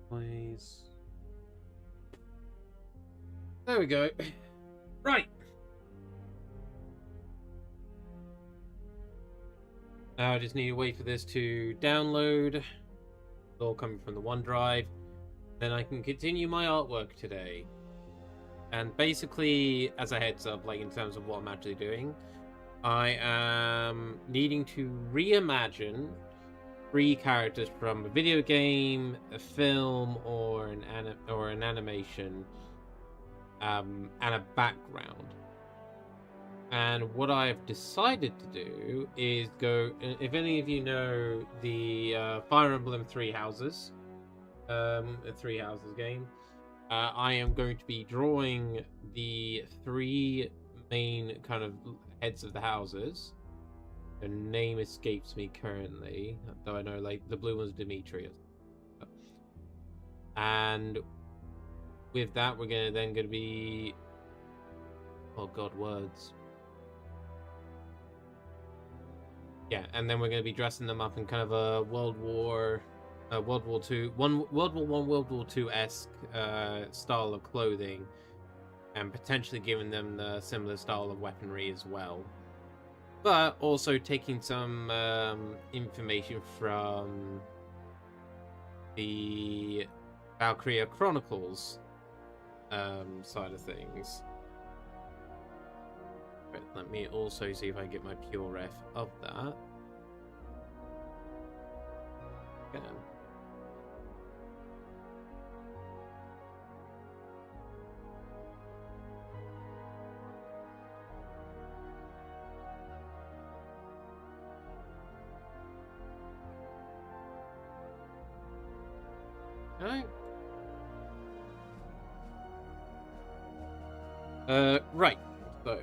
Please. There we go. Right. Now I just need to wait for this to download. It's all coming from the OneDrive. Then I can continue my artwork today. And basically, as a heads up, like in terms of what I'm actually doing, I am needing to reimagine 3 characters from a video game, a film, or an animation, and a background. And what I've decided to do is go. If any of you know the Fire Emblem Three Houses, a Three Houses game, I am going to be drawing the 3 main kind of heads of the houses. Their name escapes me currently, though I know like the blue one's Demetrius. And with that, we're going to be, oh god, words. Yeah, and then we're going to be dressing them up in kind of a World War II, World War II-esque style of clothing, and potentially giving them the similar style of weaponry as well. But also taking some information from the Valkyria Chronicles side of things. But let me also see if I can get my pure ref of that. Okay. Right. So,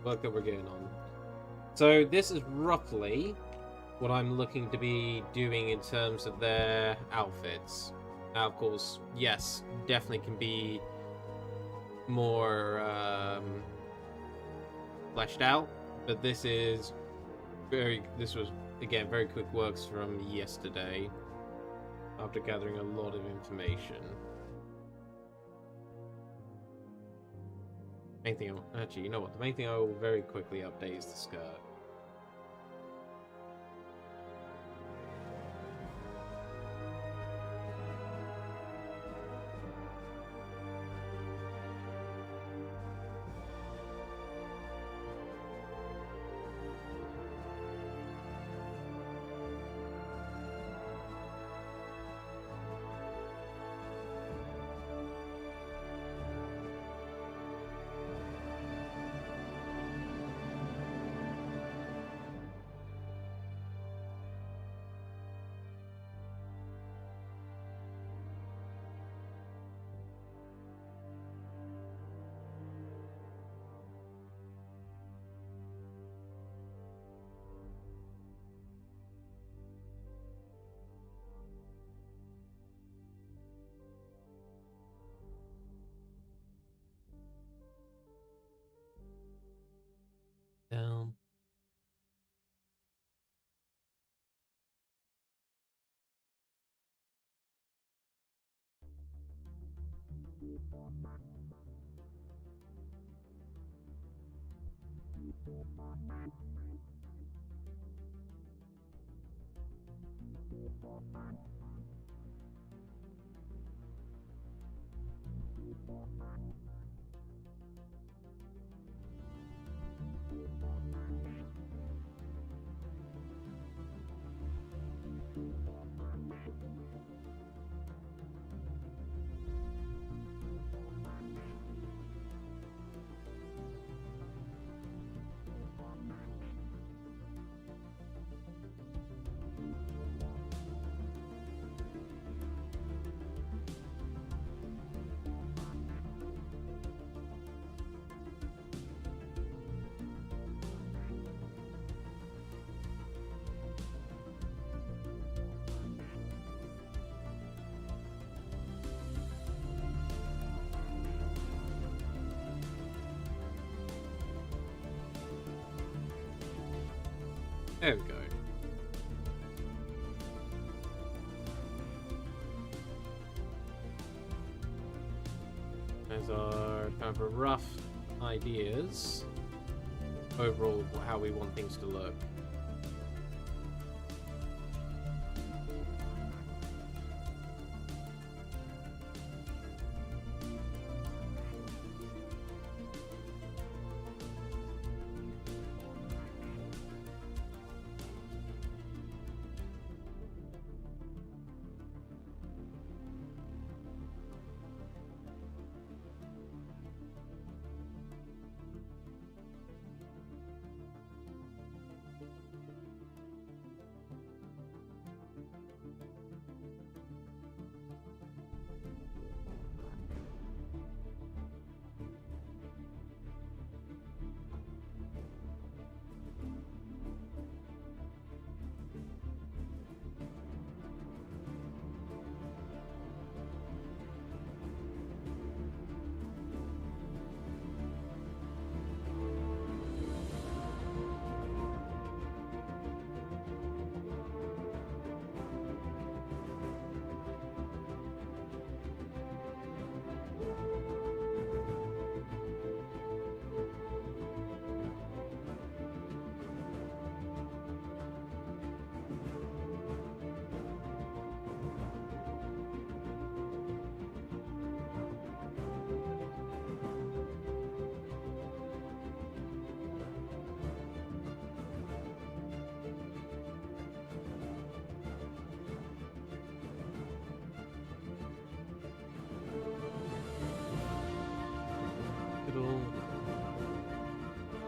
work that we're getting on. So this is roughly what I'm looking to be doing in terms of their outfits. Now, of course, yes, definitely can be more fleshed out, but this was again very quick works from yesterday after gathering a lot of information. Main thing, actually, you know what? The main thing I will very quickly update is the skirt. Down. There we go. There's our kind of a rough ideas overall how we want things to look.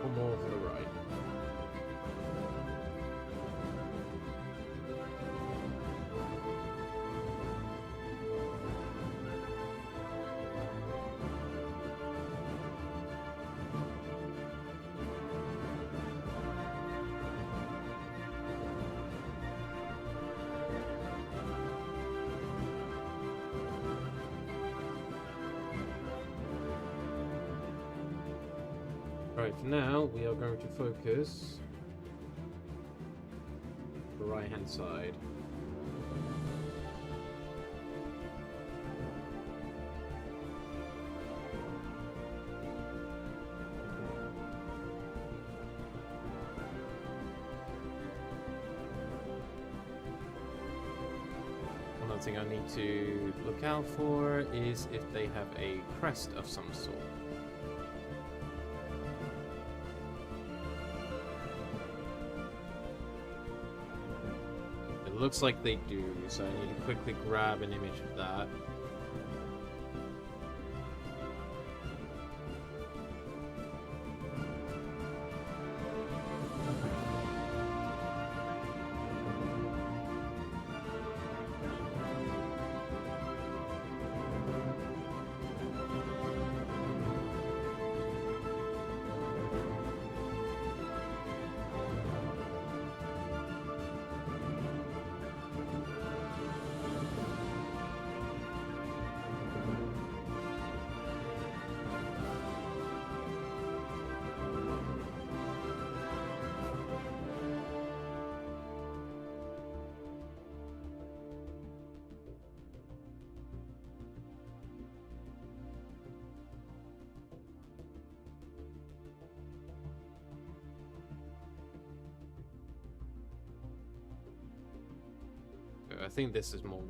Or more to the right. Right, for now, we are going to focus the right-hand side. Another thing I need to look out for is if they have a crest of some sort. Looks like they do, so I need to quickly grab an image of that. I think this is more.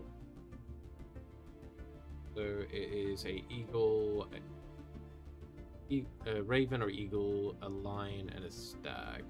So it is a eagle, a raven or eagle, a lion, and a stag.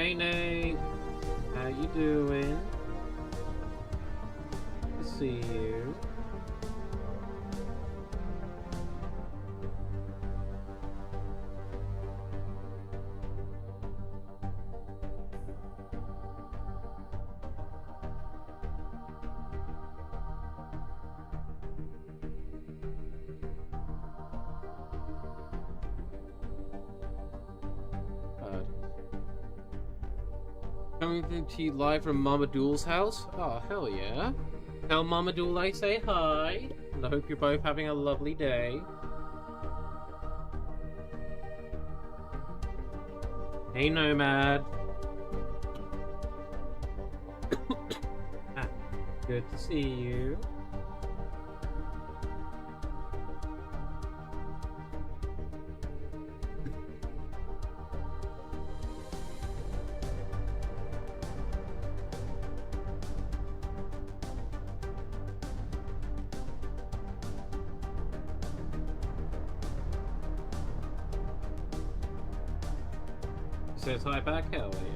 Hey Nate, how you doing? Good to see you. Coming to you live from Mama Dool's house? Oh, hell yeah. Tell Mama Dool I say hi, and I hope you're both having a lovely day. Hey, Nomad. Good to see you. Says hi back, hell yeah.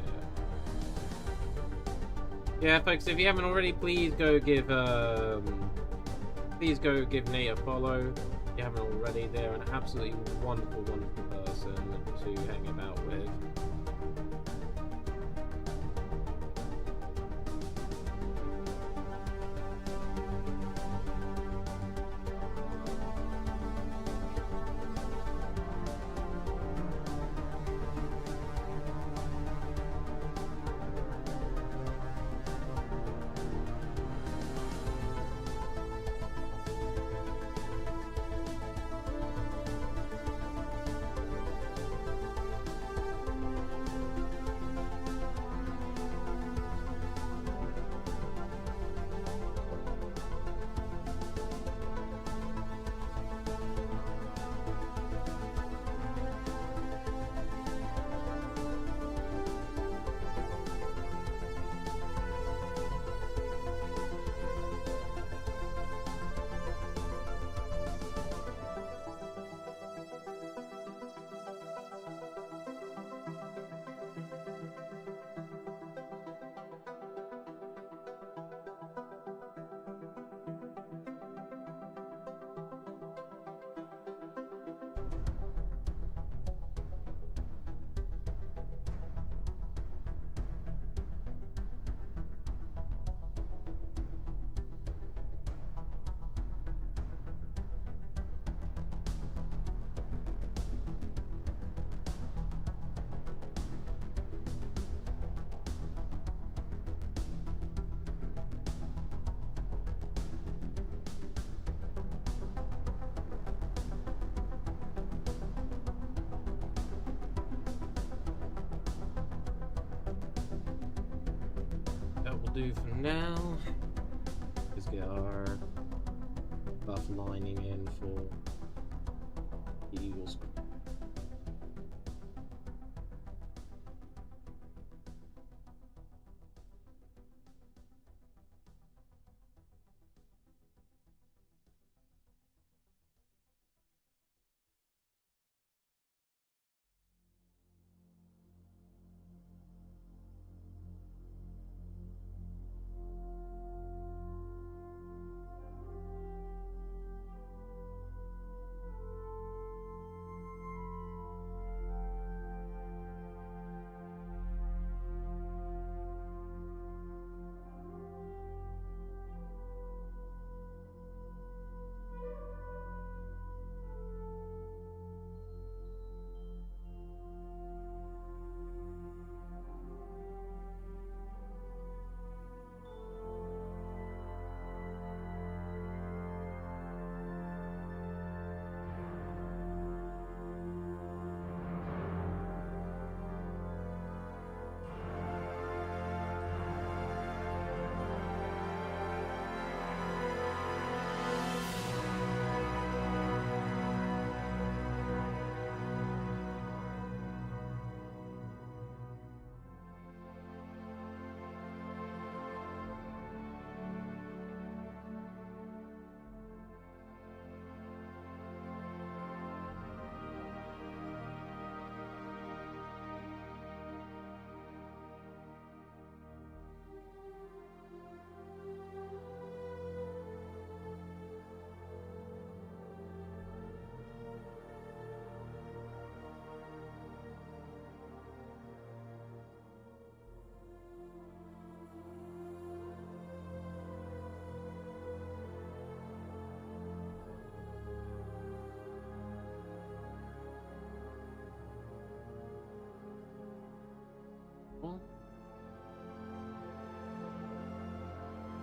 Yeah, folks, if you haven't already, please go give Nate a follow. If you haven't already, they're an absolutely wonderful, wonderful person to hang about with. That will do for now. Let's get our buff lining in for the Eagles.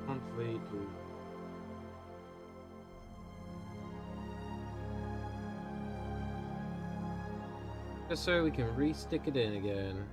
Monthly to... Just so we can re-stick it in again.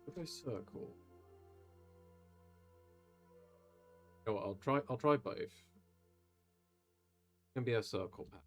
If I circle, oh, I'll try both. It can be a circle pattern.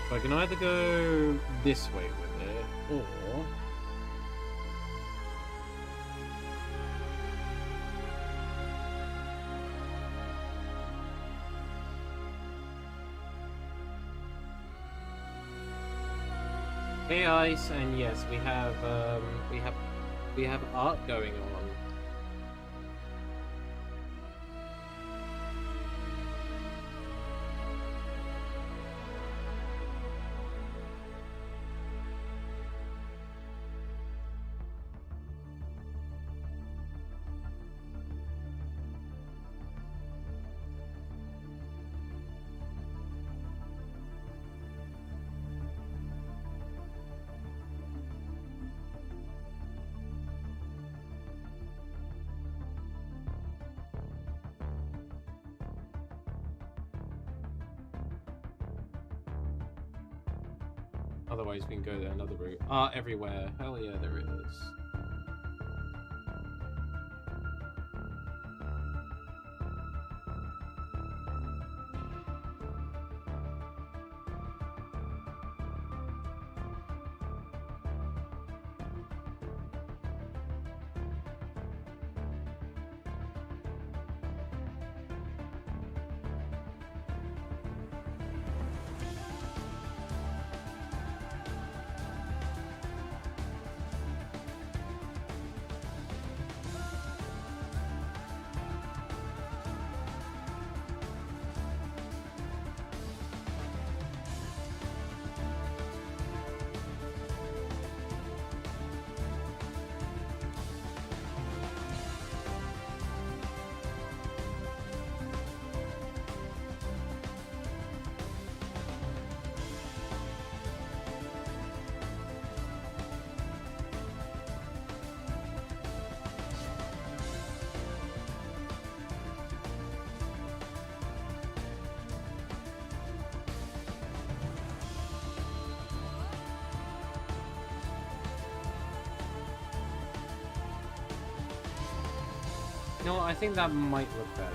So I can either go this way with it, or... Hey Ice, and yes, we have art going on. Otherwise, we can go to another route. Art everywhere. Hell yeah, there is. know what? I think that might look better.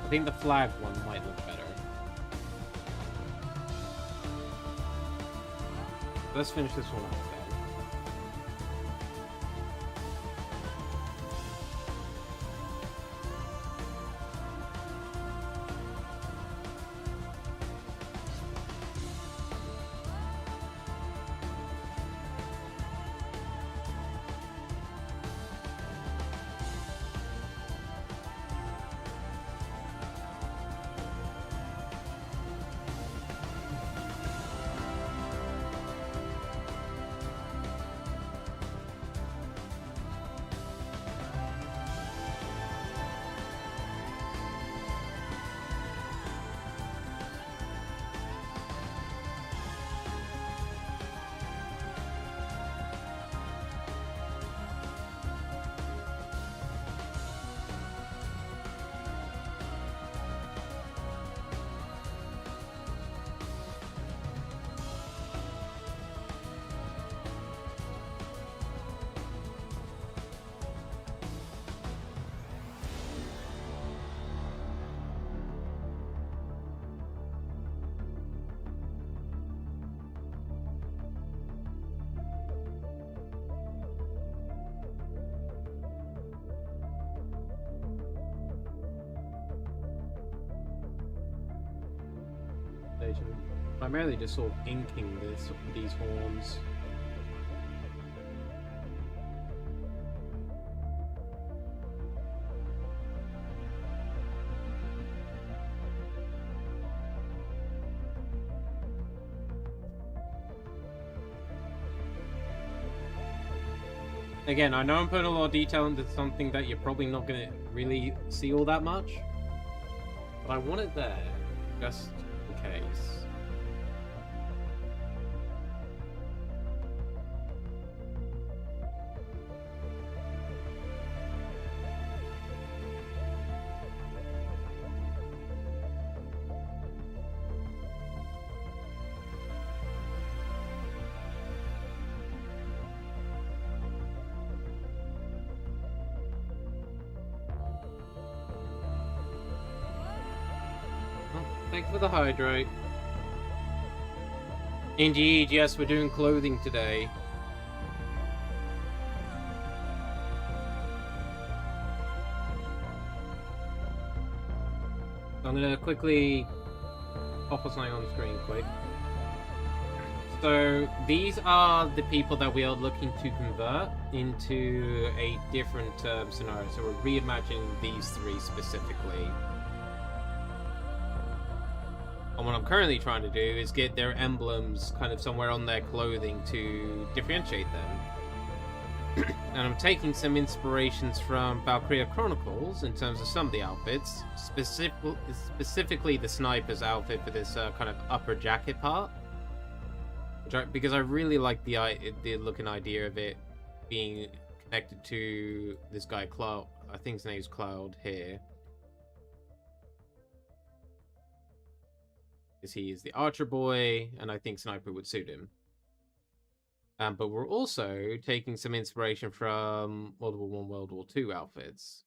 I think the flag one might look better. Let's finish this one off then. Primarily just sort of inking these horns. Again, I know I'm putting a lot of detail into something that you're probably not going to really see all that much, but I want it there, just in case. Thanks for the hydrate. Indeed, yes, we're doing clothing today. I'm gonna quickly pop something on the screen quick. So these are the people that we are looking to convert into a different scenario. So we're reimagining these three specifically. And what I'm currently trying to do is get their emblems kind of somewhere on their clothing to differentiate them. And I'm taking some inspirations from Valkyria Chronicles in terms of some of the outfits, specifically the sniper's outfit for this kind of upper jacket part, because I really like the looking idea of it being connected to this guy Cloud. I think his name's Cloud here. He is the archer boy, and I think sniper would suit him. But we're also taking some inspiration from World War I, World War II outfits.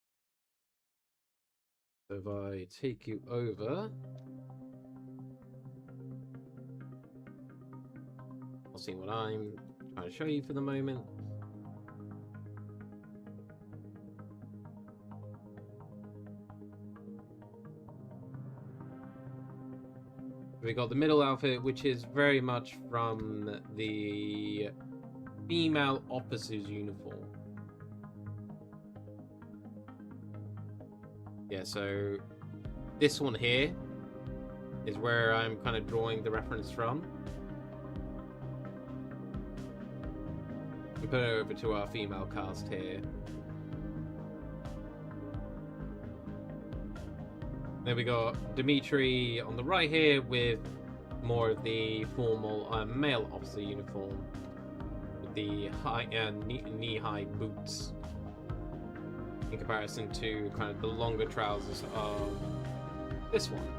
So if I take you over, I'll see what I'm trying to show you for the moment. We got the middle outfit, which is very much from the female officer's uniform. Yeah, so this one here is where I'm kind of drawing the reference from. We put it over to our female cast here. Then we got Dimitri on the right here with more of the formal male officer uniform with the high knee-high boots in comparison to kind of the longer trousers of this one.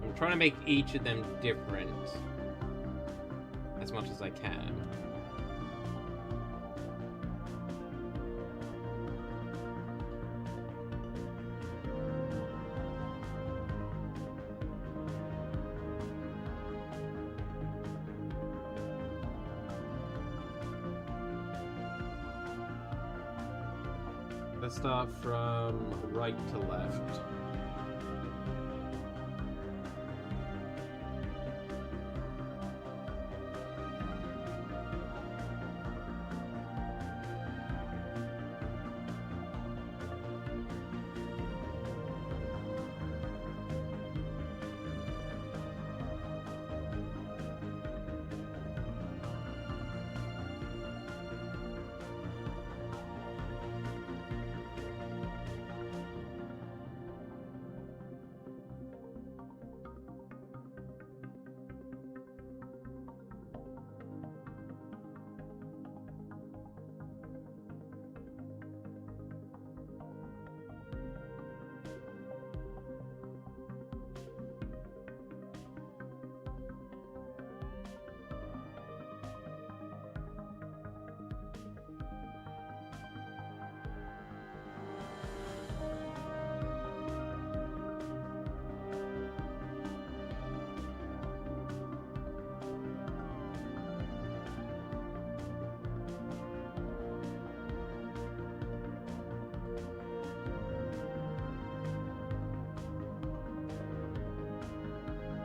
I'm trying to make each of them different as much as I can. Let's start from right to left.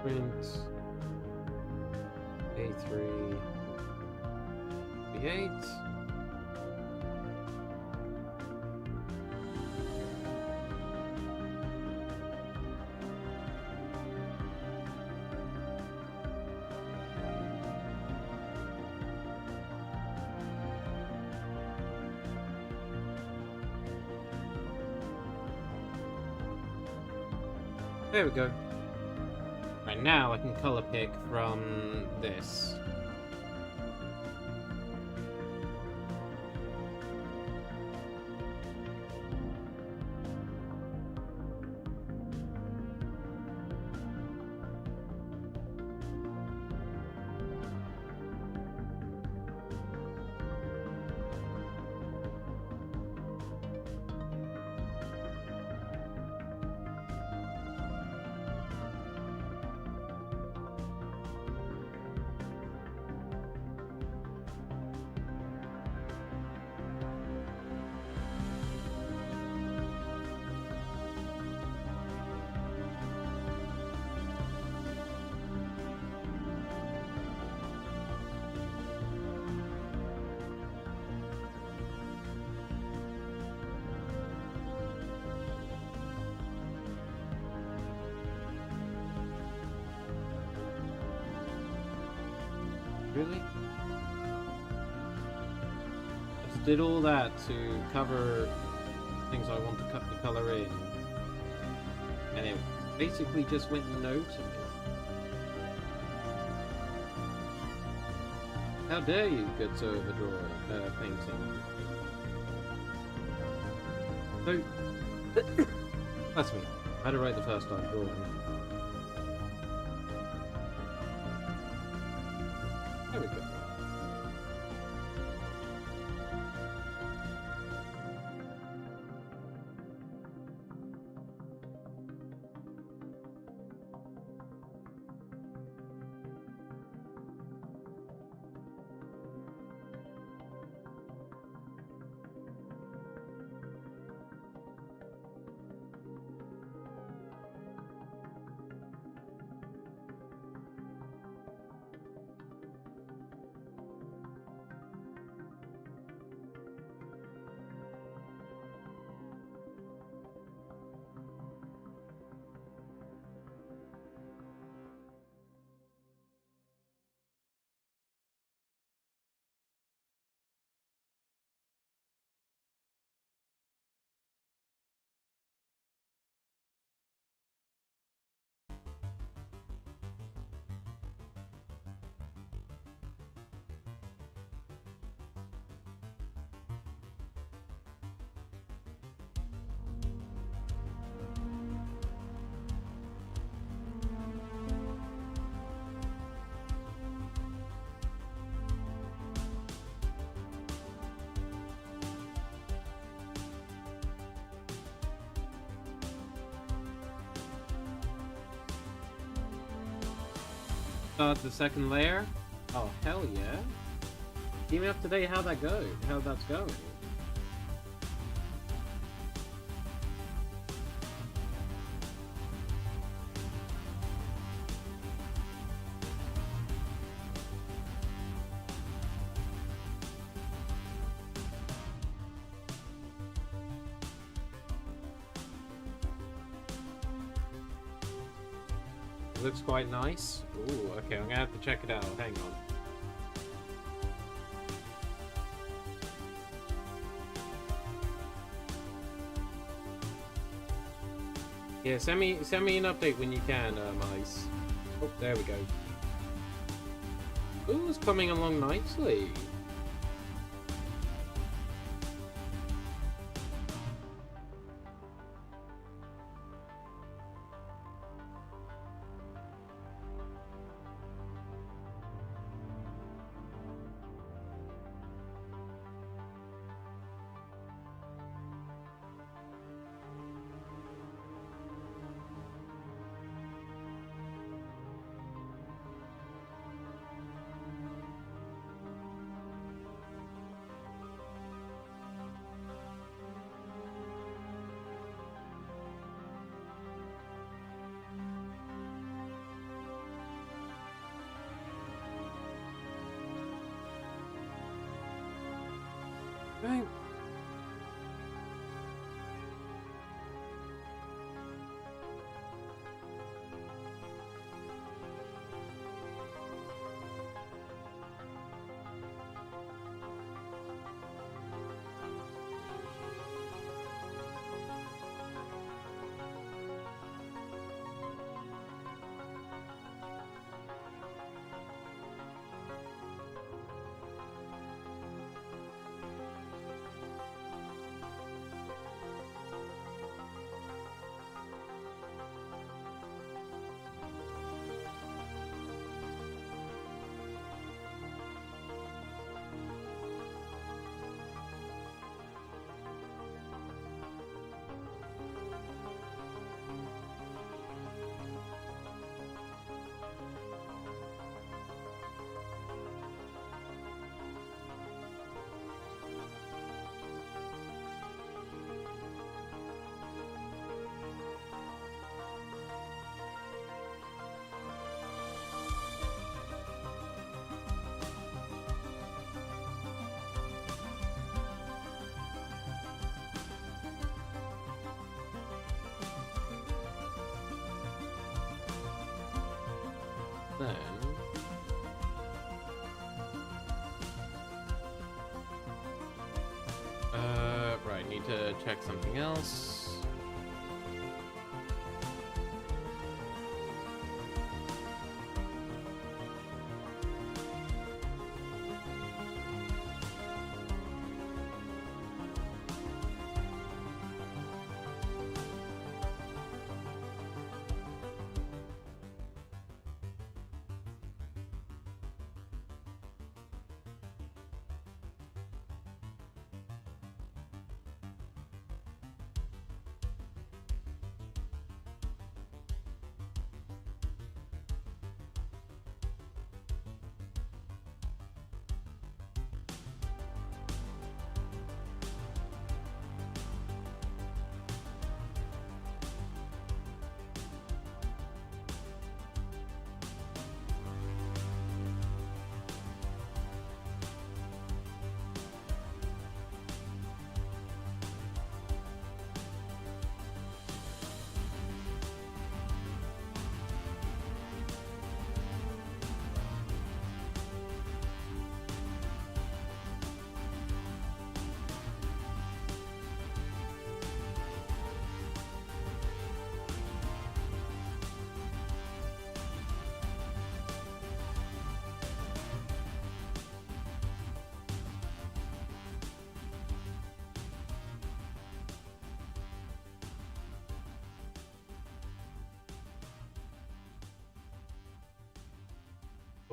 Print A3 B8. There we go. Right, now I can color pick from this. Really? I just did all that to cover things I want to cut the color in, and it basically just went no to me. How dare you get so overdraw painting? So, that's me. I had it right the first time drawing. There we go. Start the second layer? Oh, hell yeah. Keep me up to date how that's going. looks quite nice. Ooh, okay, I'm gonna have to check it out. Hang on. Yeah, send me an update when you can, Ice. Oh, there we go. Ooh, it's coming along nicely. Right. Then right, need to check something else.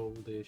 Goldish.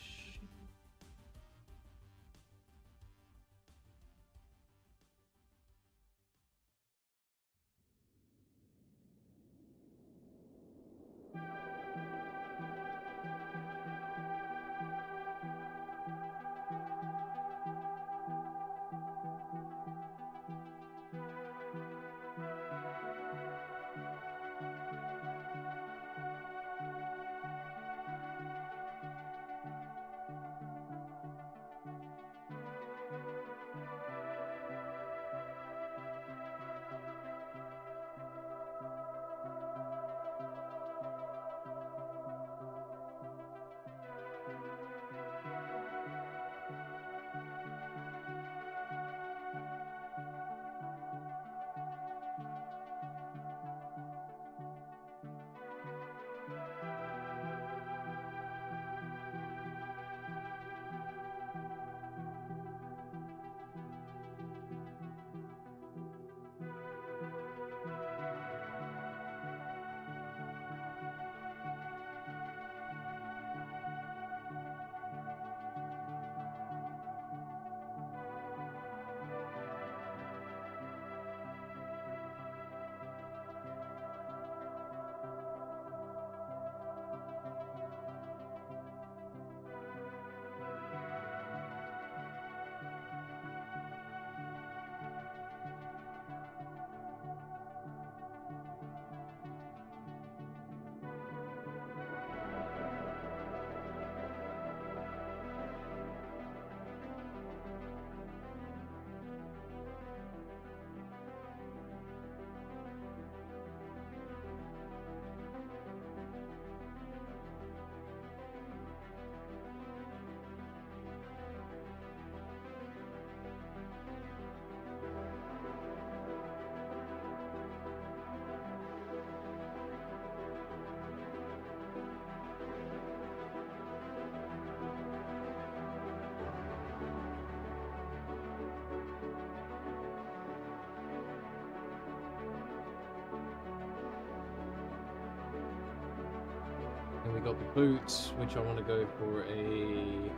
got the boots, which I want to go for a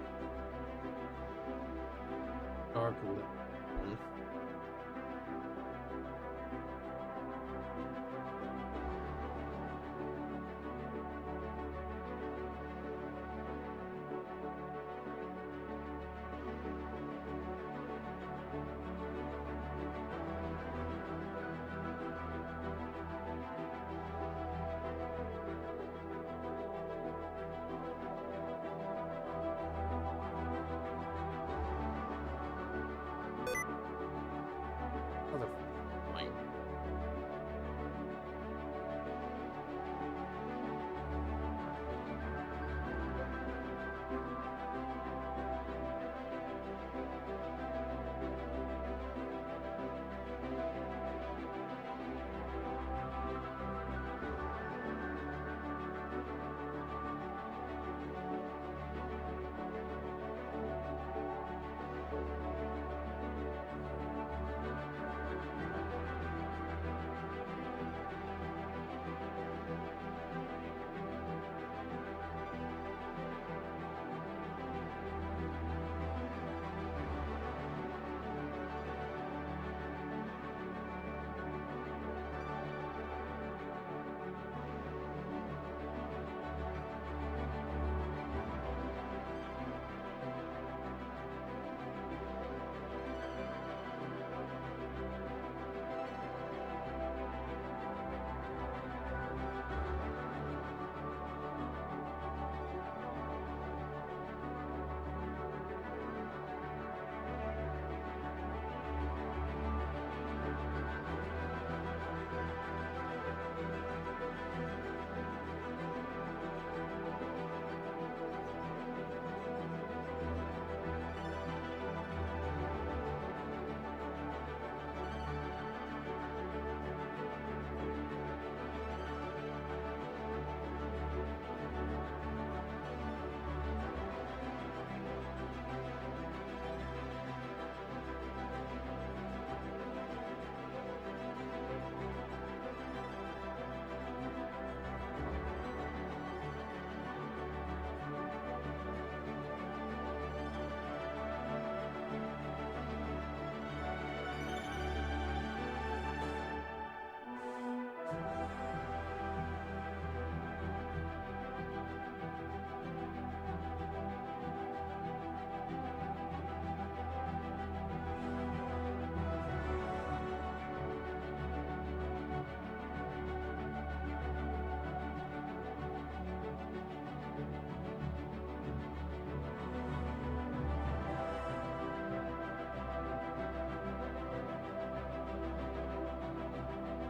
dark one.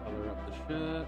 Color up the shirt.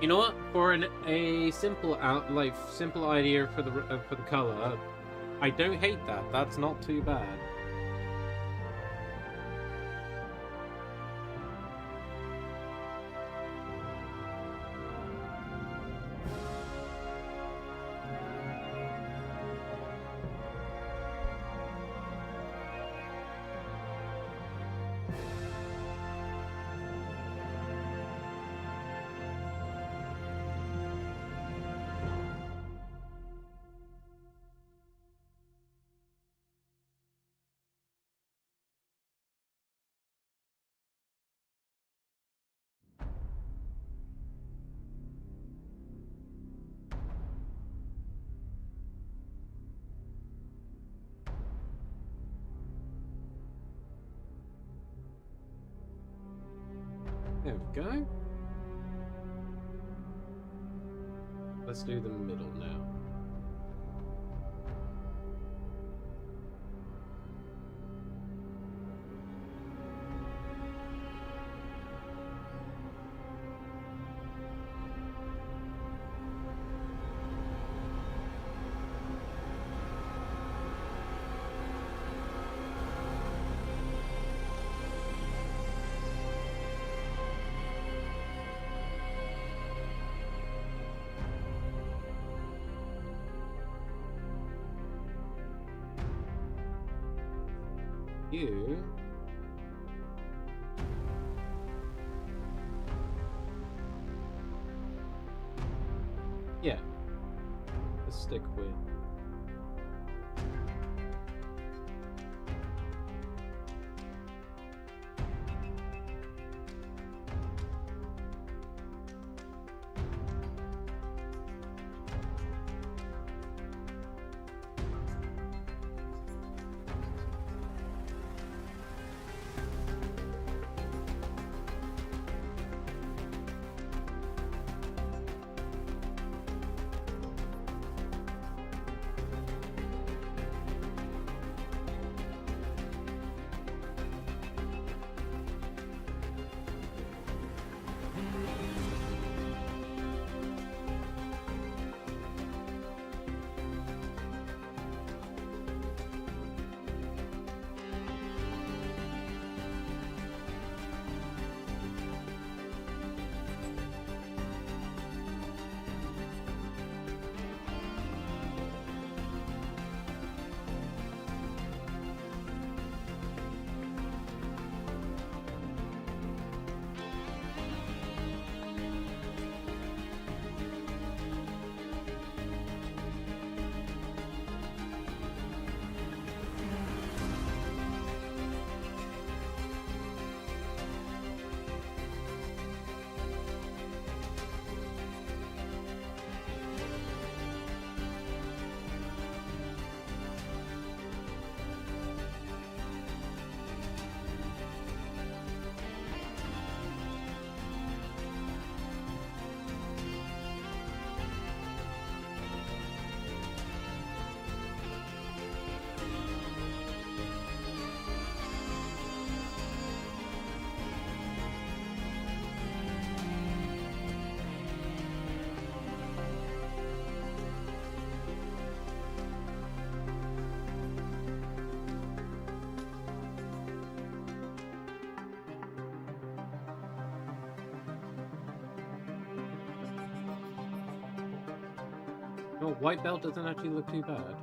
You know what? For a simple simple idea for the color, I don't hate that. That's not too bad. There we go. Let's do the middle now. You. Yeah. Let's stick with. No, white belt doesn't actually look too bad.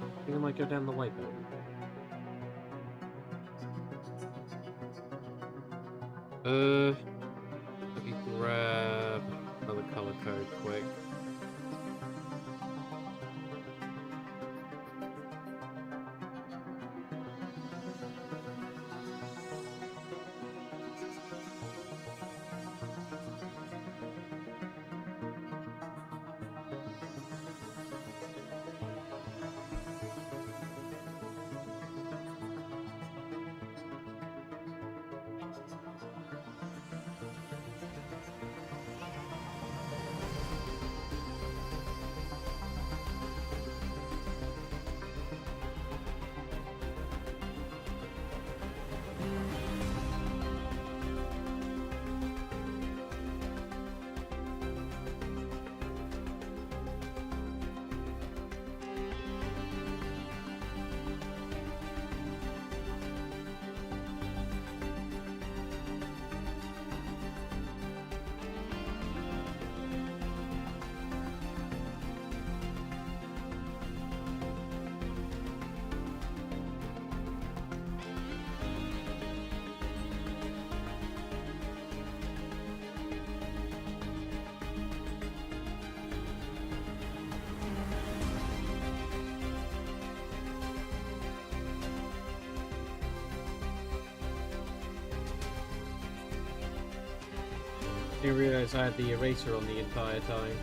I think I might go down the white belt. Let me grab another color code quick. Didn't realize I had the eraser on the entire time.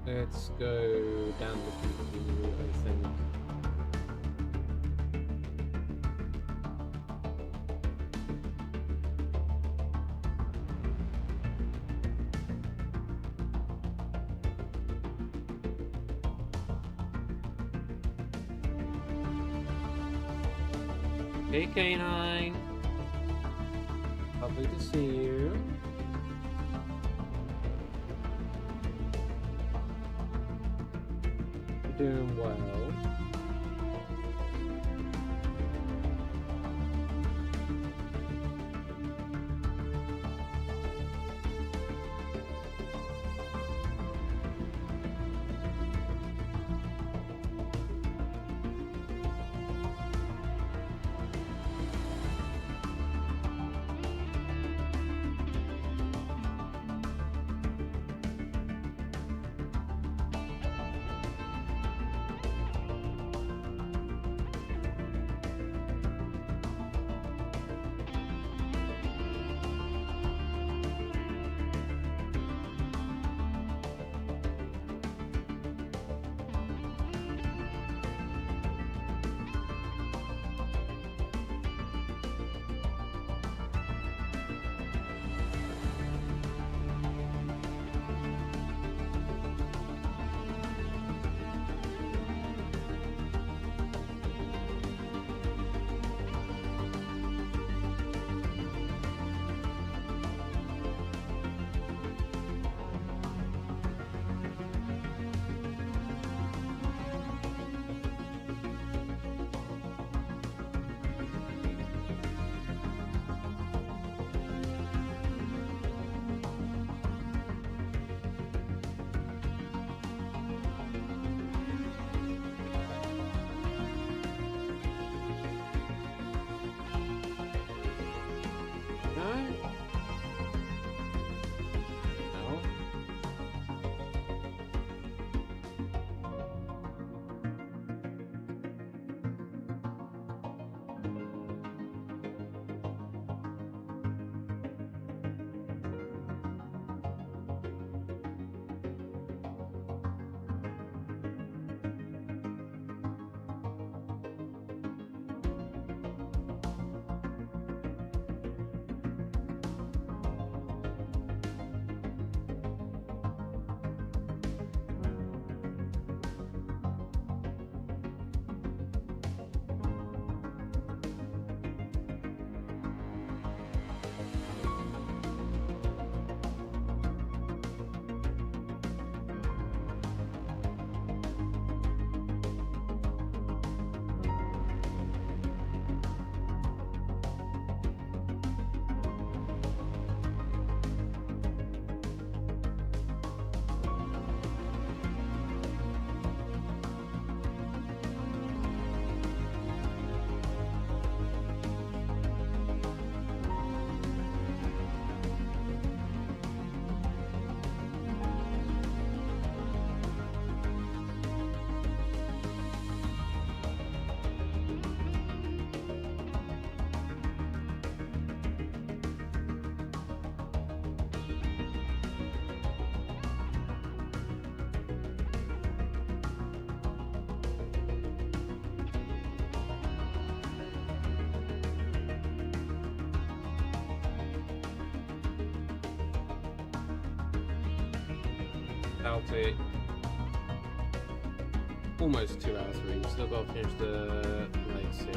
Let's go down the beacon route, I think. Hey, Canine. Lovely to see you. You're doing well. Doubt it. Almost 2 hours through. Still got to finish the legs here.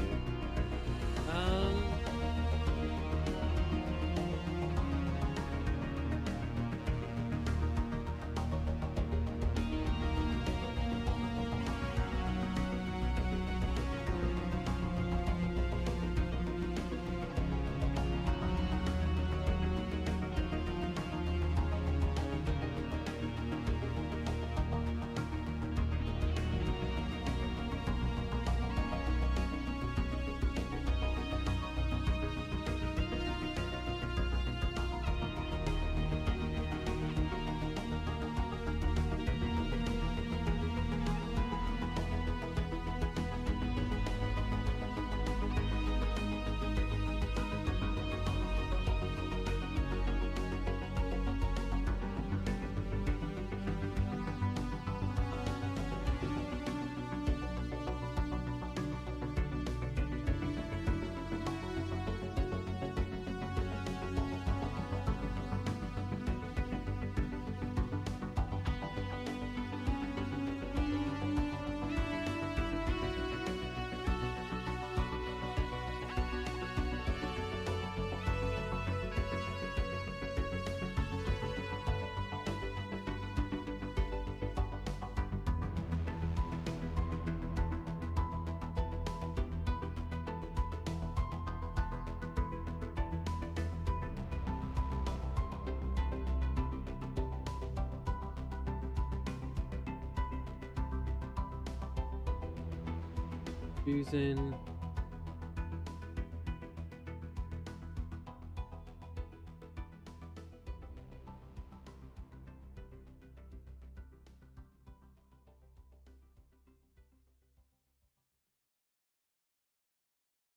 Using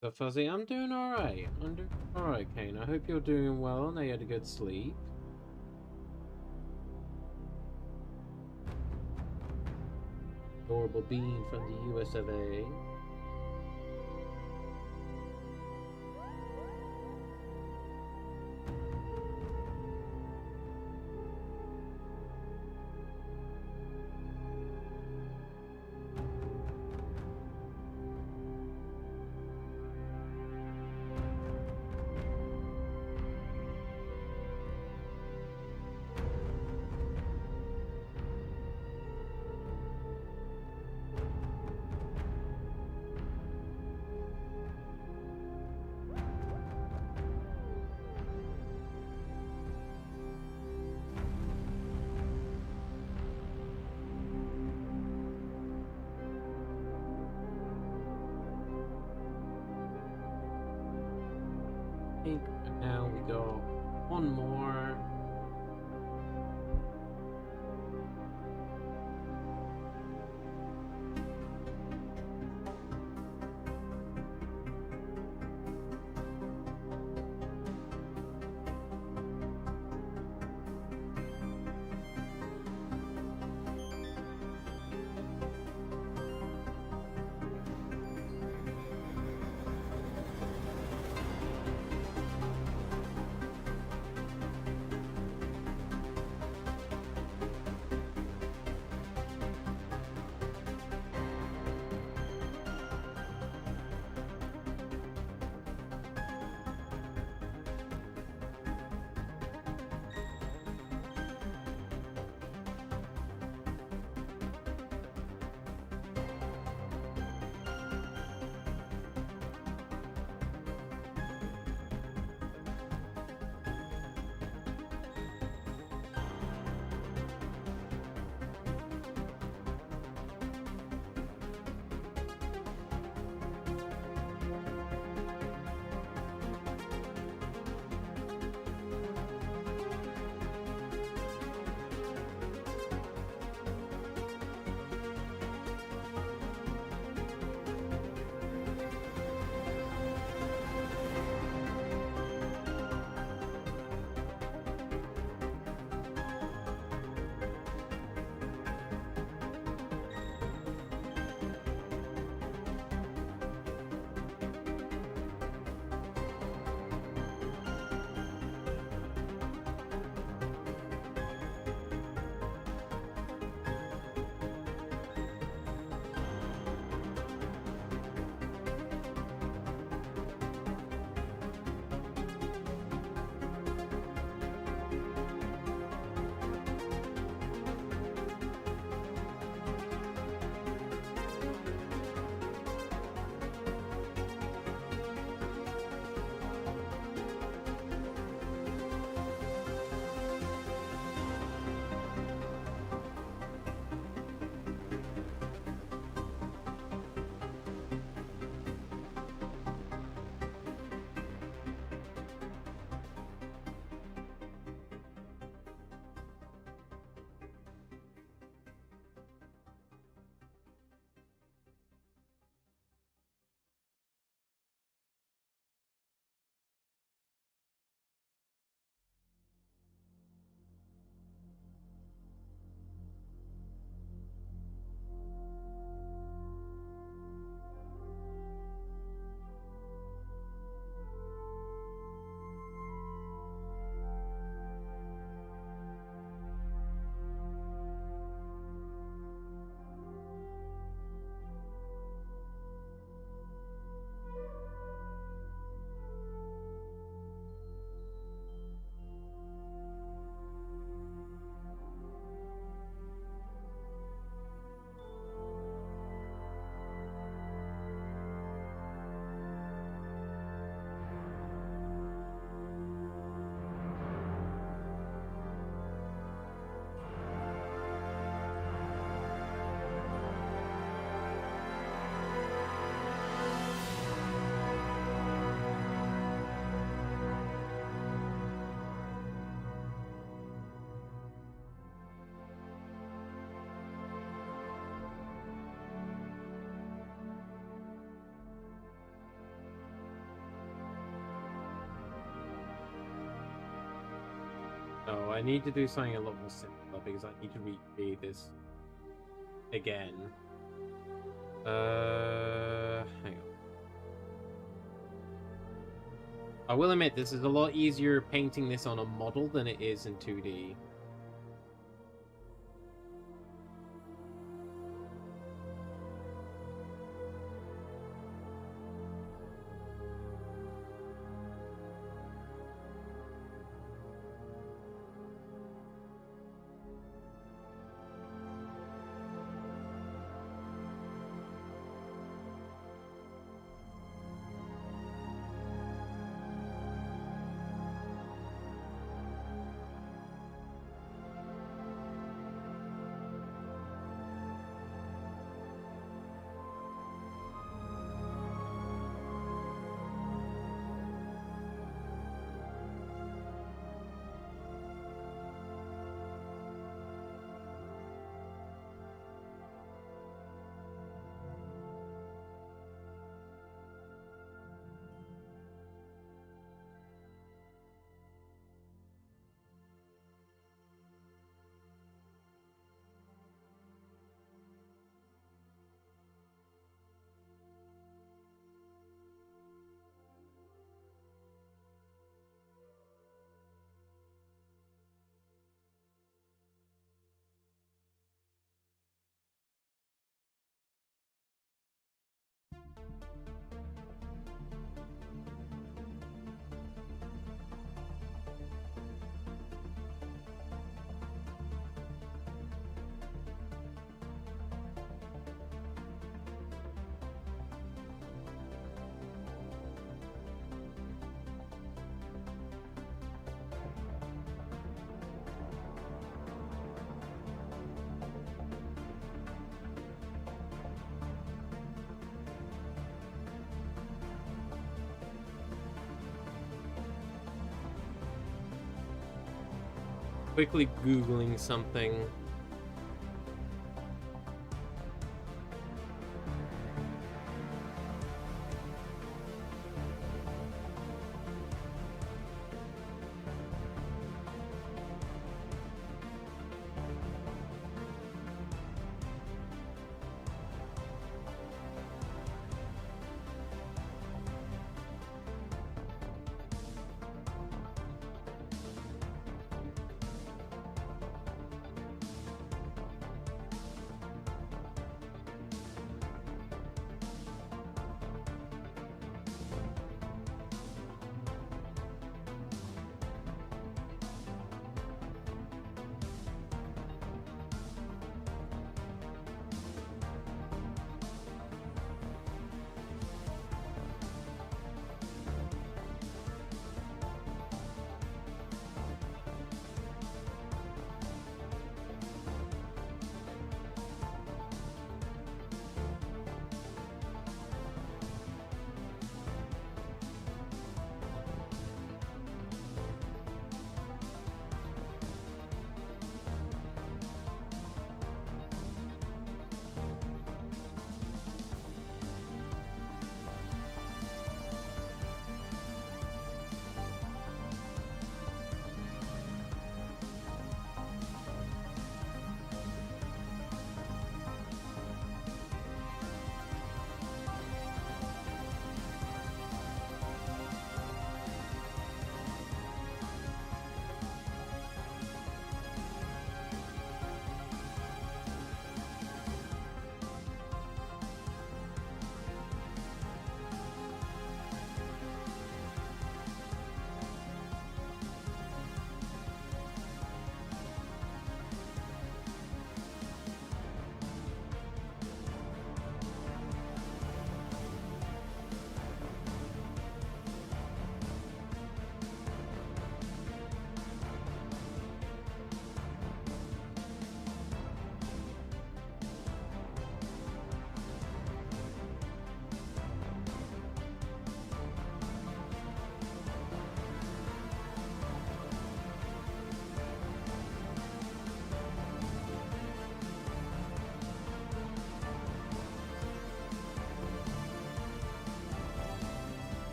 so Fuzzy, I'm doing alright. I'm doing alright, Kane. I hope you're doing well and you had a good sleep. Adorable bean from the US of A. And now we go one more. I need to do something a lot more simpler because I need to recreate this again. Hang on. I will admit, this is a lot easier painting this on a model than it is in 2D. Quickly Googling something.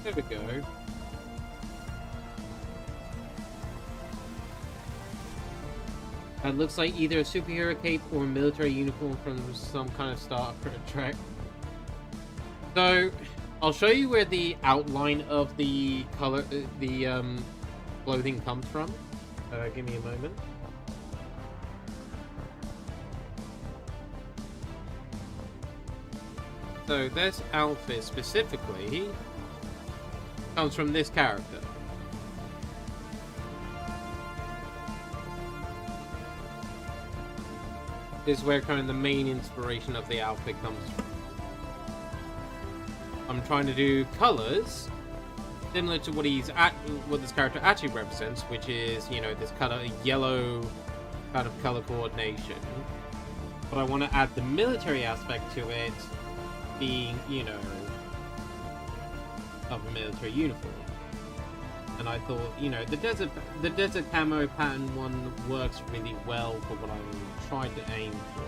There we go. That looks like either a superhero cape or a military uniform from some kind of Star Trek. So, I'll show you where the outline of the color, clothing comes from. Give me a moment. So this outfit specifically comes from this character. This is where kind of the main inspiration of the outfit comes from. I'm trying to do colors similar to what this character actually represents, which is, you know, this kind of yellow kind of color coordination. But I want to add the military aspect to it, being, you know, of a military uniform. And I thought, you know, the desert camo pattern one works really well for what I'm trying to aim for.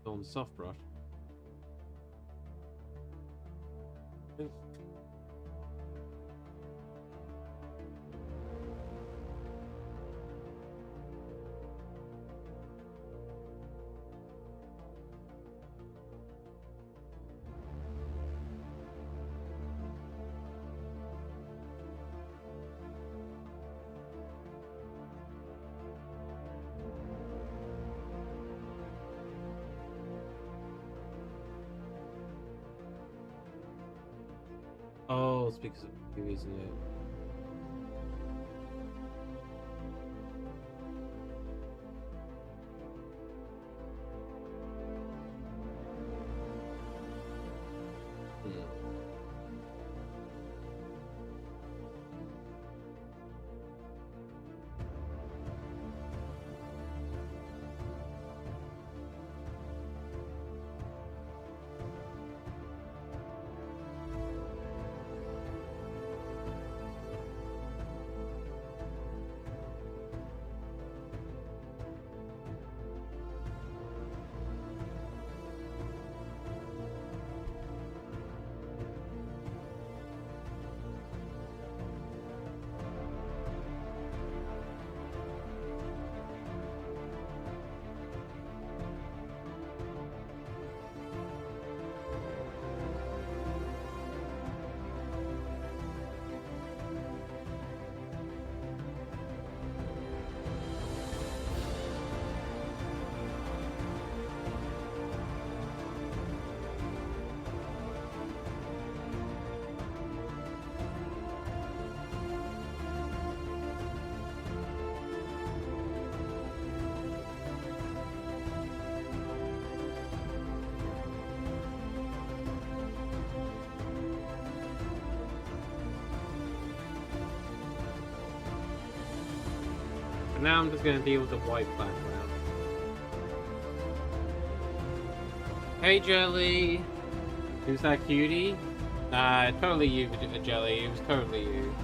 On soft brush. Oh, it's because of you, isn't it? Now I'm just going to deal with the white background. Hey, Jelly! Who's that cutie? Nah, totally you, Jelly. It was totally you.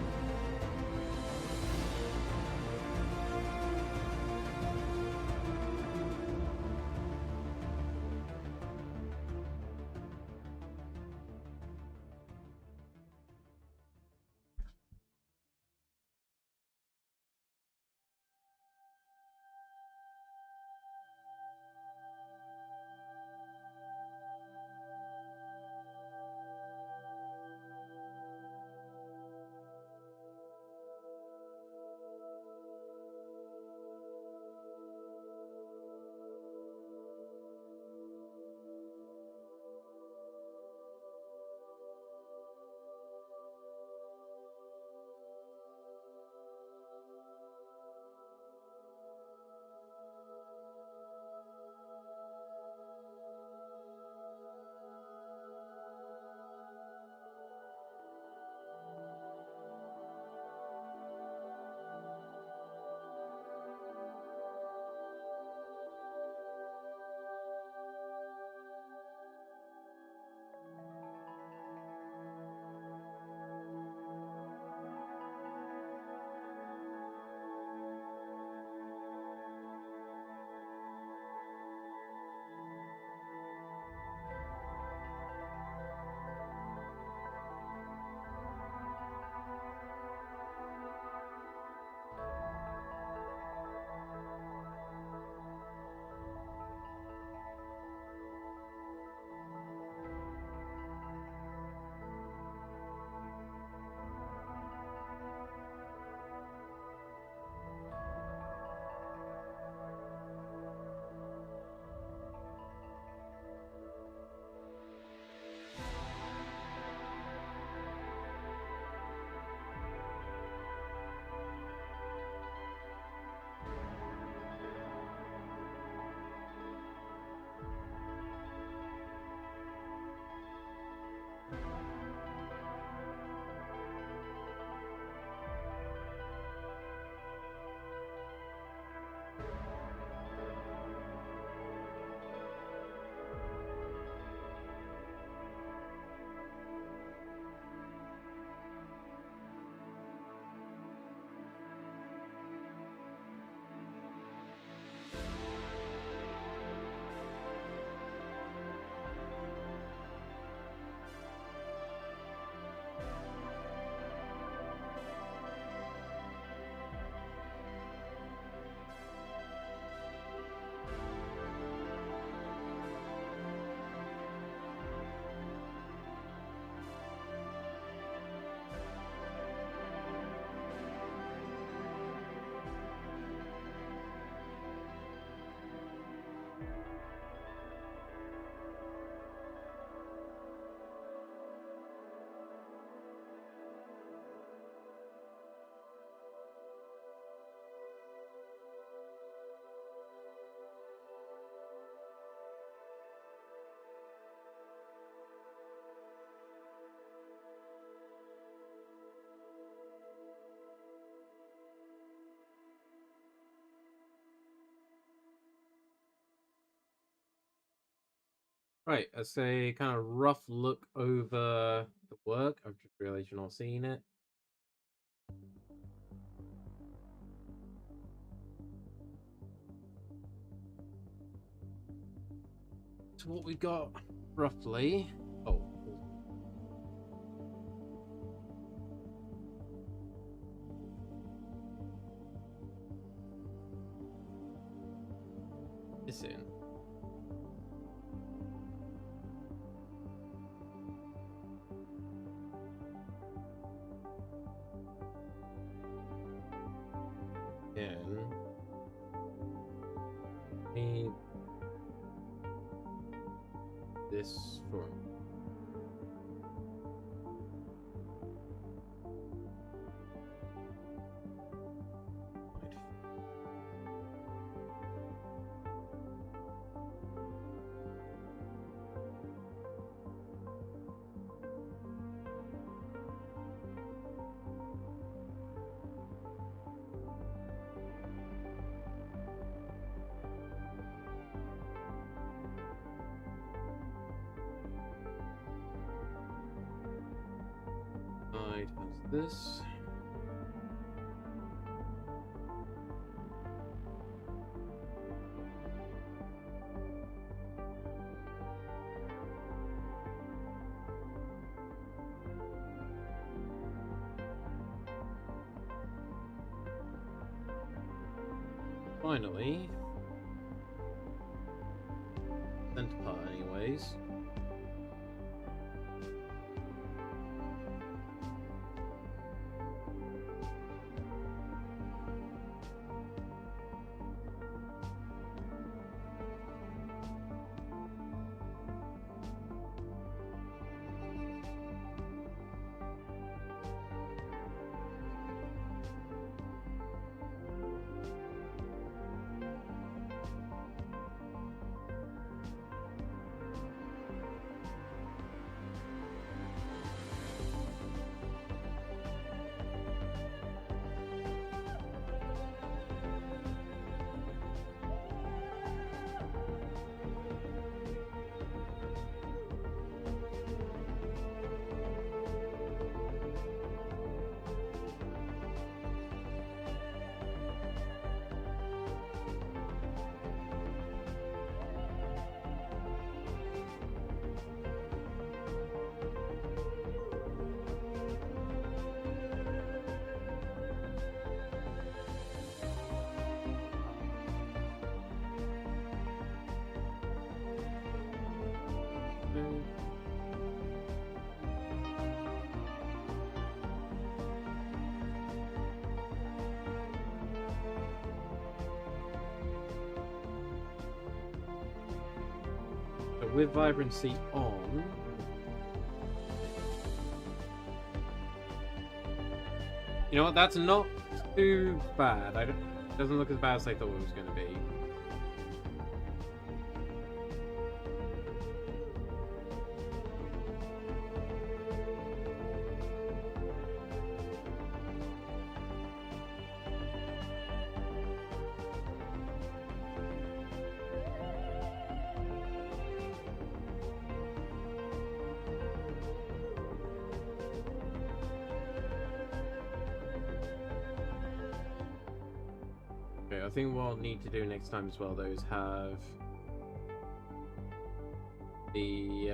Right, that's a kind of rough look over the work. I've just realized you're not seeing it. So what we got roughly. Oh, this in. In. Need this for. Has this. Finally, center part, anyways. So with vibrancy on, you know what? That's not too bad. It doesn't look as bad as I thought it was going to be. Okay, I think what I'll need to do next time as well, though, is have the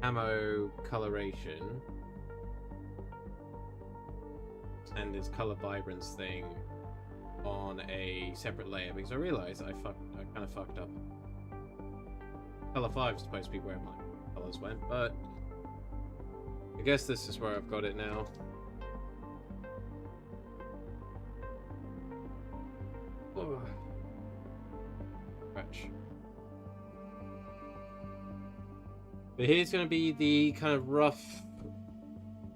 camo coloration and this color vibrance thing on a separate layer, because I realized I kind of fucked up. Color 5 is supposed to be where my colors went, but I guess this is where I've got it now. Scratch. But here's going to be the kind of rough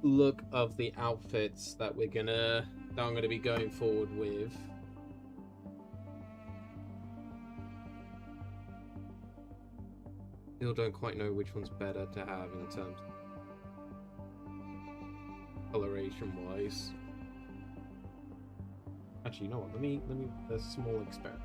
look of the outfits that I'm going to be going forward with. Still don't quite know which one's better to have in terms of coloration wise. Actually, you know what? Let me a small experiment.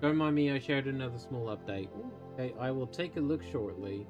Don't mind me, I shared another small update. Okay, I will take a look shortly.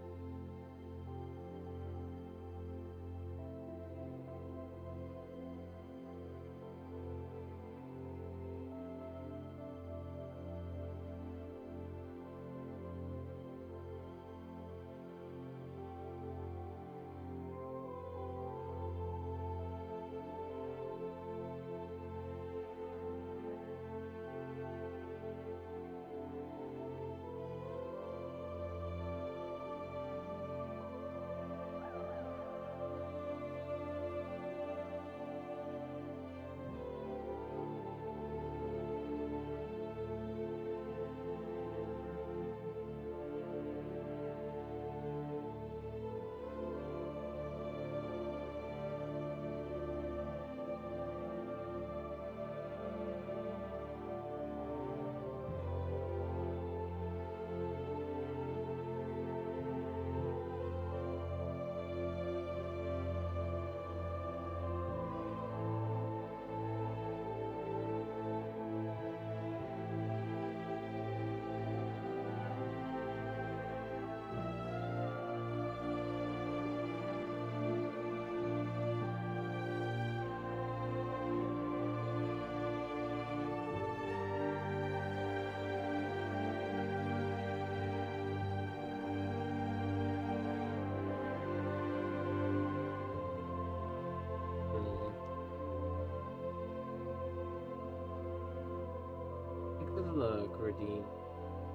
Look, redeem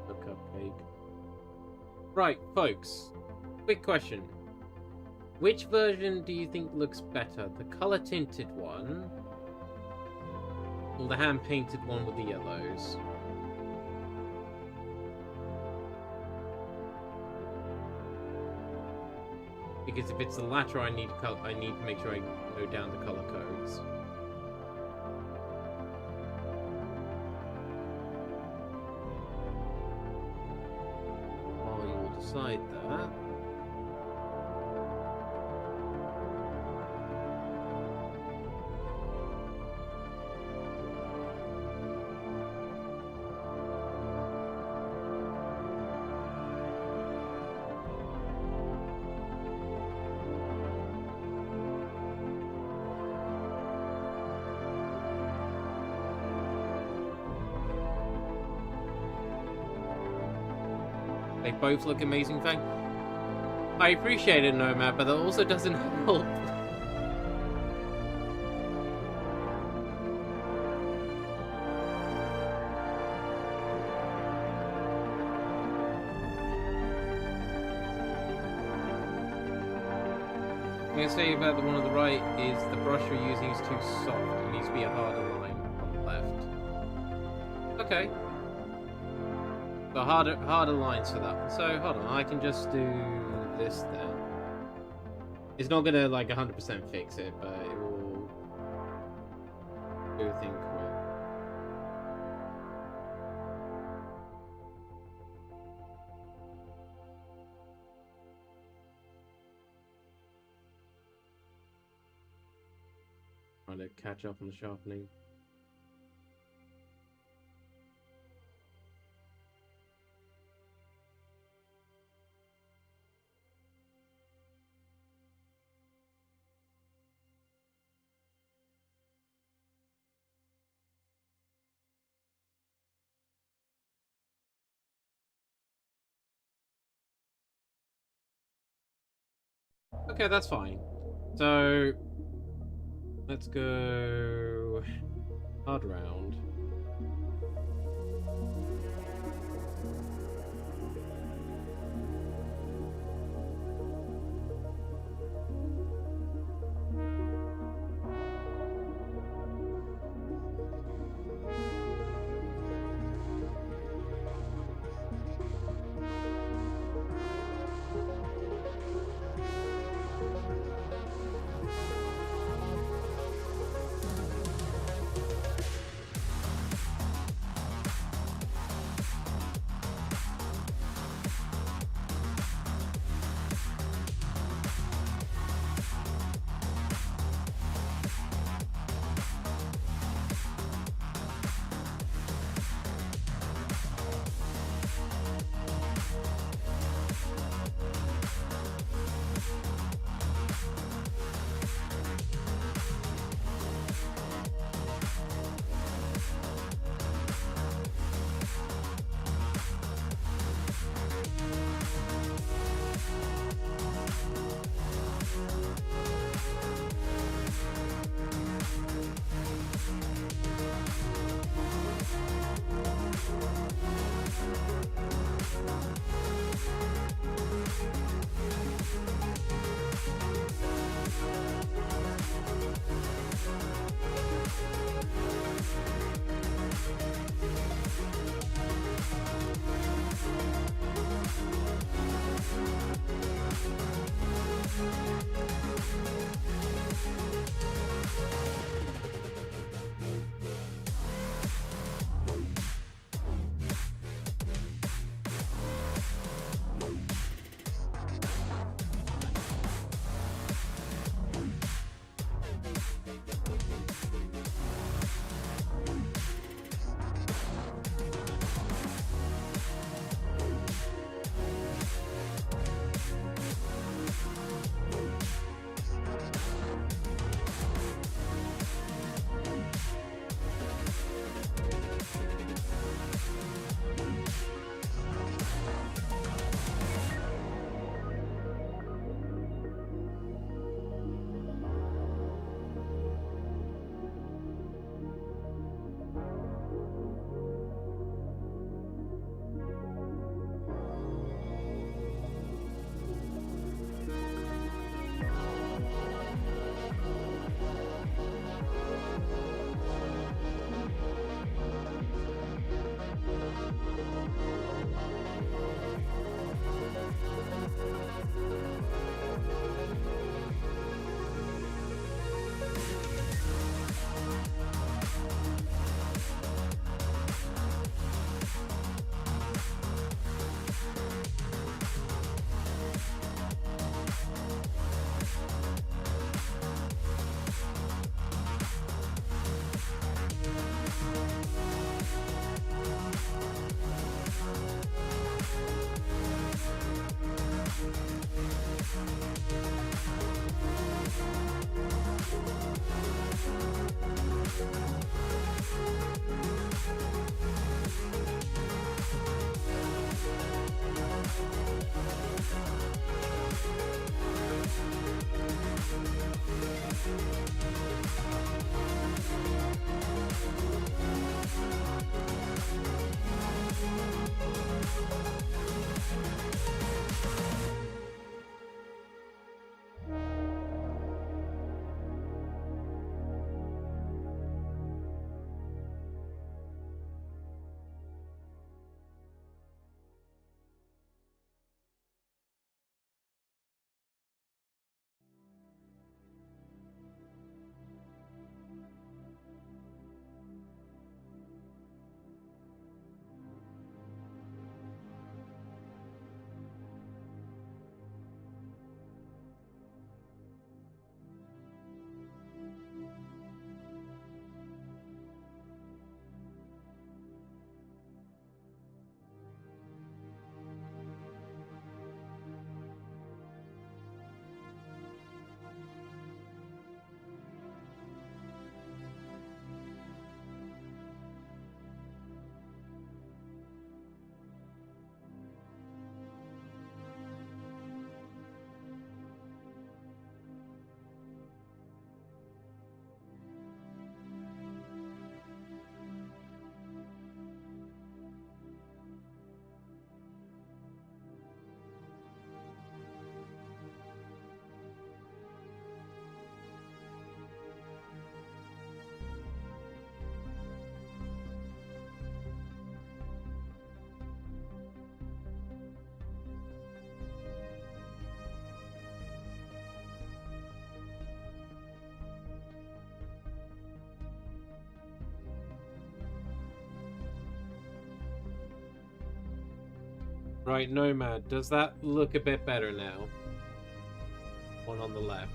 the cupcake. Right, folks. Quick question. Which version do you think looks better? The color tinted one? Or the hand painted one with the yellows? Because if it's the latter, I need to make sure I know down the color codes. Decide that. They both look amazing, thank. I appreciate it, Nomad, but that also doesn't help. I'm gonna say about the one on the right is the brush you're using is too soft. It needs to be a harder line on the left. Okay. The harder lines for that one. So hold on, I can just do this then. It's not gonna like 100% fix it, but it will do a thing quick. Trying to catch up on the sharpening. Okay, that's fine. So let's go hard round. Right, Nomad, does that look a bit better now? One on the left.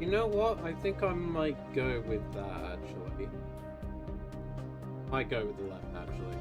You know what? I think I might go with that, actually. Might go with the left, actually.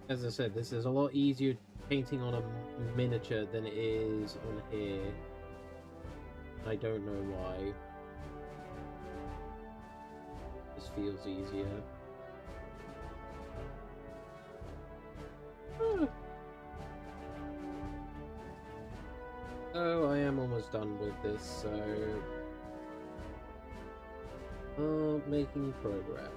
as I said, this is a lot easier painting on a miniature than it is on here. I don't know why. This feels easier. Oh, I am almost done with this, so... making progress.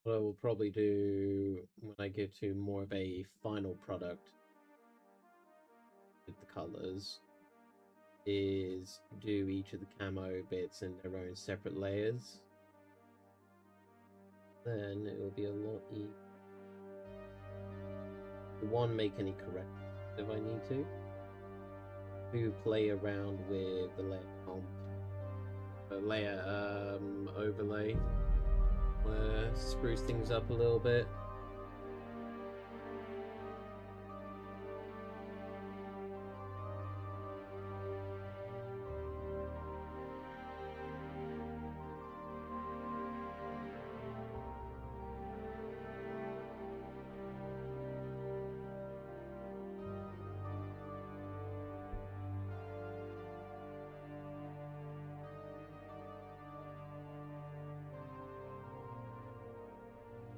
What I will probably do when I get to more of a final product with the colors is do each of the camo bits in their own separate layers. Then it will be a lot easier. One, make any corrections if I need to. Two, play around with the layer comp, overlay. Spruce things up a little bit.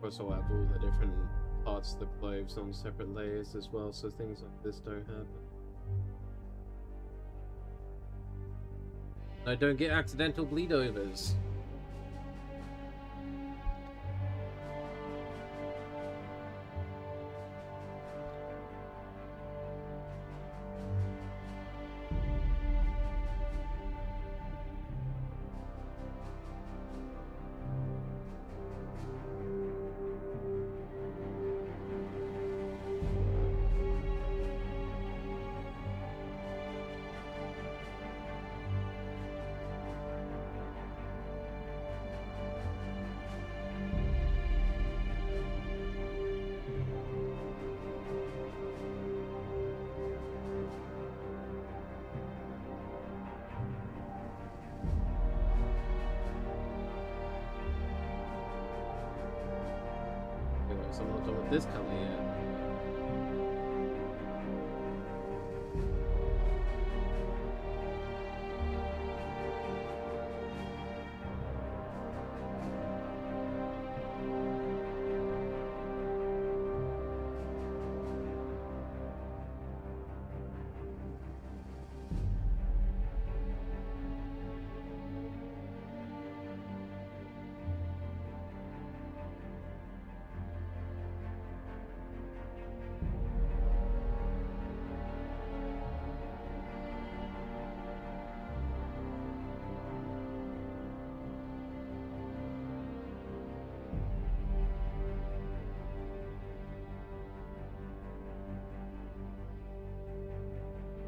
Also have all the different parts of the clothes on separate layers as well, so things like this don't happen. I don't get accidental bleed overs. So I'm not done with this color yet.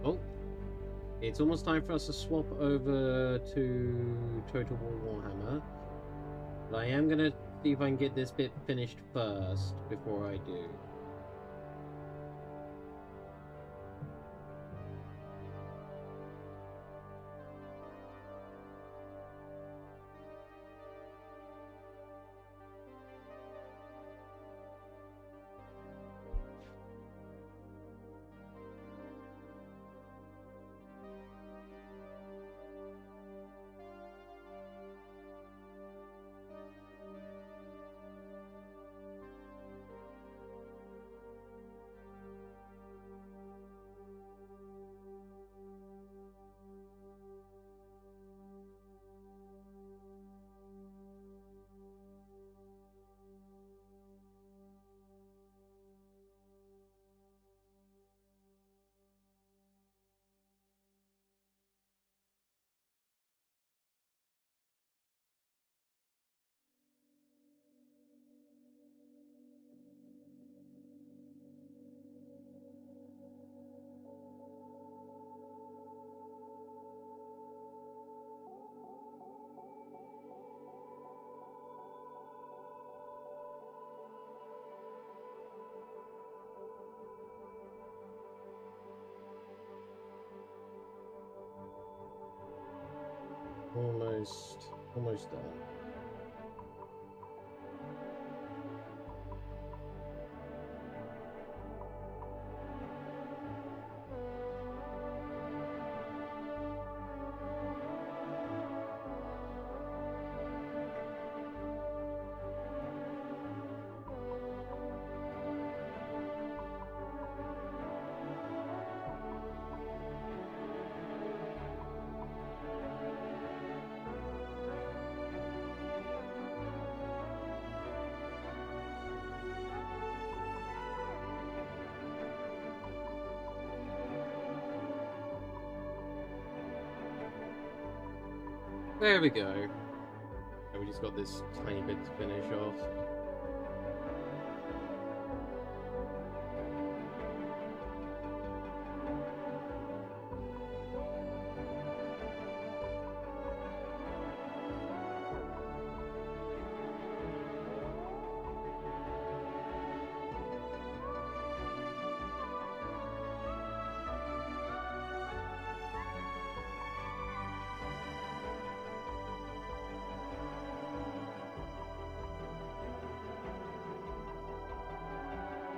Oh, it's almost time for us to swap over to Total War Warhammer. But I am gonna see if I can get this bit finished first before I do. almost done. There we go. We just got this tiny bit to finish off.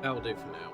That will do for now.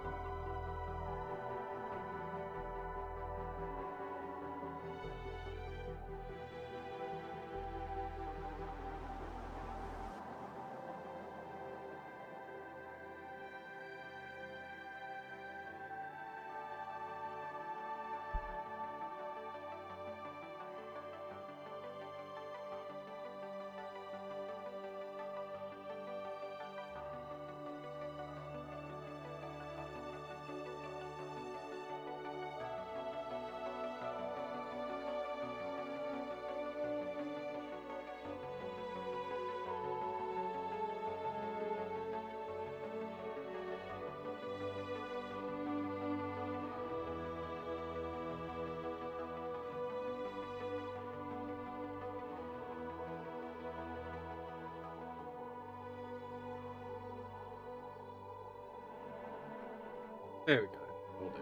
There we go. Will do.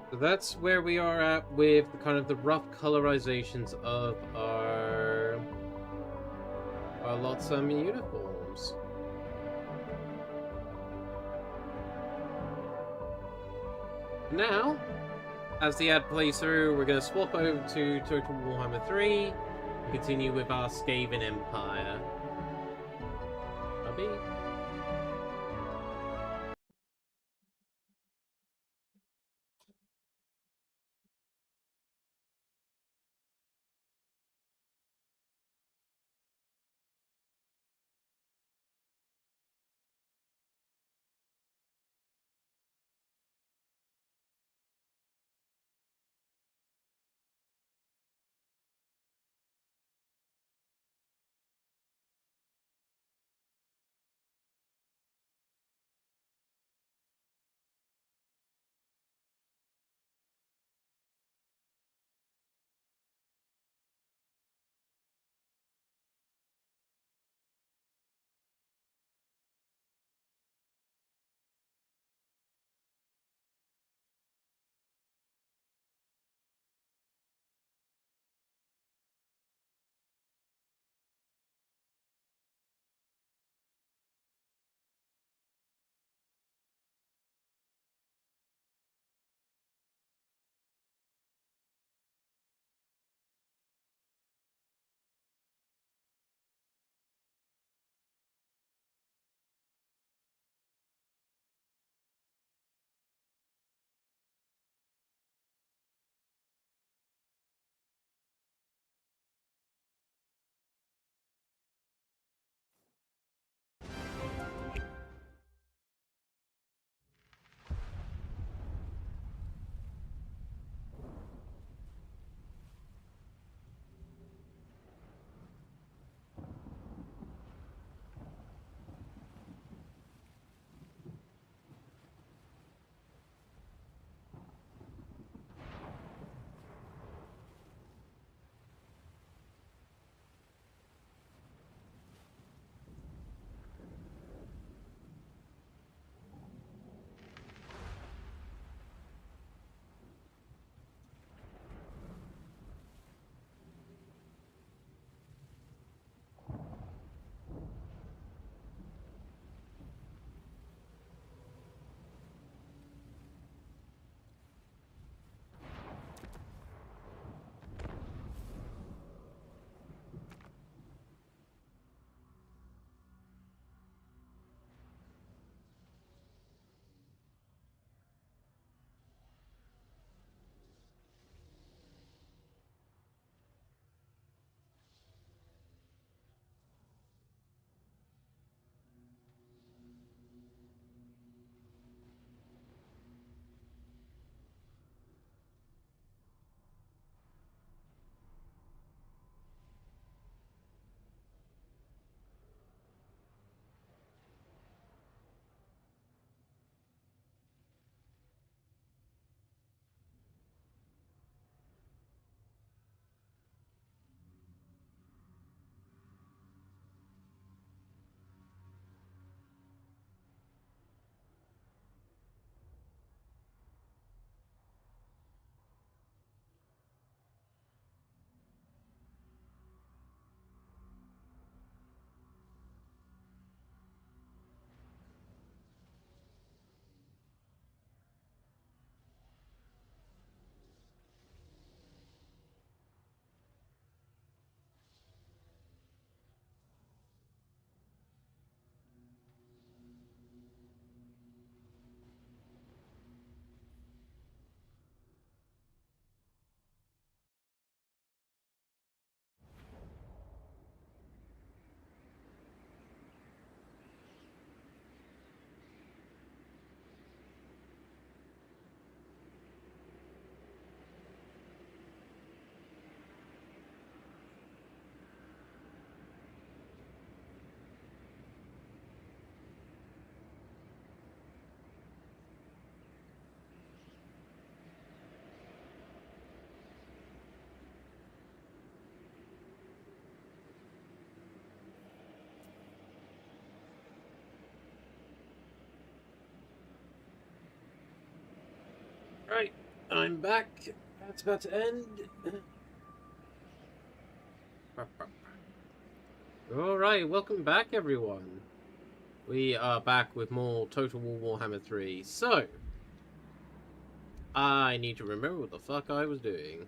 So that's where we are at with the kind of the rough colorizations of our Lotsam uniforms. Now, as the ad plays through, we're going to swap over to Total Warhammer 3 and continue with our Skaven Empire. Bye. I'm back. That's about to end. Alright, welcome back everyone. We are back with more Total War Warhammer 3. So, I need to remember what the fuck I was doing.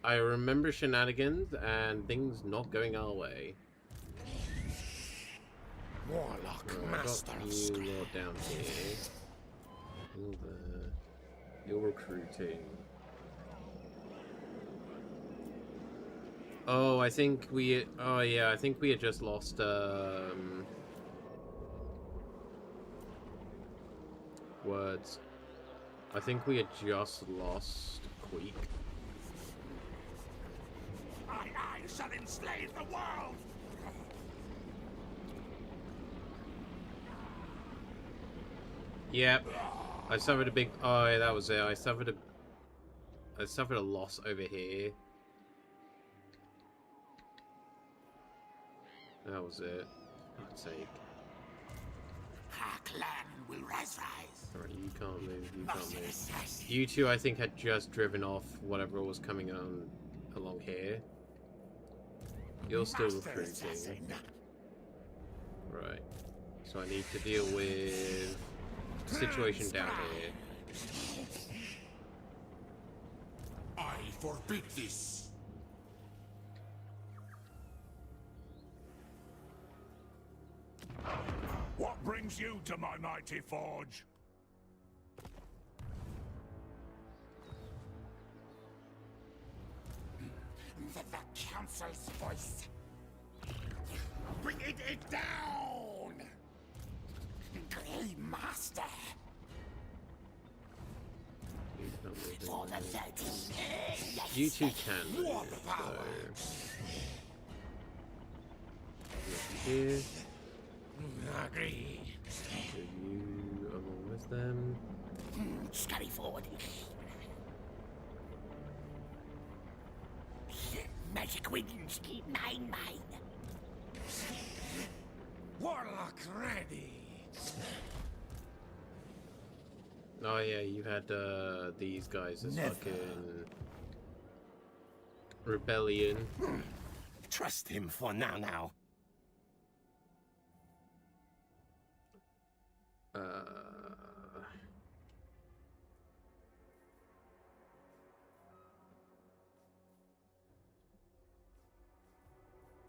I remember shenanigans and things not going our way. Warlock, Right, master of you lot down here. All there. You're recruiting. Oh, I think we... Oh, yeah, I think we had just lost, words. I think we had just lost Queek. I shall enslave the world! Yep. I suffered a big... Oh, yeah, that was it. I suffered a loss over here. That was it. For God's sake. Our clan will rise. Alright, you can't move, you can't move. You two, I think, had just driven off whatever was coming on along here. You're still recruiting. Right. So I need to deal with the situation down here. I forbid this. What brings you to my mighty forge? The council's voice. Bring it down! Grey Master! For the 13. Yes. You two can move, so... Here. Agree. So you along with them. Scurry forward. Magic winds keep mine. Warlock ready. Oh yeah, you had these guys as fucking rebellion. Trust him for now.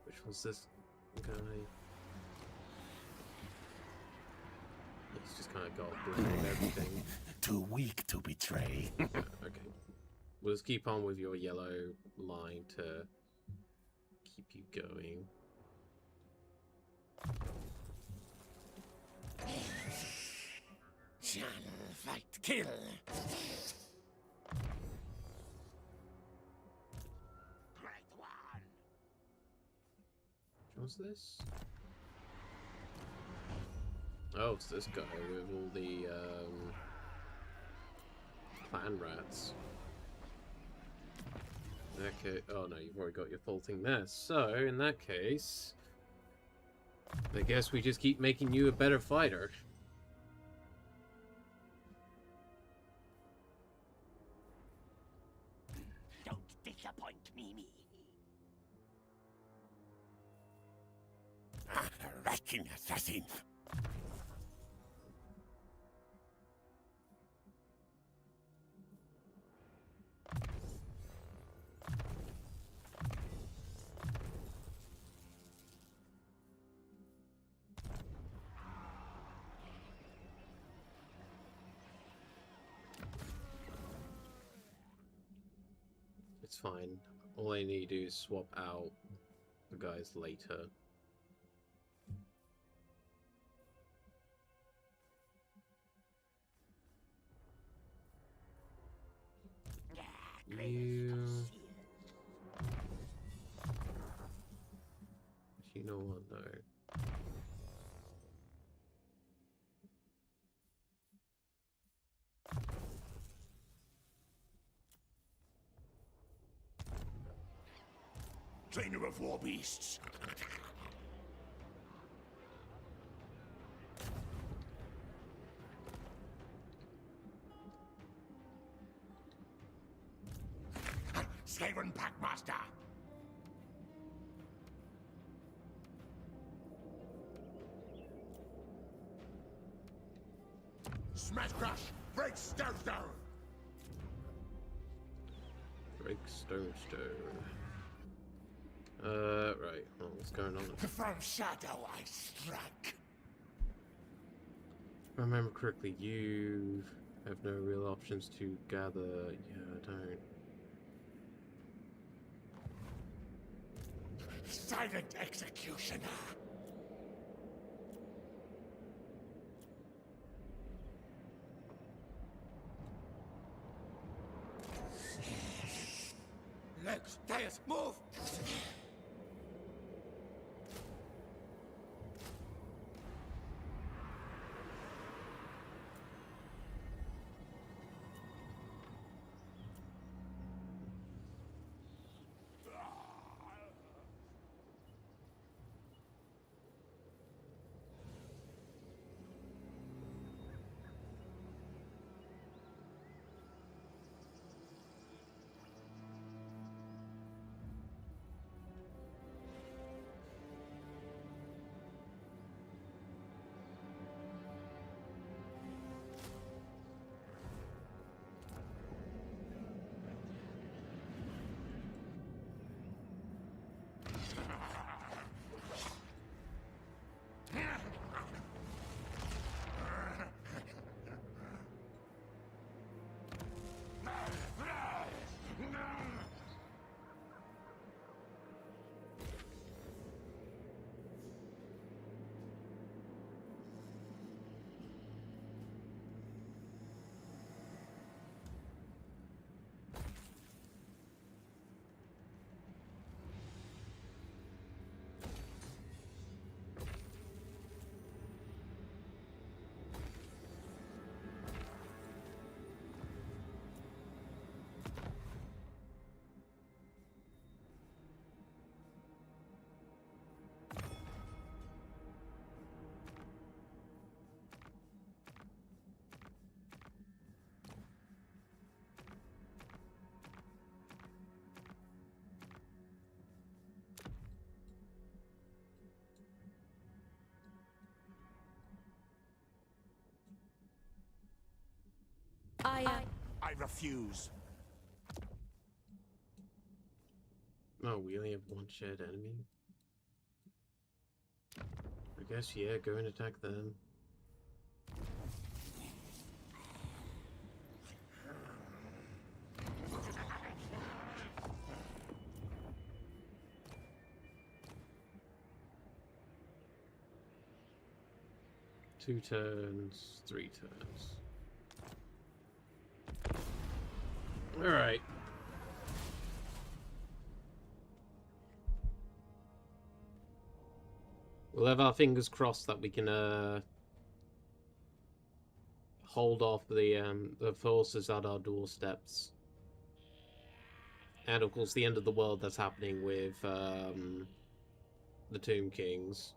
Which was this guy? He's just kind of got blending everything. Too weak to betray. Okay. We'll just keep on with your yellow line to keep you going. Shall fight, kill. Great one. What's this? Oh, it's this guy with all the clan rats. Okay. Oh no, you've already got your full thing there. So in that case, I guess we just keep making you a better fighter. Don't disappoint me. Wrecking assassin. It's fine. All I need to do is swap out the guys later. You know what though? Trainer of war beasts. Skaven Packmaster. Smash crash! Break stone stone! Break stone. Right. Well, what's going on? From shadow I strike. If I remember correctly, you have no real options to gather. Yeah, I don't. Silent executioner. Legs, Deus, move! I refuse. Oh, we only have one shared enemy. I guess, yeah, go and attack them. Two turns, 3 turns. Alright. We'll have our fingers crossed that we can hold off the forces at our doorsteps. And of course the end of the world that's happening with the Tomb Kings.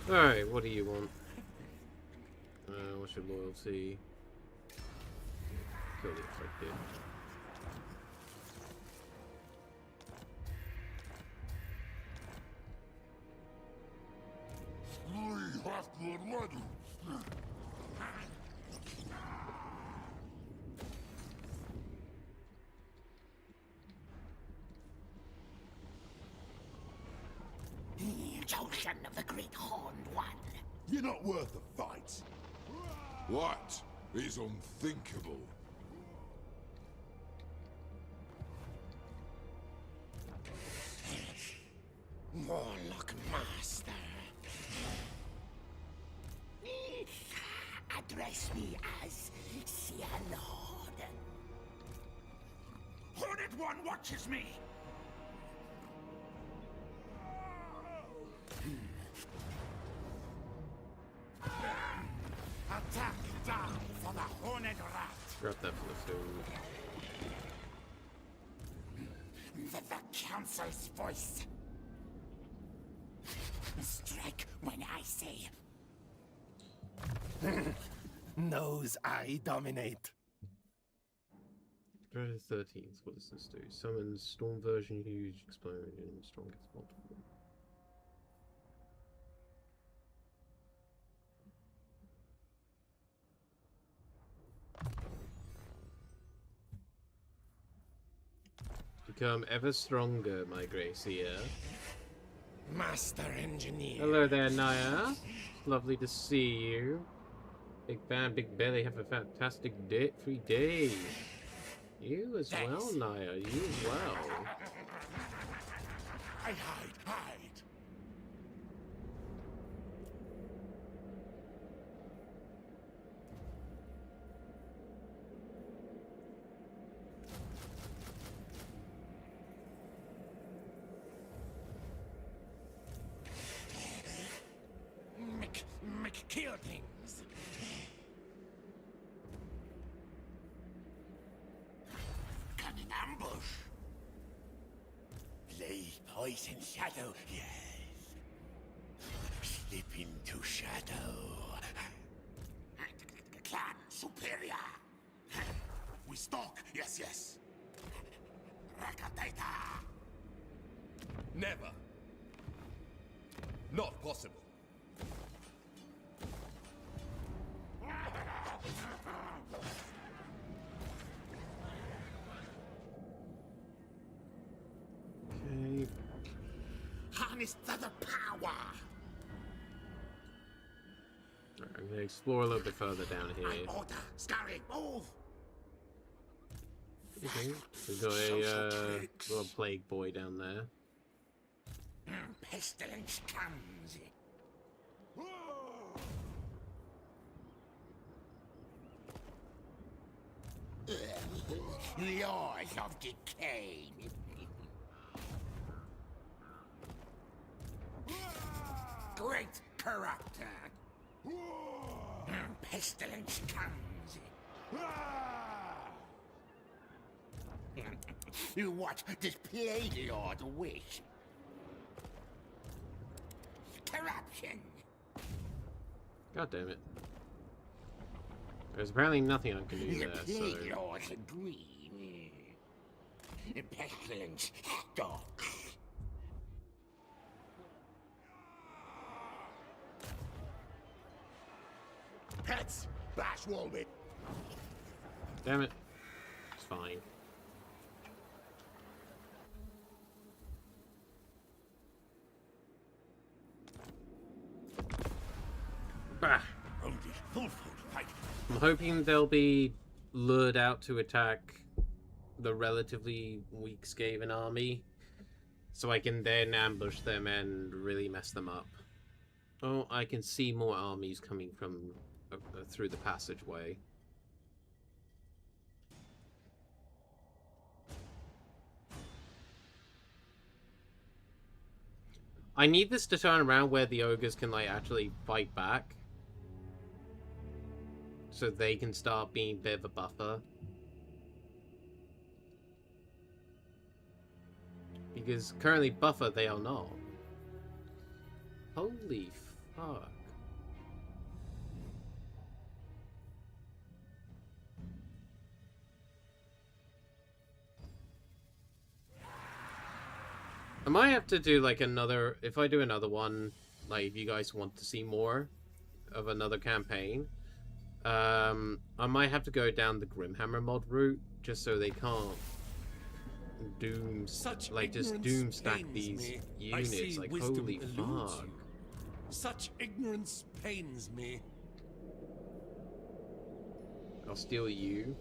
Alright, what do you want? What's your loyalty? Kill the afflicted. Chosen of the Great Horned One. You're not worth a fight. What is unthinkable? me as Sia Lord. Hornet One watches me! Attack down for the Hornet Rat! Grab that for the food. The Council's voice. Strike when I say. Knows I dominate. Dreaded 13th, what does this do? Summons storm version, huge explosion, strongest multiple. Become ever stronger, my Gracia. Master Engineer. Hello there, Naya. Lovely to see you. Big fan, big belly, have a fantastic day, free day. You as well, Naya. You as well. I hide. Kill things. Cunning ambush. Play poison shadow, yes. Slip into shadow. Clan superior. We stalk, yes. Rakatata. Never. Not possible. Okay. Harness the power. Right, I'm gonna explore a little bit further down here. Order, scurry, move. Okay. We've got a little plague boy down there. Pestilence comes. Laws of decay. Great corruptor. Pestilence comes. What does Plague Lord wish? Corruption. God damn it. There's apparently nothing I can do The there, Plague so... Lords agree. Pestilence stalks. Pets, bash Walbit. Damn it. It's fine. Bah! I'm hoping they'll be lured out to attack the relatively weak Skaven army, so I can then ambush them and really mess them up. Oh, I can see more armies coming from through the passageway. I need this to turn around where the ogres can like actually fight back, so they can start being a bit of a buffer. Because currently buffer they are not. Holy fuck. I might have to do like another, if I do another one, like if you guys want to see more of another campaign, I might have to go down the Grimhammer mod route, just so they can't just doom stack these units. Like, holy fuck. Such ignorance pains me. I'll steal you.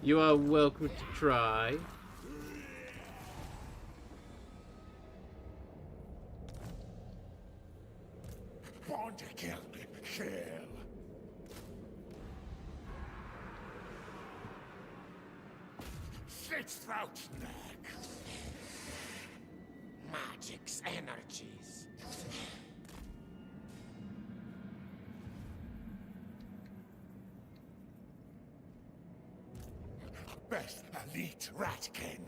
You are welcome to try. Born to kill, kill. throat neck. Magic's energies. Best elite ratkin.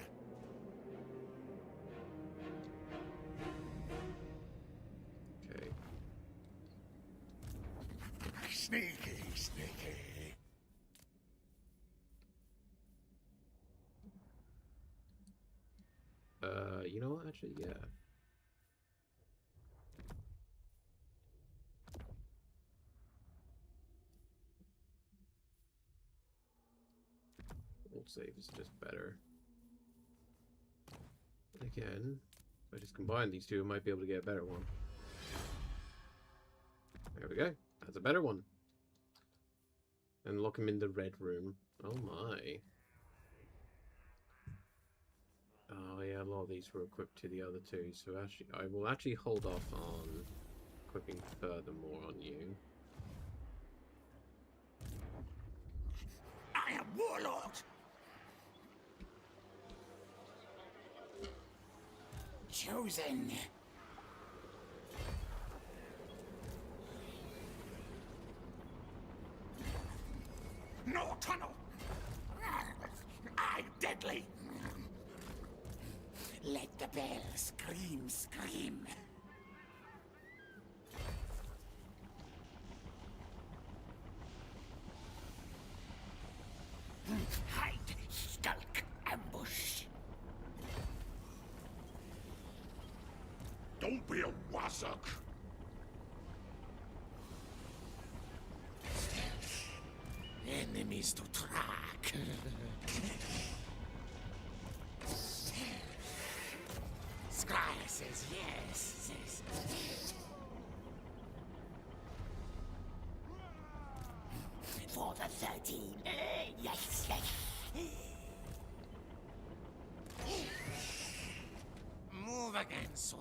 Okay. Sneaky, sneaky. You know what? Actually, yeah. Old save is just better. Again, if I just combine these two, I might be able to get a better one. There we go. That's a better one. And lock him in the red room. Oh my. Oh yeah, a lot of these were equipped to the other two, so actually I will actually hold off on equipping furthermore on you. I am Warlord. Chosen. No tunnel. I'm deadly. Let the bell scream, scream. Hide, skulk, ambush. Don't be a wazzock. Enemies to track. Scryer says yes. For the 13. Yes. Move again soon.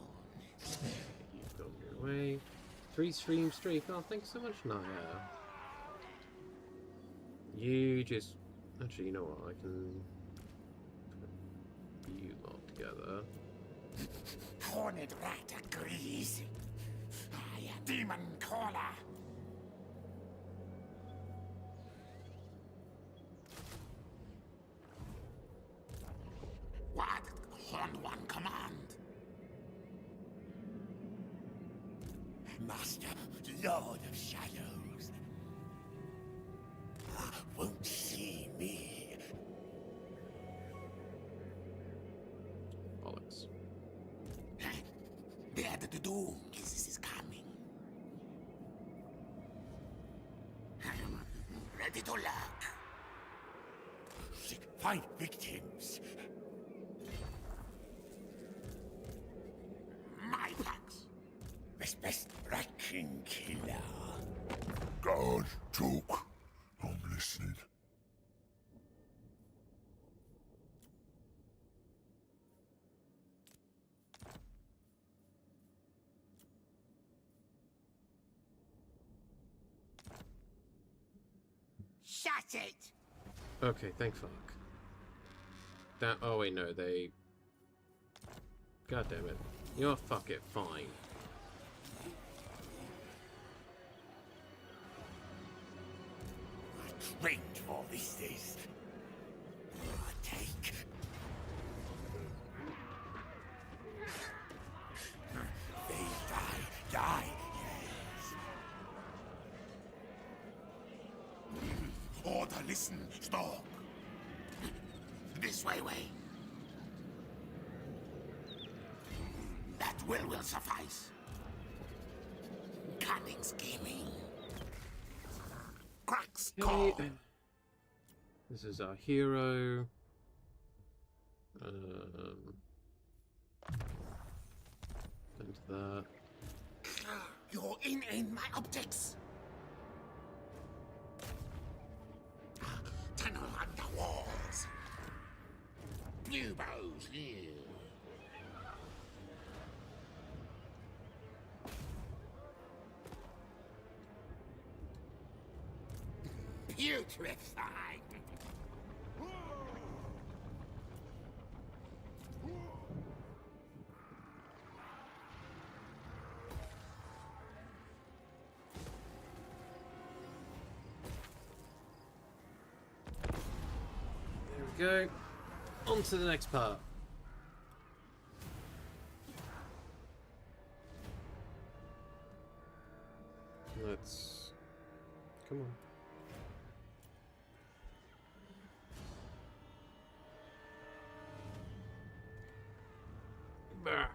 You go your way. 3 stream streak. Oh, thanks so much, Naya. You just... Actually, you know what? I can... put you lot together. Horned rat agrees. I am demon caller. What? Horned one command. Master, Lord of Shadows. Won't see me. Bollocks. The doom is coming. I'm ready to lurk. Find victims. My packs. Best wrecking killer. God, talk. I'm listening. Shut it! Okay, thank fuck. That... Oh wait, no, they... God damn it. You know what? Fuck it, fine. Trained for these days. Take. They die, yes. Order, listen, stop. This way. That will suffice. Cunning scheming. Cracks call. Okay. This is our hero. Into that. You're in my optics. Tunnel under walls. Buboes here. Putrefying. go. On to the next part. Let's... Come on. Bah.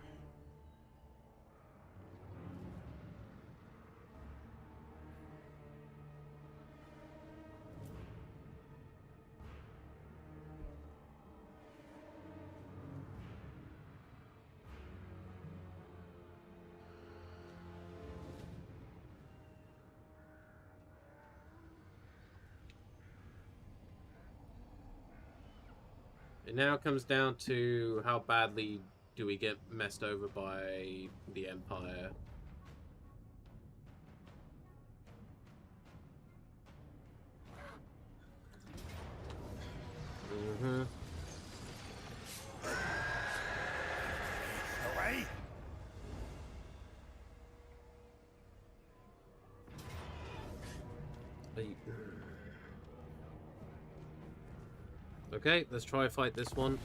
It now comes down to how badly do we get messed over by the Empire. Mm-hmm. Away! Okay, let's try fight this one.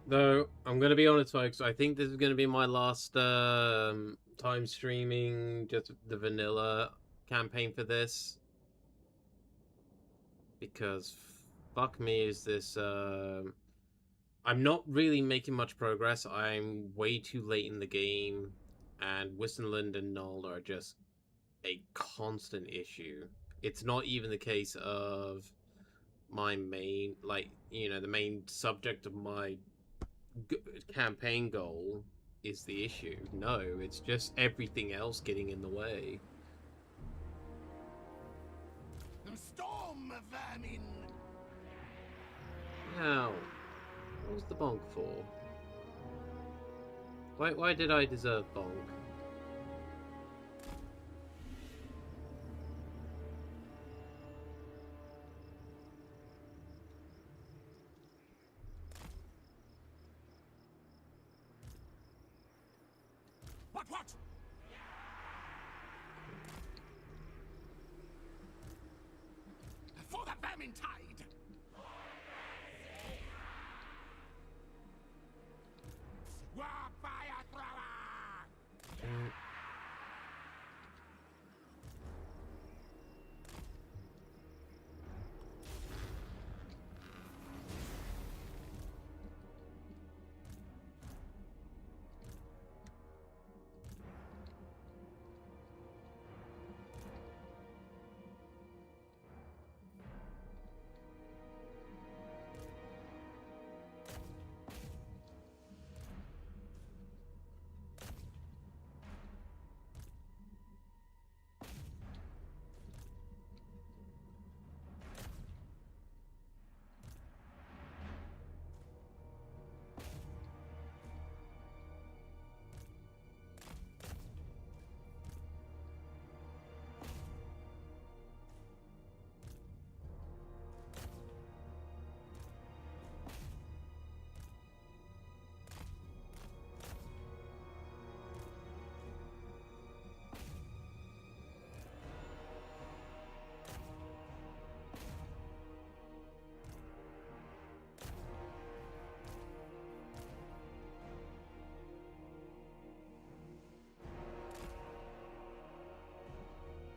Though, I'm going to be honest, folks, I think this is going to be my last time streaming just the vanilla campaign for this. Because, fuck me, is this... I'm not really making much progress. I'm way too late in the game. And Wissenland and Null are just a constant issue. It's not even the case of my main, like, you know, the main subject of my campaign goal is the issue. No, it's just everything else getting in the way. Storm vermin! Now, what was the bonk for? Why did I deserve bonk? What? For the vermin tide! War fire thrower!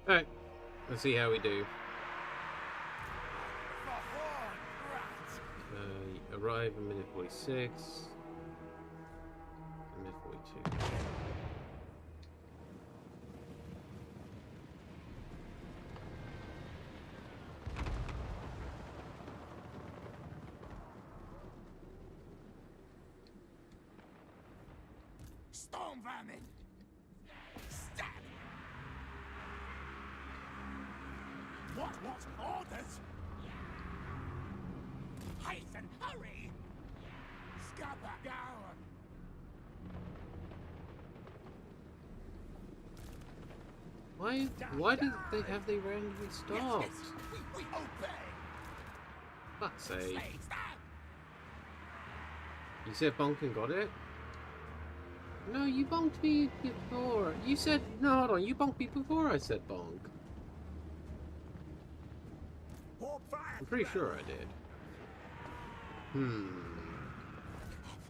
Alright, let's see how we do. Arrive in minute 46. Minute 42. Storm vermin! Stab! What orders? Hasten, hurry! Scupper, go! Why did they randomly stopped? Yes, we obey! Fuck's sake. Slaves, You said Bonkin got it? No, you bonked me before. You said, no, hold on, you bonked me before I said bonk. Warp fire I'm pretty sure I did.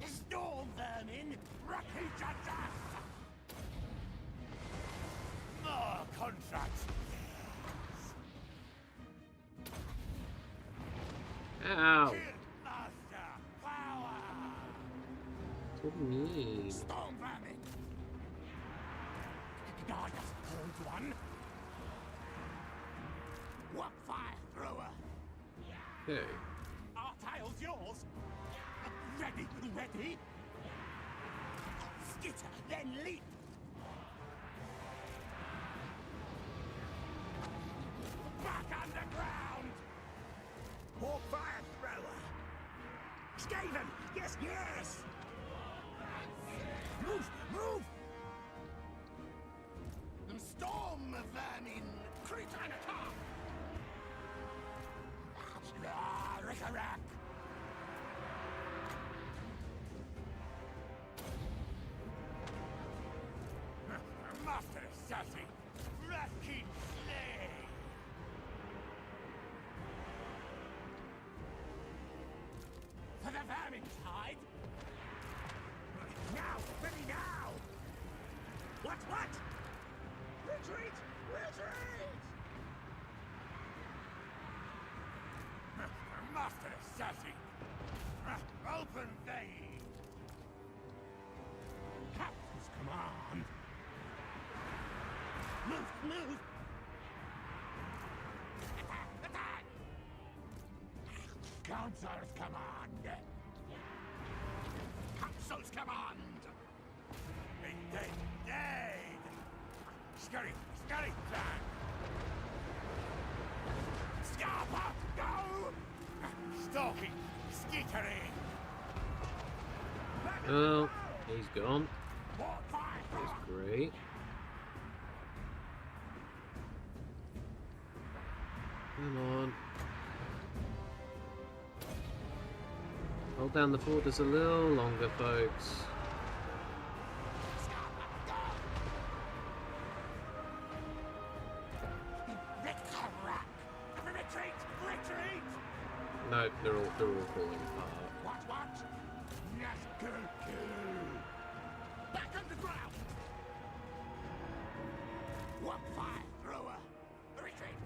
Storm vermin, rocky judges! More contracts! Ow! Kid master, power! What do you mean? Storm vermin! I just called one! Warp fire thrower! Okay. Our tile's yours! Ready, ready! Skitter, then leap! Back underground! Warp fire thrower! Skaven! Yes, yes! Move, move! Storm vermin! Creature and attack! Rick-a-rack! Master Sassy! Ratkin Slay! For the vermin's hide! Now! Ready now! What? Retreat! Retreat! Master Sassy! Open thee! Captain's command! Move! Attack! Council's command! Council's command! Dead! Scurry! Plan! Scarpa! Go! Stalking! Skittering! Well, he's gone. Warp fire! That's great. Come on. Hold down the fort just a little longer, folks. Retreat! Nope, they're all falling apart. What? Nazgul! Back underground! Warp fire thrower! Retreat!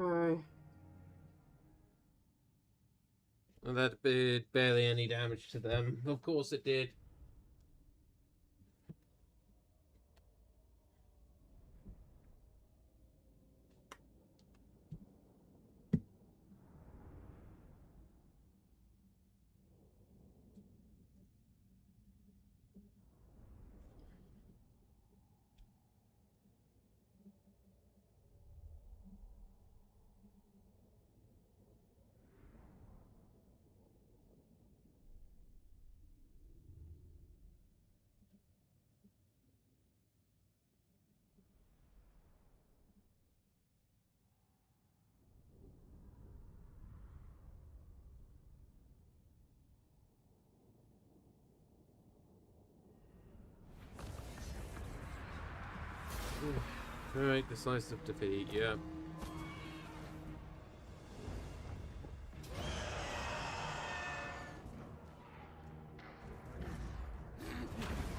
Okay. Well, that did barely any damage to them. Of course it did. Alright, decisive defeat, yeah.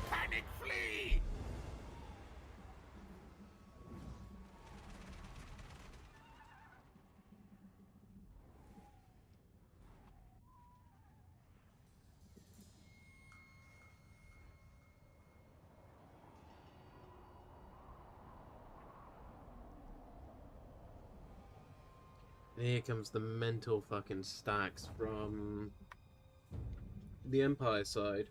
Panic flee! Here comes the mental fucking stacks from the Empire side.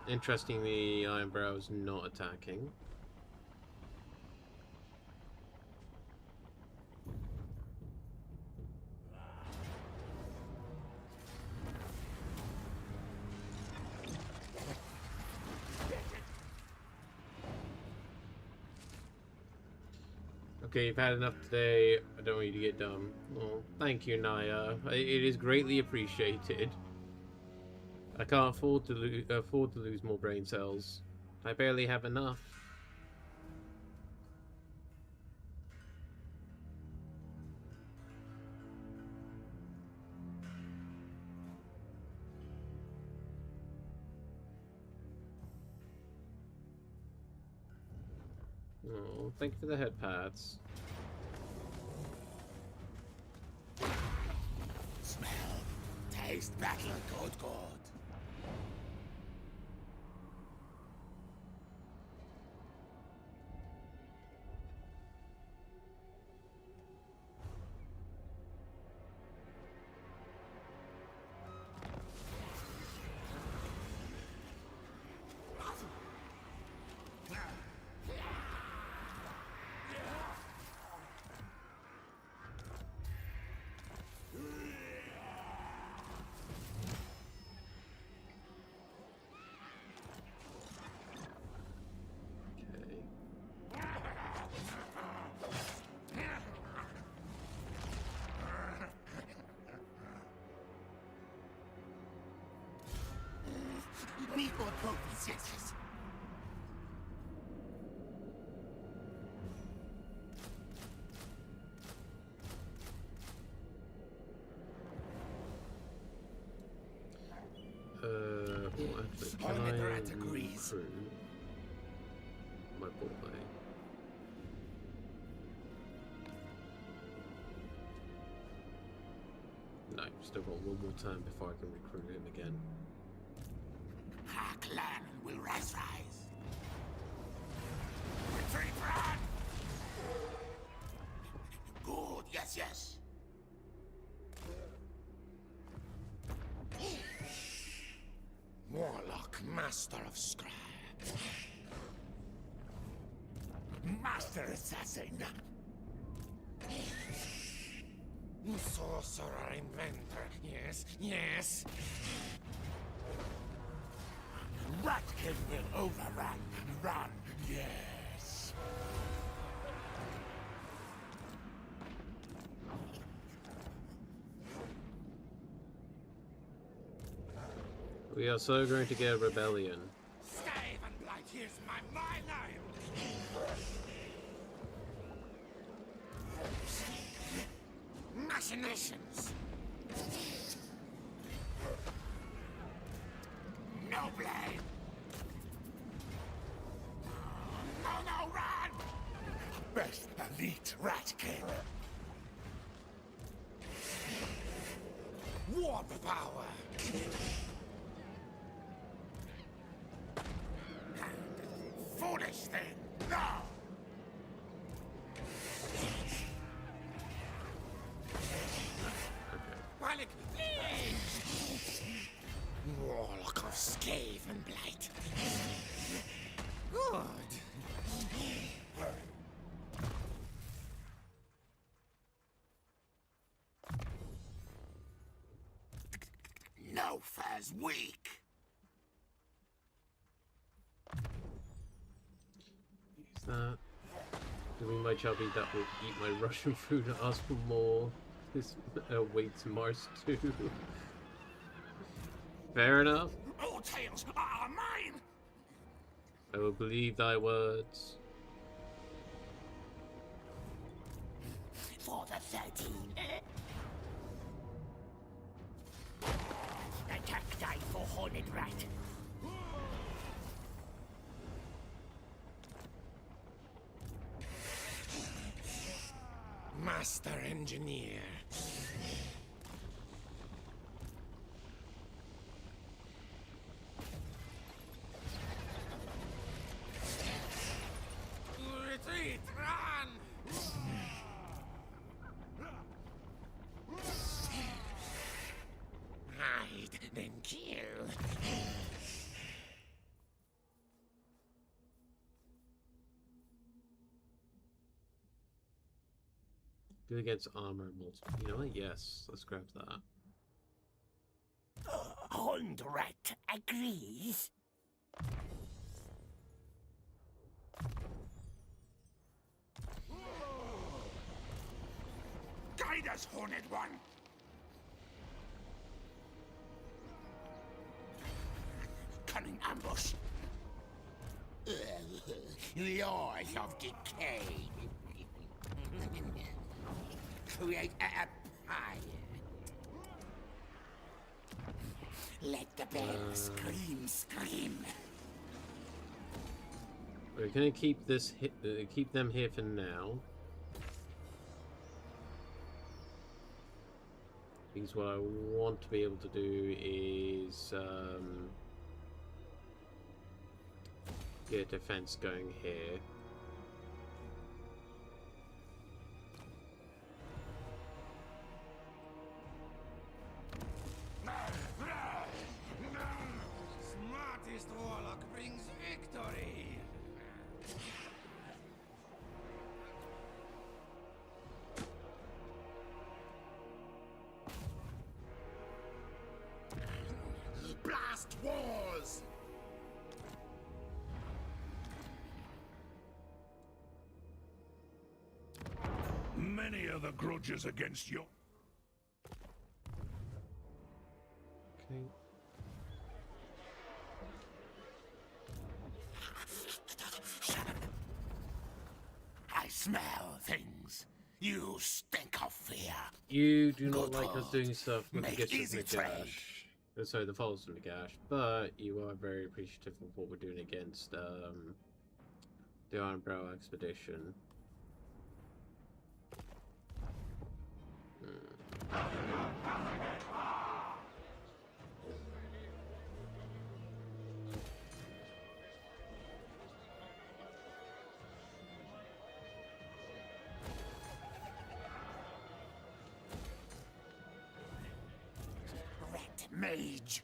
Interestingly, Ironbrow's not attacking. Okay, you've had enough today. I don't want you to get dumb. Well, thank you, Naya. It is greatly appreciated. I can't afford to lose more brain cells. I barely have enough. Oh, thank you for the head pads. Smell, taste battle, good, good. Meet more trophies, yes. What actually can I recruit my boy? No, still got one more turn before I can recruit him again. Our clan will rise. Retreat, run! Good, yes. Warlock, master of scrap. Master assassin. Sorcerer inventor, yes. Ratkin will run, yes. We are so going to get a rebellion. Skaven Blight, here's my name. Machinations. No blame. No, run! Best elite Ratkin. Warp power. Foolish thing. No! Panic! Warlock of Skaven Blight. Good. No fair's weak. Use that. Doing my chubby that will eat my Russian food and ask for more. This awaits Mars too. Fair enough. All tales are mine. I will believe thy words. For the 13. Attack die for Horned Rat. Master Engineer. Retreat! Run! Hide, then kill. Good against armor and multiple. You know what? Yes, let's grab that. Horned Rat agrees. Empire's Horned One. Cunning ambush. Laws of decay. Create a pyre. Let the bears scream. We're gonna keep this keep them here for now. Because what I want to be able to do is get defense going here. Smartest warlock brings victory. Blast wars! Many are the grudges against you. Okay. I smell things. You stink of fear. You do not Good like us lord. doing stuff with the Make gifts of easy Nagash. trade. Sorry, the followers of Nagash, but you are very appreciative of what we're doing against the Iron Brow expedition. Red mage.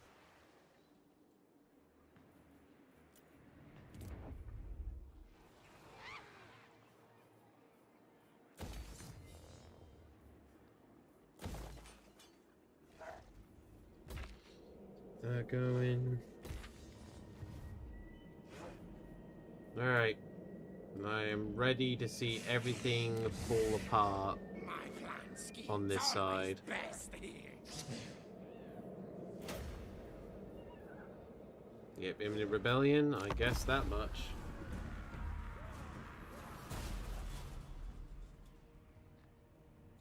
They're going. Alright. I am ready to see everything fall apart My plan scheme's on this always side. best here. Yep, imminent rebellion, I guess that much.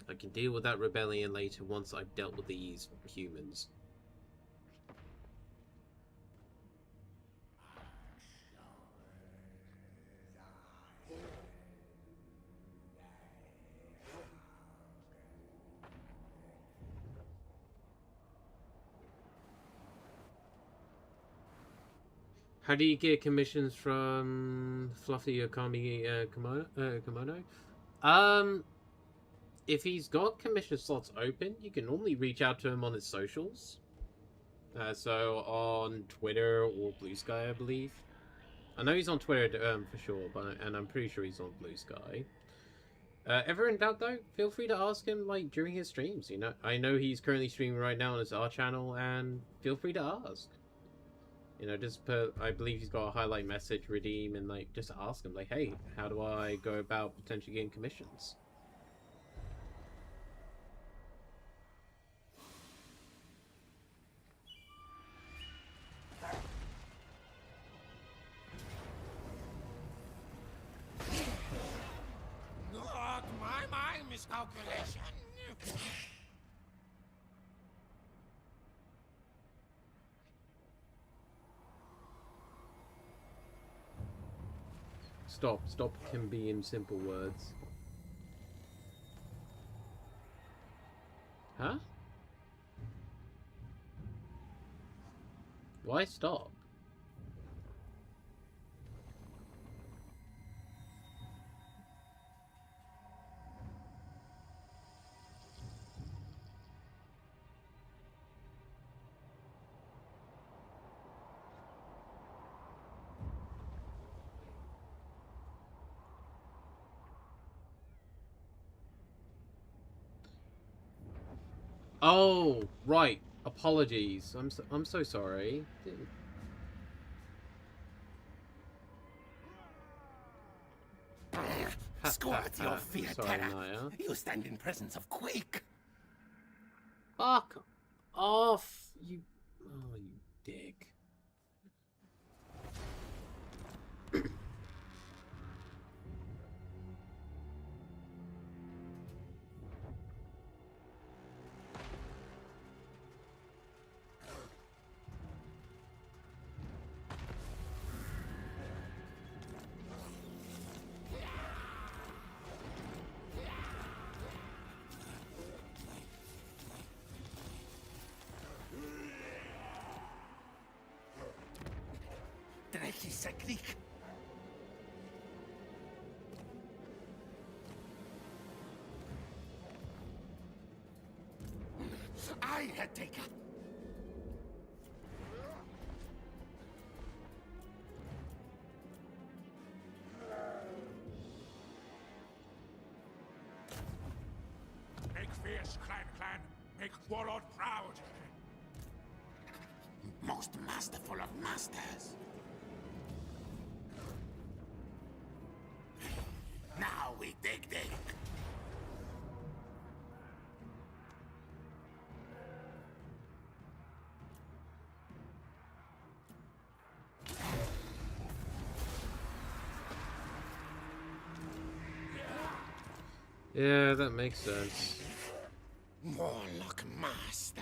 I can deal with that rebellion later once I've dealt with these humans. How do you get commissions from Fluffy Okami Kimono? If he's got commission slots open, you can normally reach out to him on his socials. So on Twitter or Blue Sky, I believe. I know he's on Twitter for sure, and I'm pretty sure he's on Blue Sky. Ever in doubt though, feel free to ask him like during his streams. You know, I know he's currently streaming right now on his R channel, and feel free to ask. You know, just put, I believe he's got a highlight message, redeem, and like just ask him like, hey, how do I go about potentially getting commissions? Not my miscalculation. Stop can be in simple words. Huh? Why stop? Oh, right. Apologies. I'm so sorry. Squat your fear, Sorry, terror. Naya. You stand in presence of quake. Fuck off, you... Oh, you dick. Technique. I had taken. Make fierce, clan. Make Warlord proud. Most masterful of masters. Now we dig. Yeah, that makes sense. Warlock master.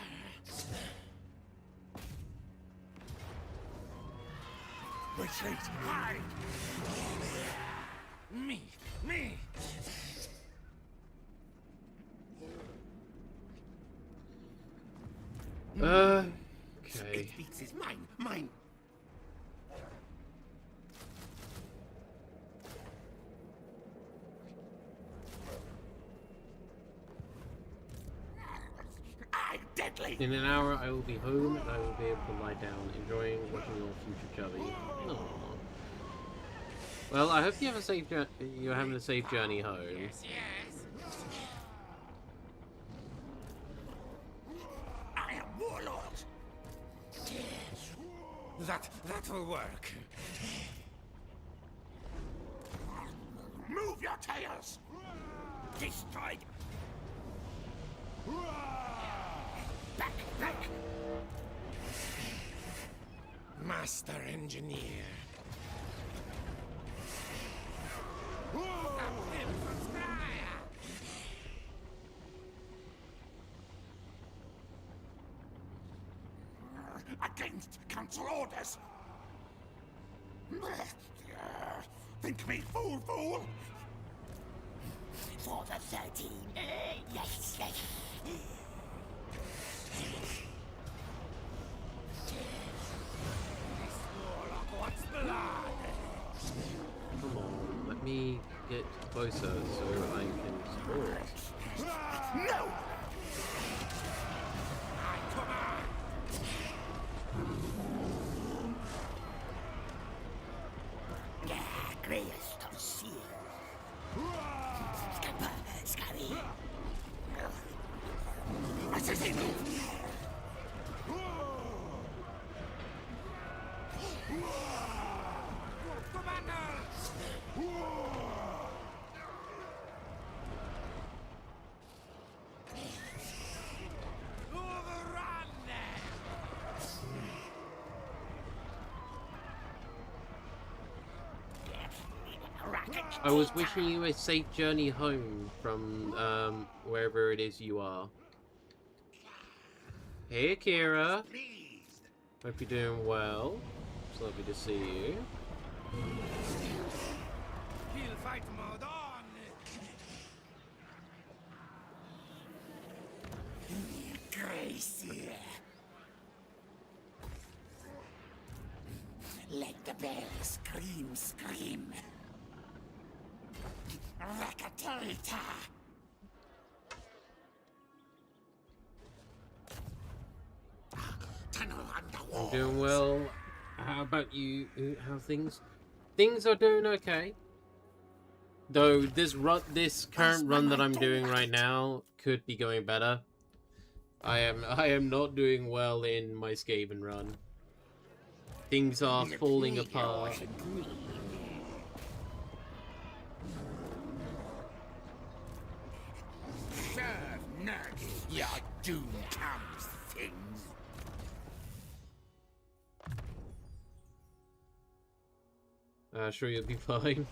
Retreat. Hide. Me. Okay. It speaks is mine. I'm deadly. In an hour, I will be home and I will be able to lie down, enjoying watching your future chubby. Aww. Well, I hope you have a safe you're having a safe journey home. Yes. I am Warlord. That will work. Move your tails. Destroyed. Back. Master Engineer. Against council orders. Think me fool. For the 13. Yes. This warlock wants blood. Come on, let me get closer so I can support. No! I command. Greyest of seal. Scabby. Assassin! I was wishing you a safe journey home from wherever it is you are. Hey Akira, hope you're doing well. It's lovely to see you. He'll fight mode on. Gracie. Let the bell scream. Rakatorita. Tunnel under I'm doing well. How about you? How things? Things are doing okay. Though this current run that I'm doing right now could be going better. I am not doing well in my Skaven run. Things are falling apart. Serve nerds, ya doom cow. Sure, you'll be fine.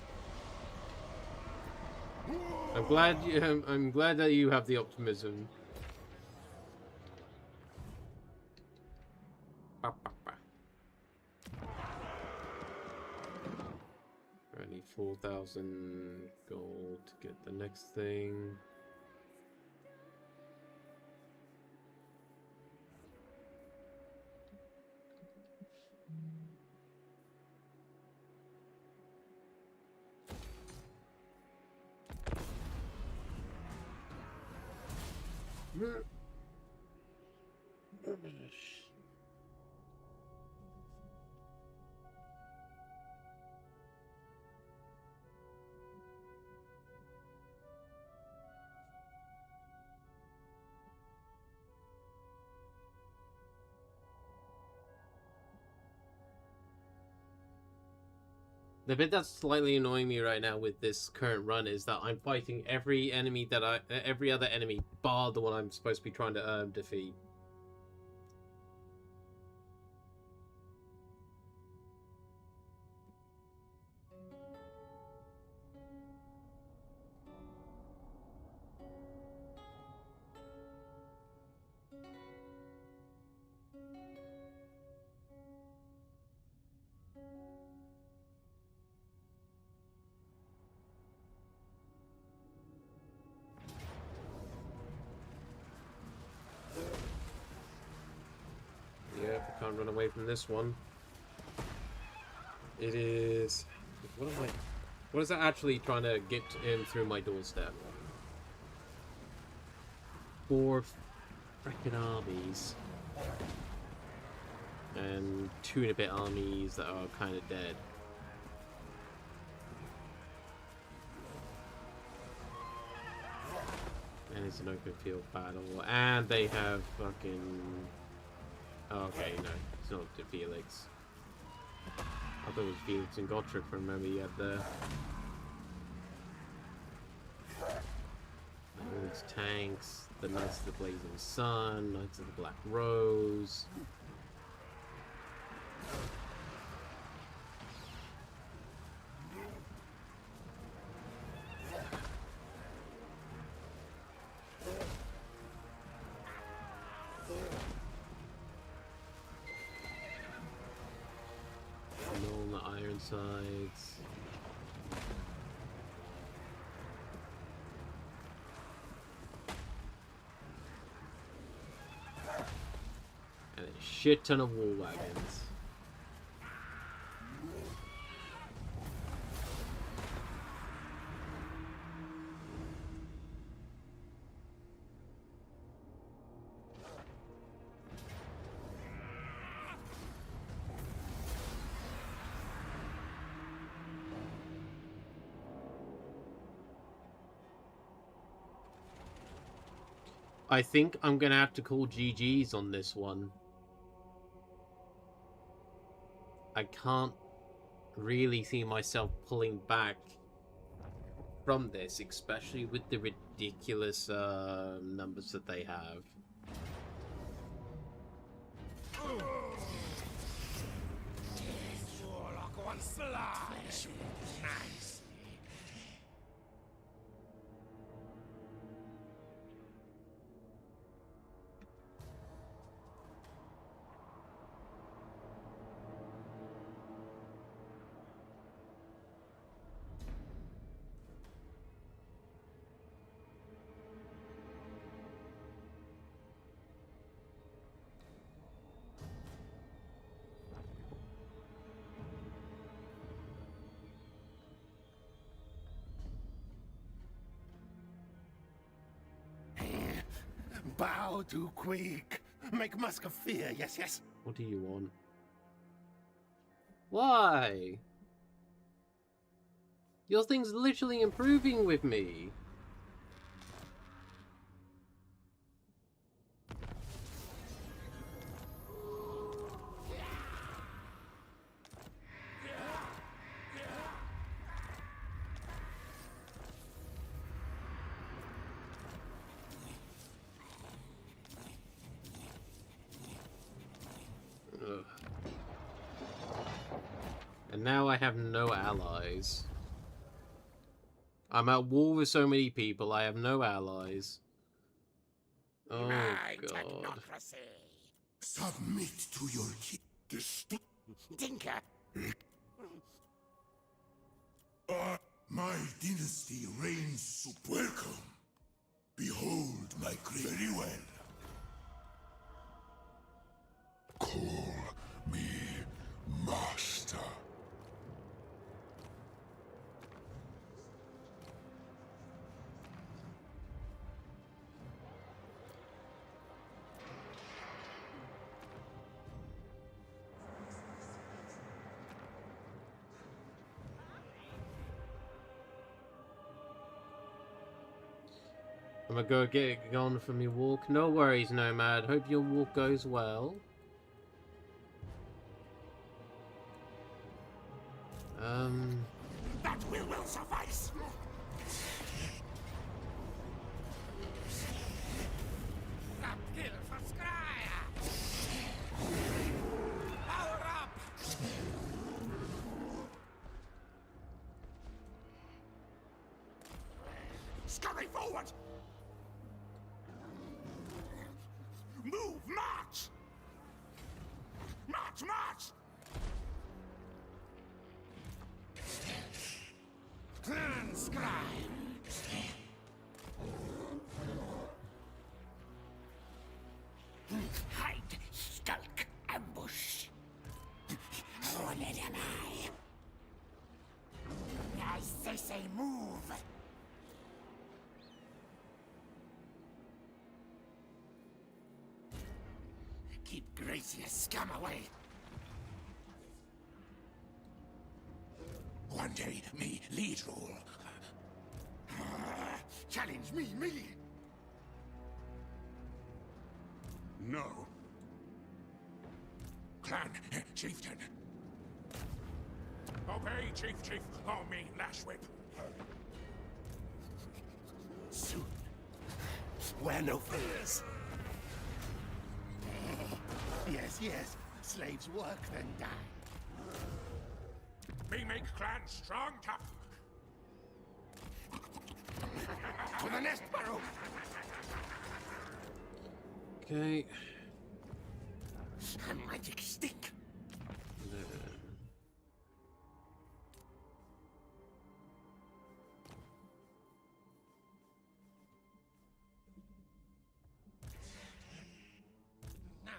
I'm glad that you have the optimism. Ba, ba, ba. I need 4,000 gold to get the next thing. The bit that's slightly annoying me right now with this current run is that I'm fighting every enemy every other enemy bar the one I'm supposed to be trying to defeat. Yep, I can't run away from this one. It is... What is that actually trying to get in through my doorstep? 4 frickin' armies. And 2 and a bit armies that are kind of dead. And it's an open field battle. And they have fucking... Oh, okay, no, it's not the Felix. I thought it was Felix and Gotrek from memory you had there. All these tanks, the Knights of the Blazing Sun, Knights of the Black Rose. Sides. And a shit ton of war wagons. I think I'm gonna have to call GG's on this one. I can't really see myself pulling back from this, especially with the ridiculous numbers that they have. Warlock wants blood. Nice. Bow too quick. Make mask of fear, yes, yes. What do you want? Why? Your thing's literally improving with me. And now I have no allies. I'm at war with so many people, I have no allies. Oh, My God. technocracy. Submit to your king. Tinker. My dynasty reigns welcome. Behold my great. Very well. Call me master. I'm gonna go get on from your walk. No worries, Nomad. Hope your walk goes well. That will suffice. That kill for Scryer. Power up. Scurry forward. Move, march. March, march. Transcribe. Hide, skulk, ambush. One enemy. As they say, move. Keep Gracia scum away. One day, me lead rule. Challenge me. No. Clan, chieftain. Obey, Chief. Oh, me, Lash Whip. Soon. Wear no fears. Yes. Slaves work, then die. Me make clan strong, tough. To the nest burrow. okay. A magic stick. Now.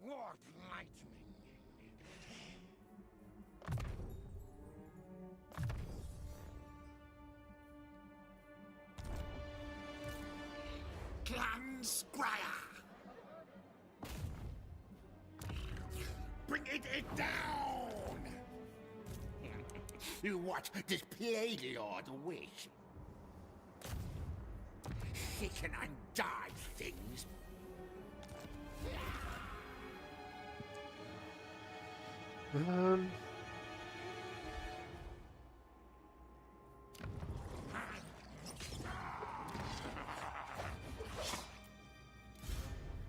What lightning. Clan Scryer. Bring it down. What does Plague Lord wish? He can undie things.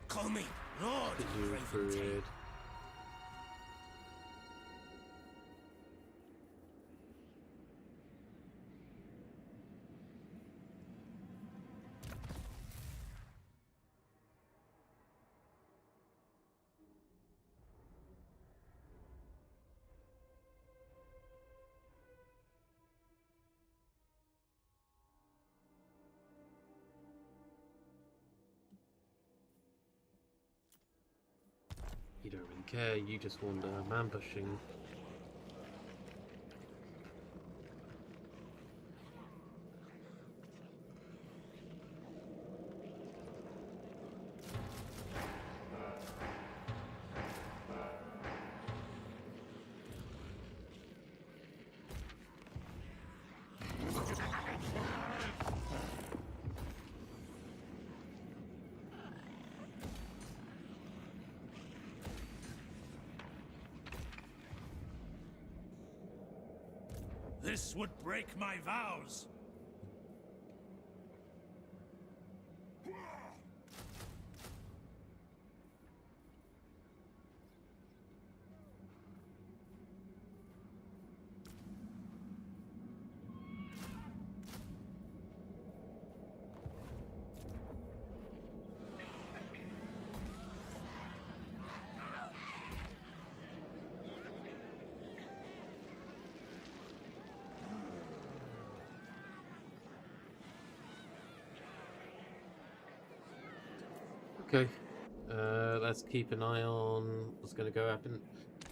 Call me Lord Druid. You don't really care, you just want ambushing. This would break my vows. Okay. Let's keep an eye on what's going to go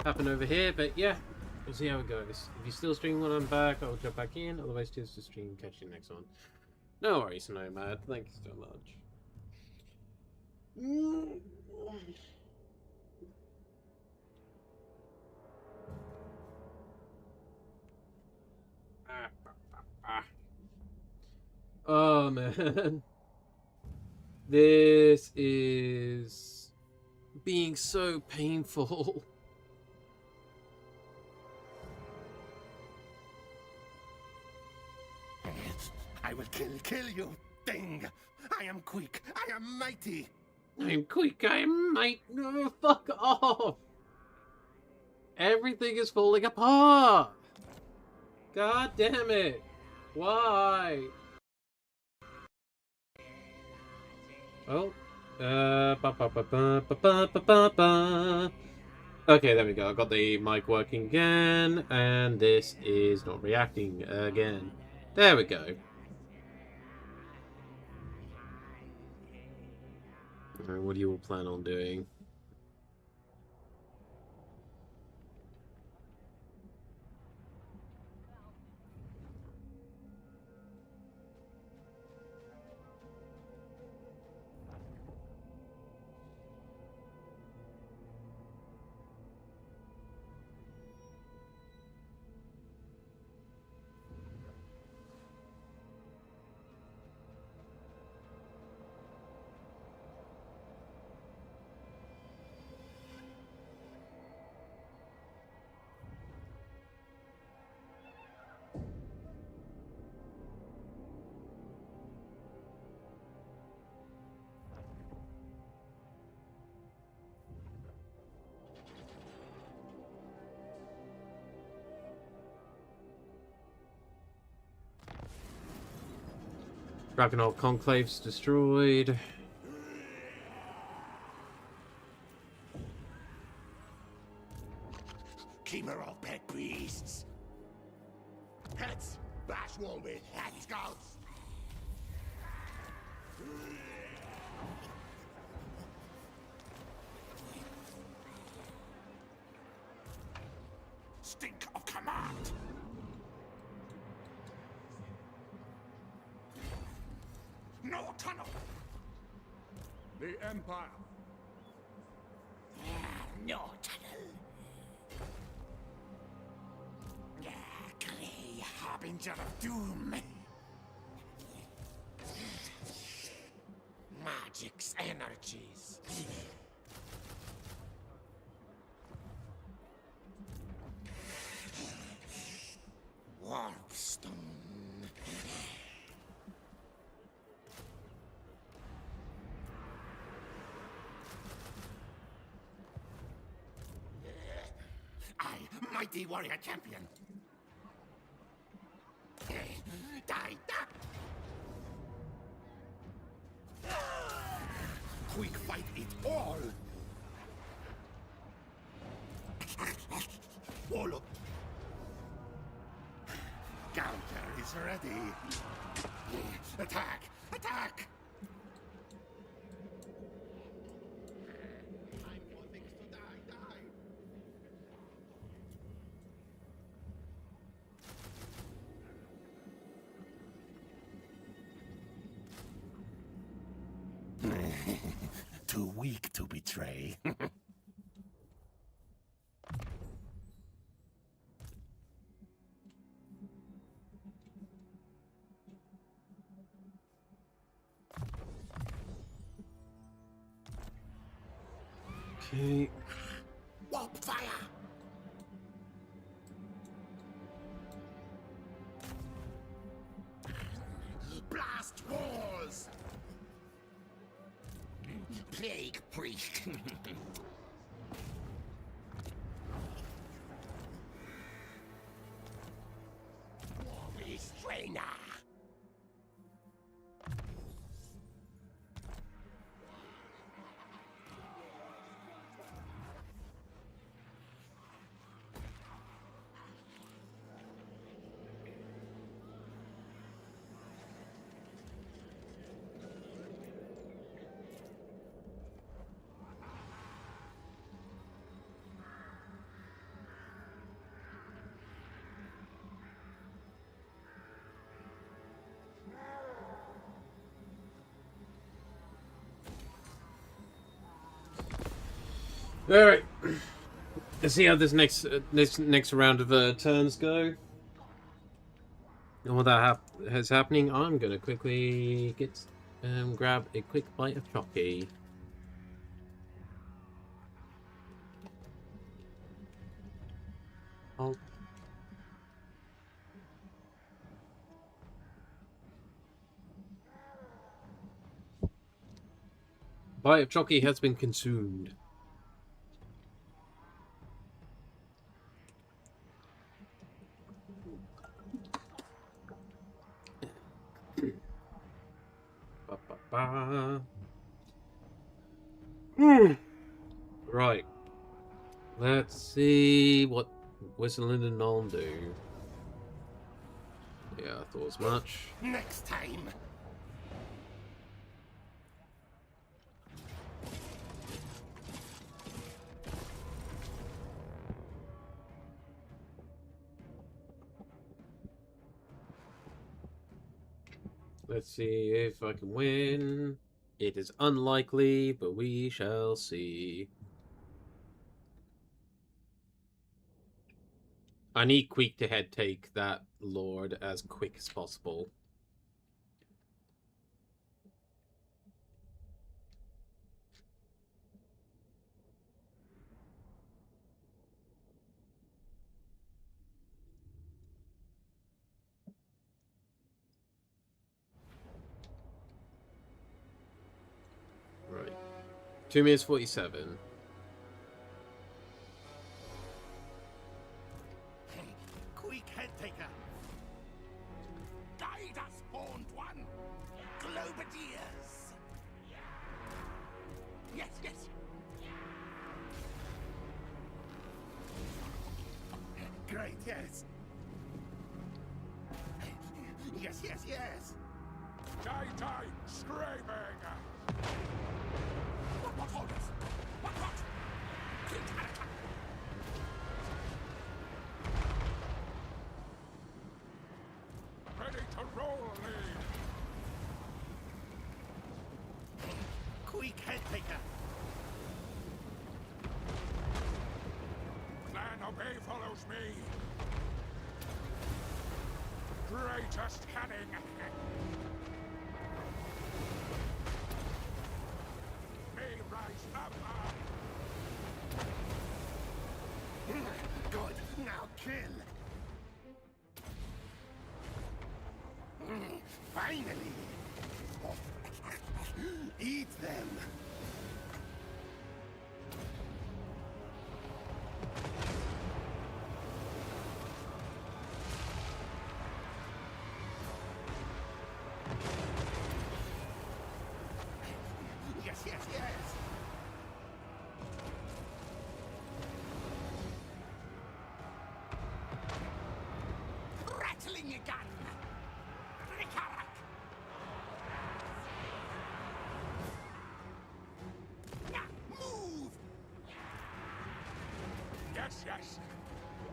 happen over here. But yeah, we'll see how it goes. If you still stream when I'm back, I'll jump back in. Otherwise, just to stream. Catch you next one. No worries, Nomad. Thank you so much. Oh man, this is being so painful. I will kill you, thing. I am quick. I am mighty. I'm quick. I'm might. No, fuck off. Everything is falling apart. God damn it. Why? Oh. Okay, there we go. I got the mic working again, and this is not reacting again. There we go. Alright, what do you all plan on doing? Dragonol Conclave's destroyed. Keeper of pet beasts. Heads, bash one with head scouts. Stink of command. No tunnel. The Empire. No tunnel. Grey harbinger of doom. Magic's energies. Warpstone. Mighty warrior champion. Die, quick fight it all. All up. Counter is ready. Attack! Attack! Time for things to die, die! Too weak to betray. Okay. Warp fire! Blast walls! Plague priest! War restrainer! All right. Let's see how this next round of turns go. And what is happening, I'm gonna quickly grab a quick bite of chocky. Oh. Bite of chocky has been consumed. Ba, ba, ba. Right. Let's see what Whistling and Gnome do. Yeah, I thought as much. Next time. Let's see if I can win. It is unlikely, but we shall see. I need Queek to head take that Lord as quick as possible. Right. 2 minutes 47. Quick head taker. Guide us, horned one. Globadiers. Yes, yes. Great, yes. Yes, yes, yes. Die, scraping! What orders? What? Click, Ready to roll, Lee! Quick head taker. Clan Obey follows me! Greatest canning! Me rise up! Good, now kill. Finally. Eat them. Yes, yes, yes. Rattling your gun. Rikarak. Now, move. Yes, yes!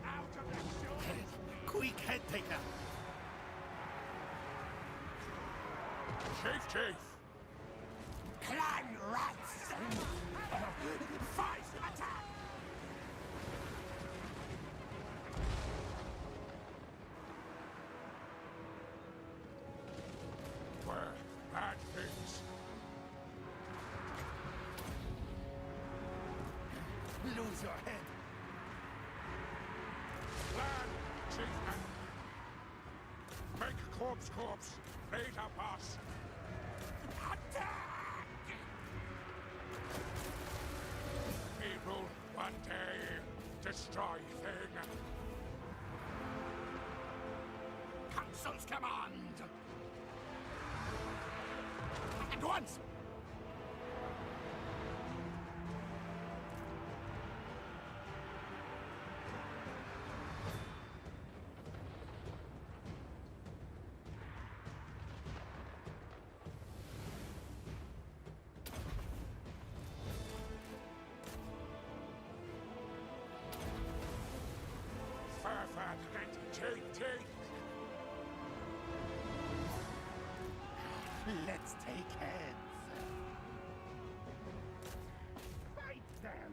Out of the shield! Quick head taker. Chief! Clan rats. Fight attack. Where bad things. Lose your head. Clan chieftain! Make corpse! Beta pass! Attack! People one day destroy thing. Council's command. At once. Let's take heads. Fight them.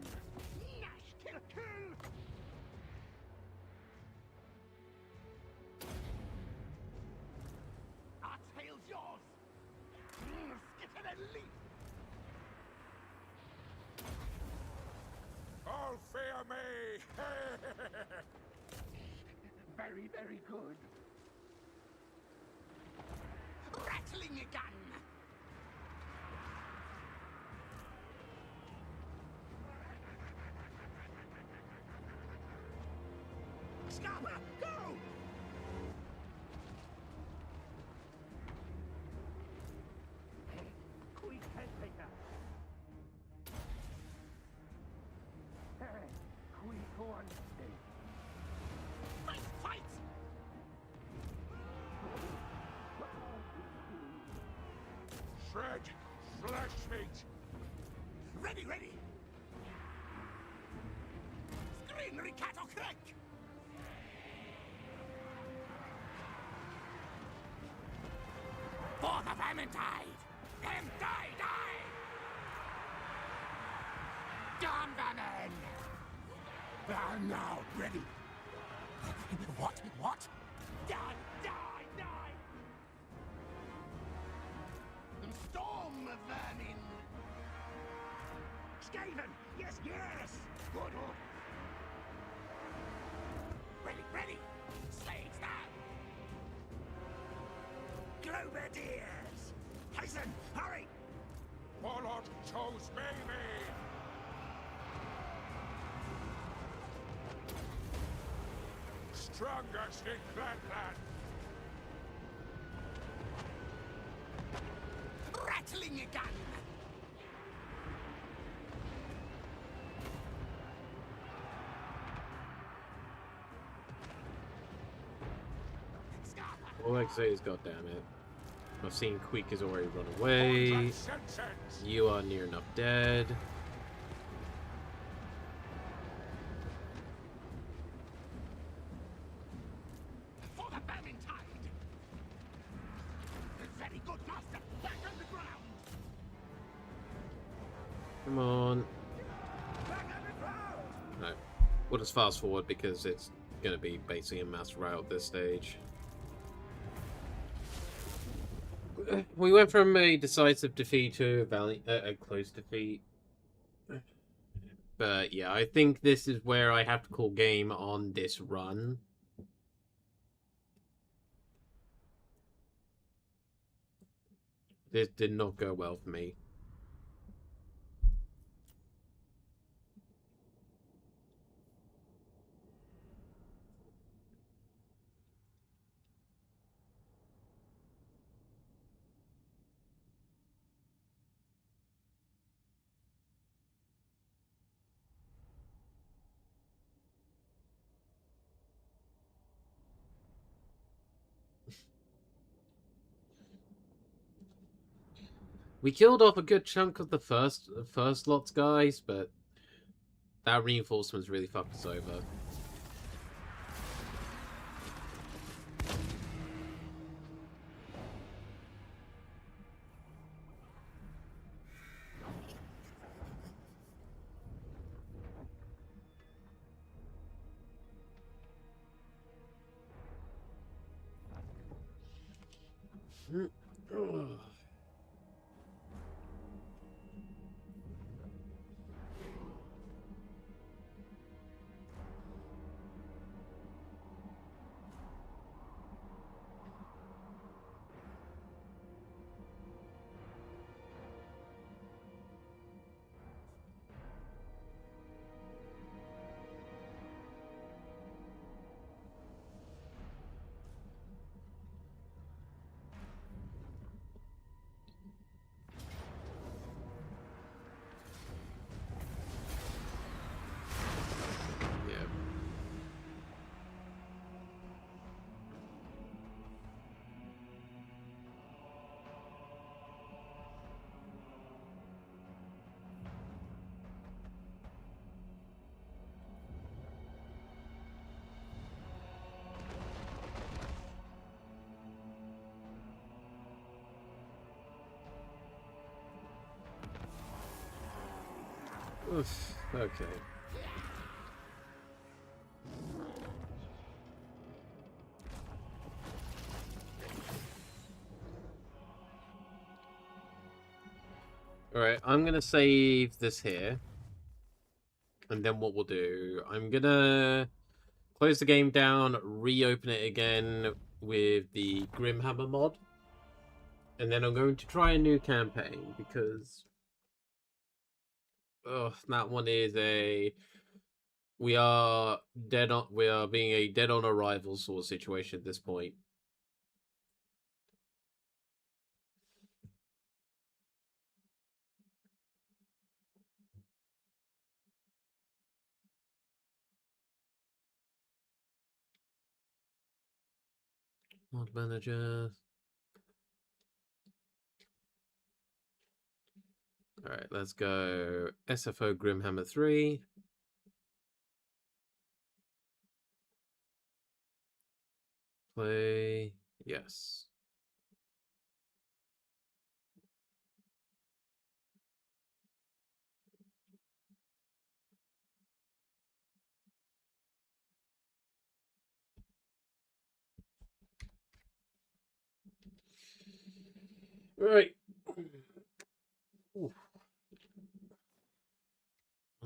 deadly. All fear me! Very, very good. Rattling a gun. Scamper, go! Quick headtaker. Hey, quick one. Fight, fight! Shred flesh meat! Ready, ready! Screen Ricato crack! For the Vermintide! Them die, die! Damn vermin! Now, ready! What? What? Die, die, die! Storm vermin! Skaven! Yes, yes! Good order! Ready, ready! Slaves now! Globadiers! Hasten! Hurry! Warlord chose me! Strongest in Clanland! Rattling a gun! All I can say is, God damn it. I've seen Queek has already run away. You are near enough dead. For the Vermintide! Very good, Master! Back on the ground! Come on. Back on the ground! No. We'll just fast forward because it's going to be basically a mass rout at this stage. We went from a decisive defeat to a close defeat. But yeah, I think this is where I have to call game on this run. This did not go well for me. We killed off a good chunk of the first lot's guys, but that reinforcement's really fucked us over. Oof, okay. Alright, I'm going to save this here. And then what we'll do, I'm going to close the game down, reopen it again with the Grimhammer mod. And then I'm going to try a new campaign because... Oh, that one is a... We are being a dead on arrival sort of situation at this point. Mod manager. Alright, let's go SFO Grimhammer 3. Play. Yes. Right. Ooh.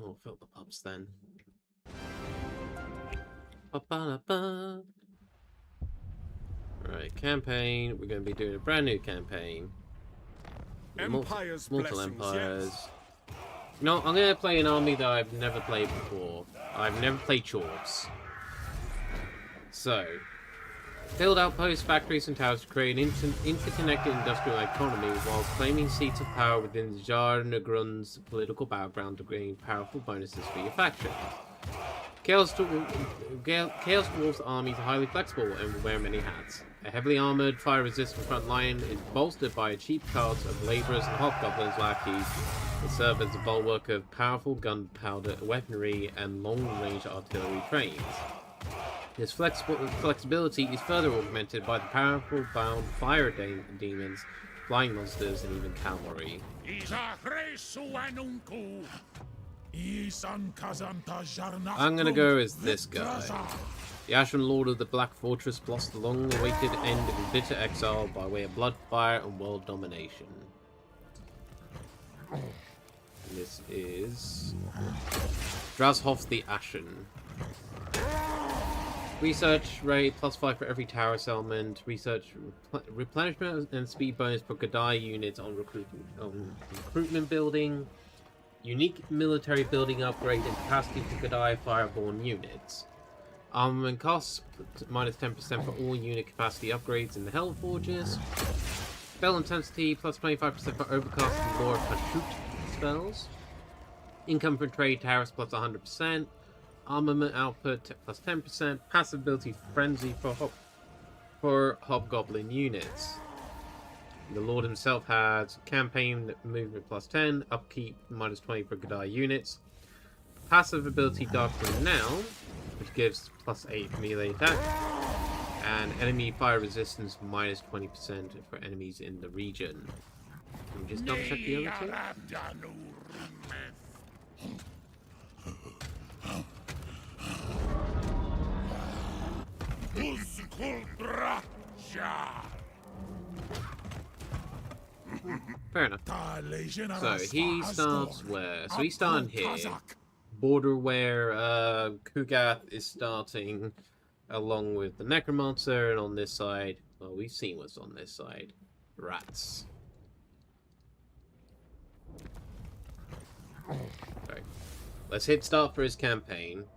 Oh, fill the pubs then. Ba-ba-da-ba. Right, campaign. We're going to be doing a brand new campaign. Empire's Multiple blessings, empires. yes. No, I'm going to play an army that I've never played before. I've never played Chorfs. So, build outposts, factories, and towers to create an interconnected industrial economy while claiming seats of power within Jar Nagrun's political battleground to gain powerful bonuses for your faction. Chaos Dwarf's armies are highly flexible and will wear many hats. A heavily armoured, fire-resistant front line is bolstered by a cheap cast of labourers and hobgoblins lackeys that serve as a bulwark of powerful gunpowder weaponry and long-range artillery trains. This flexibility is further augmented by the powerful bound fire demons, flying monsters, and even cavalry. I'm gonna go as this guy. The Ashen Lord of the Black Fortress lost the long-awaited end of bitter exile by way of blood, fire, and world domination. And this is... Drashof the Ashen. Research rate +5 for every tower settlement. Research replenishment and speed bonus for Gadai units on recruitment building. Unique military building upgrade and capacity for Gadai Fireborn units. Armament costs -10% for all unit capacity upgrades in the Hell Forges. Spell intensity +25% for Overcast and Lore Pashut spells. Income from trade tariffs +100%. Armament output +10%. Passive ability Frenzy for Hobgoblin units. The Lord himself has campaign movement +10, upkeep -20 for Gadai units. Passive ability Dark Renown, which gives +8 melee attack. And enemy fire resistance -20% for enemies in the region. Can we just double check the other two? Fair enough. So he starts where? So he's starting here. Border where Kugath is starting along with the Necromancer, and on this side, well, we've seen what's on this side. Rats. Sorry. Let's hit start for his campaign.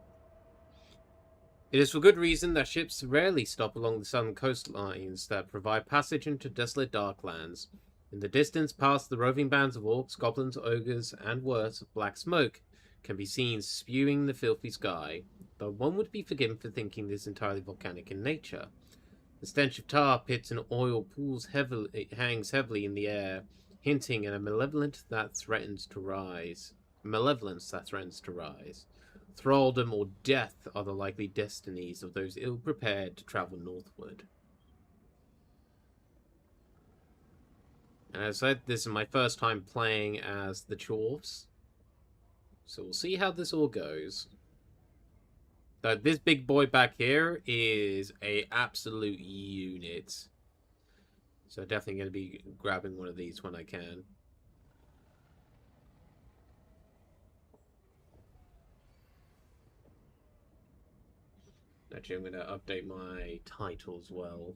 It is for good reason that ships rarely stop along the southern coastlines that provide passage into desolate darklands. In the distance, past the roving bands of orcs, goblins, ogres, and worse, black smoke can be seen spewing the filthy sky, though one would be forgiven for thinking this entirely volcanic in nature. The stench of tar pits and oil pools hangs heavily in the air, hinting at a malevolence that threatens to rise. Thraldom or death are the likely destinies of those ill-prepared to travel northward. And as I said, this is my first time playing as the Chorfs, so we'll see how this all goes. But this big boy back here is a absolute unit, so definitely going to be grabbing one of these when I can. Actually, I'm going to update my title as well.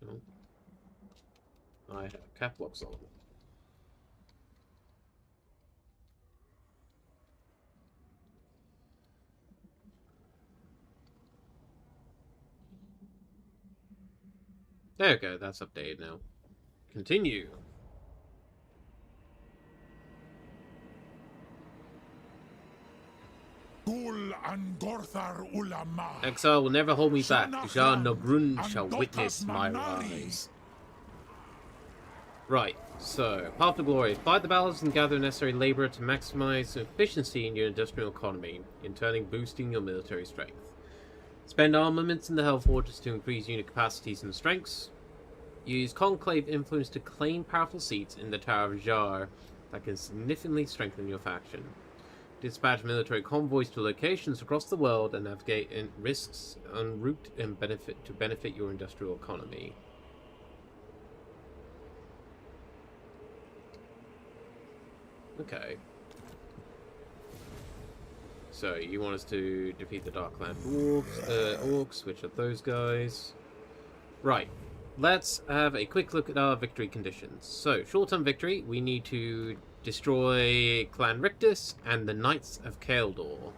Oh. I have cap locks on. There we go, that's updated now. Continue. Exile will never hold me back. Jar Nogrun shall witness my rise. Right, so, Path to Glory. Fight the battles and gather necessary labor to maximize efficiency in your industrial economy, in turning boosting your military strength. Spend armaments in the Hell Fortress to increase unit capacities and strengths. Use Conclave influence to claim powerful seats in the Tower of Jar that can significantly strengthen your faction. Dispatch military convoys to locations across the world and navigate in risks en route and benefit your industrial economy. Okay. So, you want us to defeat the Darkland Orcs, which are those guys. Right. Let's have a quick look at our victory conditions. So, short-term victory, we need to destroy Clan Rictus and the Knights of Kaeldor.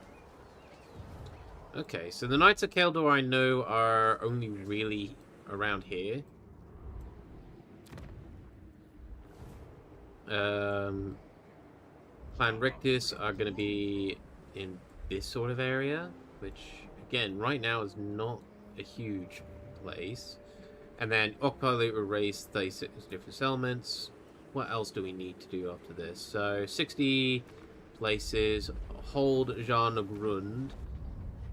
Okay, so the Knights of Kaeldor I know are only really around here. Clan Rictus are going to be in this sort of area, which, again, right now is not a huge place. And then occupy the erase 36 different settlements. What else do we need to do after this? So 60 places, hold Jarnagrund,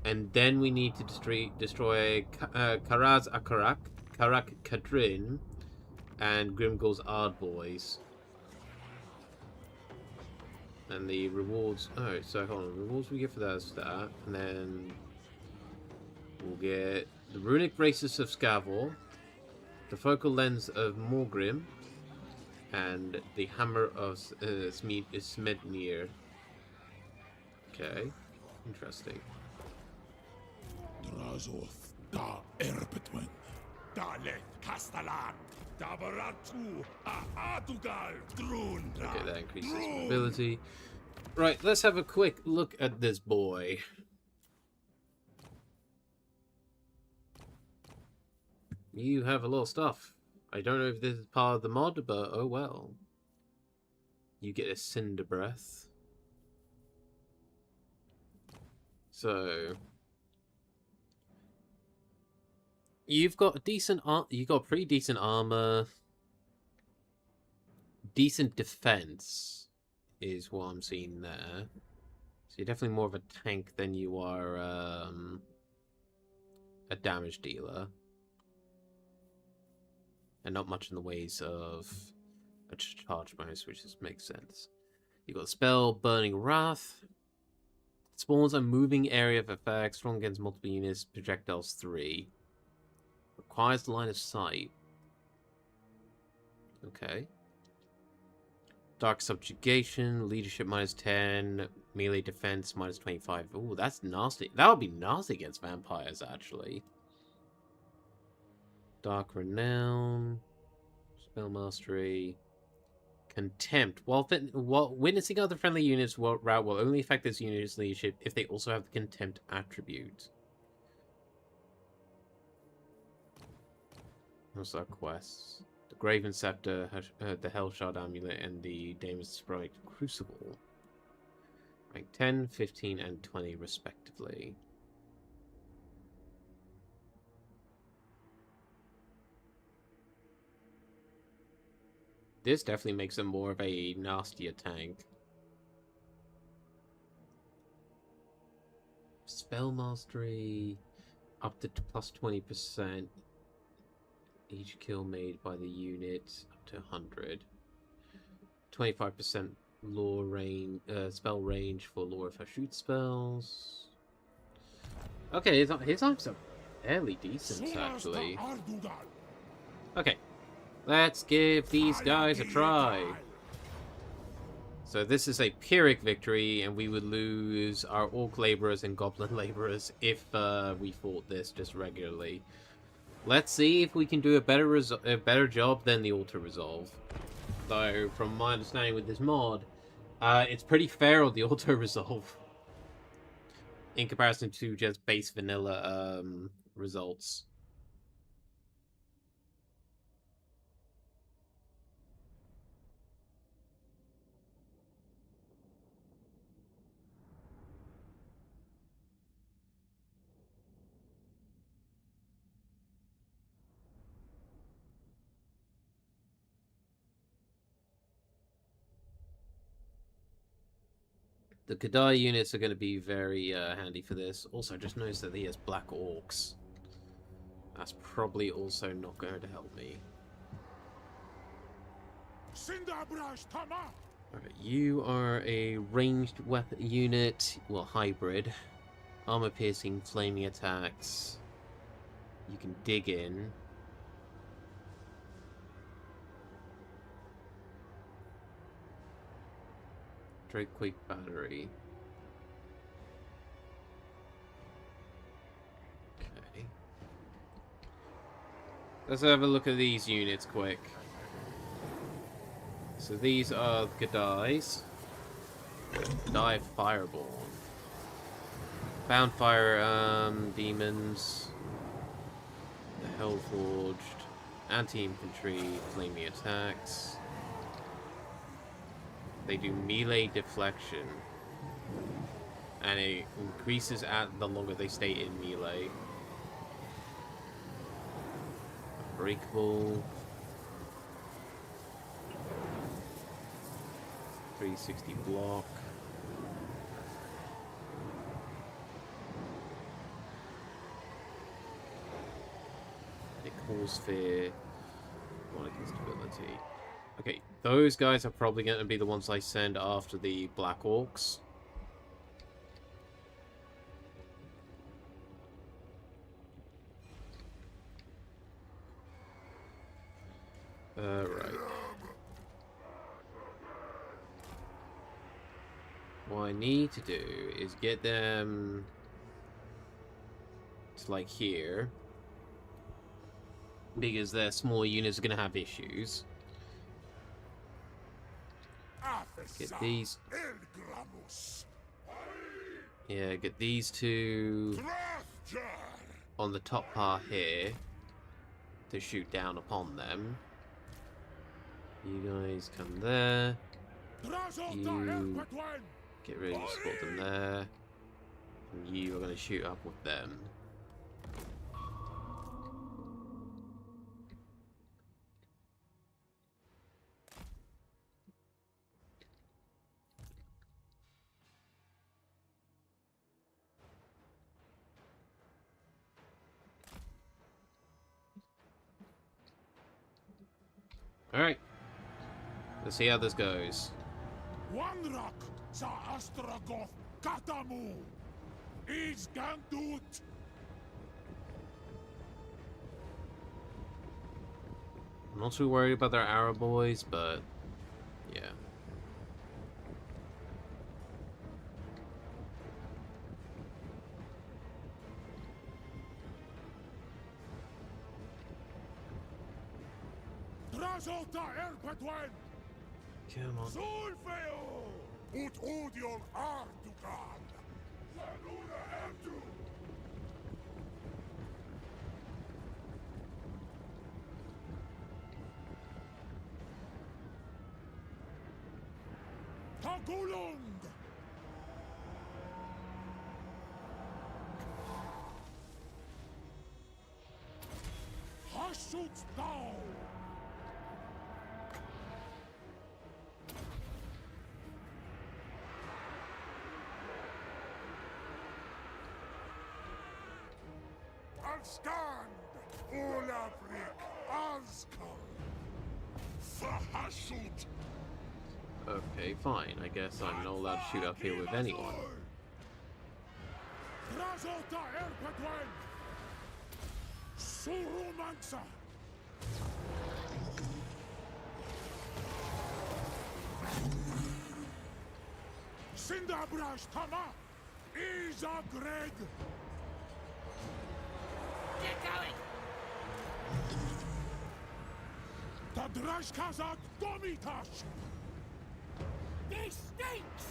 and then we need to destroy Karaz Akarak, Karak Kadrin, and Grimgul's Ardboys. And the rewards. Oh, so hold on. Rewards we get for that is that, and then we'll get the runic braces of Scavor, the focal lens of Morgrim, and the hammer of Smednir. Okay, interesting. Okay, that increases mobility. Right, let's have a quick look at this boy. You have a lot of stuff. I don't know if this is part of the mod, but oh well. You get a Cinder Breath. So you've got a decent you got pretty decent armor. Decent defense is what I'm seeing there. So you're definitely more of a tank than you are a damage dealer. And not much in the ways of a charge bonus, which just makes sense. You got the spell Burning Wrath. Spawns a moving area of effect, strong against multiple units, projectiles 3. Requires the line of sight. Okay. Dark Subjugation, leadership -10, melee defense -25. Ooh, that's nasty. That would be nasty against vampires, actually. Dark Renown, Spell Mastery, Contempt. While witnessing other friendly units route will only affect this unit's leadership if they also have the Contempt attribute. What's our quests? The Graven Scepter, the Hellshard Amulet, and the Damon's Sprite Crucible. Rank 10, 15, and 20 respectively. This definitely makes him more of a nastier tank. Spell Mastery, up to plus 20%. Each kill made by the unit, up to 100. 25% lore range, spell range for lore if I shoot spells. Okay, his arms are fairly decent, actually. Okay, let's give these guys a try. So this is a Pyrrhic victory, and we would lose our Orc Laborers and Goblin Laborers if we fought this just regularly. Let's see if we can do a better job than the Auto Resolve. Though, from my understanding with this mod, it's pretty fair on the Auto Resolve in comparison to just base vanilla results. The Kadai units are going to be very handy for this. Also, just notice that he has black orcs. That's probably also not going to help me. Alright, you are a ranged weapon unit, well, hybrid. Armor piercing, flaming attacks. You can dig in. Drakequake battery. Okay. Let's have a look at these units quick. So these are the Gadais. Gadai Fireborn. Boundfire demons. The Hellforged. Anti-infantry, flaming attacks. They do melee deflection. And it increases the longer they stay in melee. Unbreakable. 360 block. It causes fear. One against ability. Okay, those guys are probably going to be the ones I send after the Black Orcs. Right. What I need to do is get them to, like, here. Because their smaller units are going to have issues. Get these. Yeah, get these two on the top part here to shoot down upon them. You guys come there. You get ready to support them there. And you are going to shoot up with them. Alright. Let's see how this goes. Wanrak sa Astragoth Katamu is Gandut. I'm not too worried about their arrow boys, but yeah. Come on. Solfeo! Ut odion Ardugan! Saluna Abdu! Tagulung! Hashut thou! Stand, Olafrik Azkal, Fahashut. Okay, fine. I guess I'm not allowed to shoot up here with anyone. Sindabrash Tama is a Greg. Get going! Tadrash Kazak Domitash. This stinks!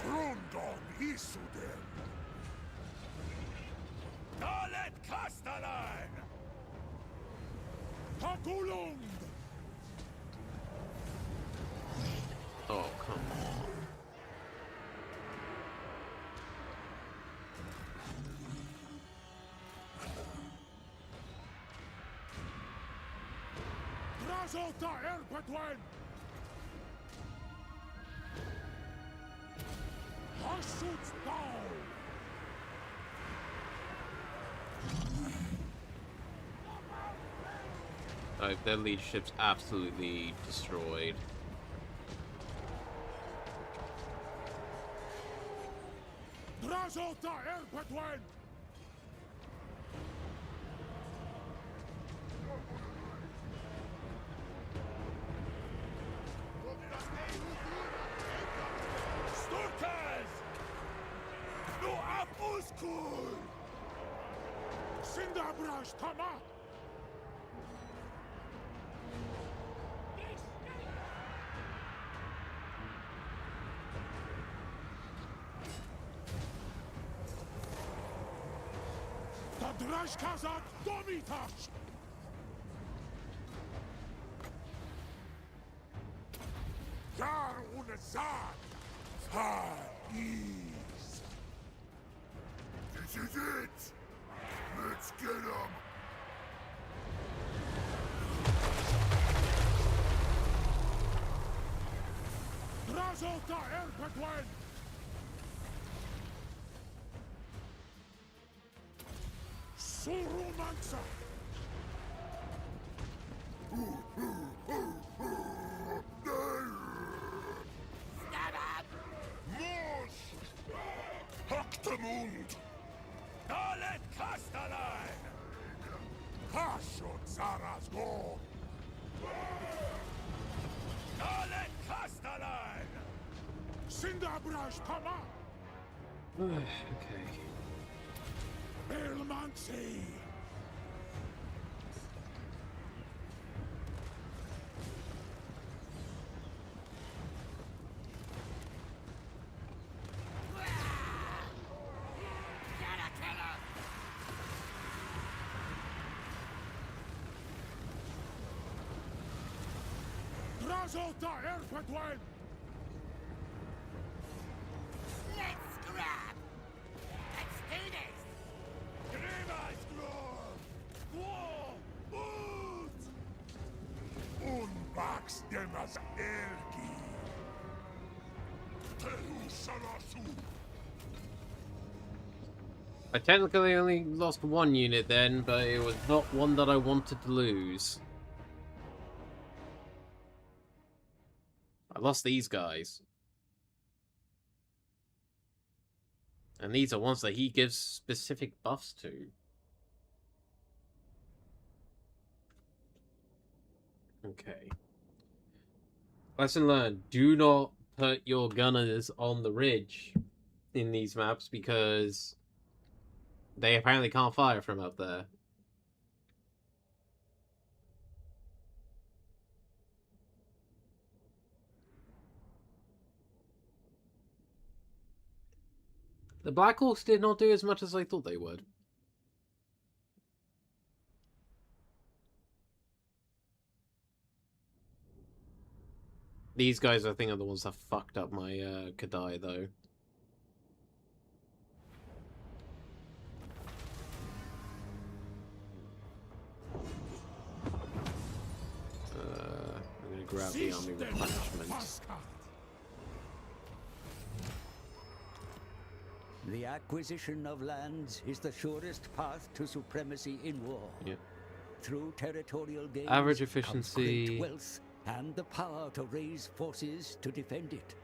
Grundon Isuden. Dalet Kastalan! Takulung. Oh, come on. Razota Erpatwen. Hashut down. Their leadership's absolutely destroyed. Razota Erpatwen. Sturkas! No Apuskul! Sindabrash Tama. Tadrash Kazak Domitash. Yar Unazad. Ease. This is it! Let's get him! Razota Erpatwen. Surumansa. Stab up! Mosh! Haktemund! Dalet Kastalan! Hashut Zaraz Go. Dalet Kastalan! Sindabrash Tama. Okay. Elmansi. Gotta kill him! Razota Erpatwen. Let's scrap! Let's do this! Unbax Demas Elki. Tehu Salasu! I technically only lost one unit then, but it was not one that I wanted to lose. I lost these guys. And these are ones that he gives specific buffs to. Okay. Lesson learned. Do not put your gunners on the ridge in these maps because they apparently can't fire from up there. The Black Hawks did not do as much as I thought they would. These guys, I think, are the ones that fucked up my Kadai, though. I'm gonna grab the army replenishment. The acquisition of lands is the surest path to supremacy in war. Yeah. Through territorial gains, Average comes efficiency. great wealth and the power to raise forces to defend it.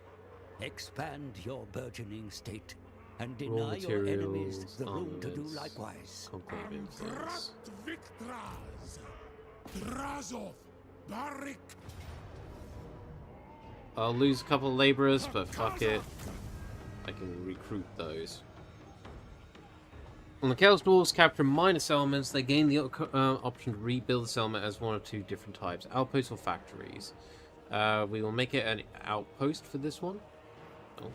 Expand your burgeoning state, and Raw deny your enemies materials, the room to do armaments, likewise. conclave influence. Grat Victras. Drazov. Barik. I'll lose a couple of laborers, but fuck it. I can recruit those. When the Chaos Dwarves capture minor settlements, they gain the option to rebuild the settlement as one of two different types, outposts or factories. We will make it an outpost for this one. Oh.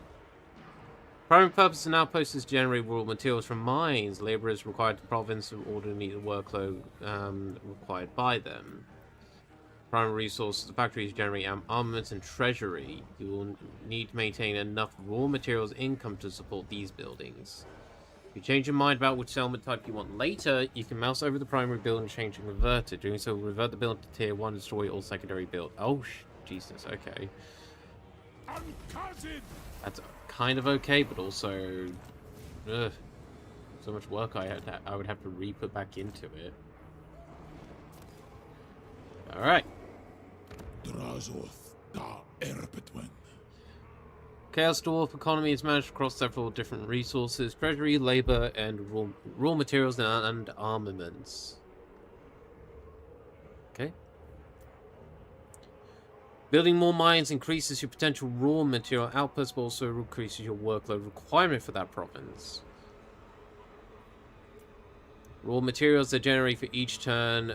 Primary purpose of an outpost is to generate raw materials from mines. Laborers required to the province in order to meet the workload required by them. Primary resources of the factories generate armaments and treasury. You will need to maintain enough raw materials income to support these buildings. If you change your mind about which settlement type you want later, you can mouse over the primary build and change and convert it. Doing so will revert the build to tier 1 and destroy all secondary build. Oh, Jesus, okay. That's kind of okay, but also... Ugh, so much work I would have to re-put back into it. Alright. Chaos Dwarf economy is managed across several different resources, treasury, labor, and raw materials and armaments. Okay. Building more mines increases your potential raw material output, but also increases your workload requirement for that province. Raw materials are generated for each turn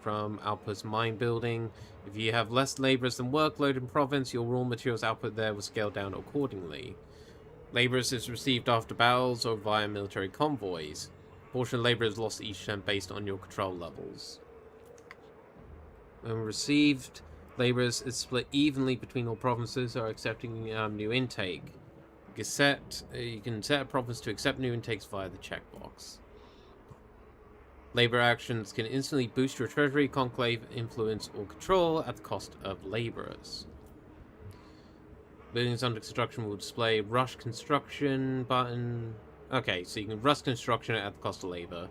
from outpost mine building. If you have less laborers than workload in province, your raw materials output there will scale down accordingly. Laborers is received after battles or via military convoys. Portion of labor is lost each turn based on your control levels. When received, laborers is split evenly between all provinces or accepting new intake. You can set a province to accept new intakes via the checkbox. Labor actions can instantly boost your treasury, conclave, influence, or control at the cost of laborers. Buildings under construction will display rush construction button. Okay, so you can rush construction at the cost of labor.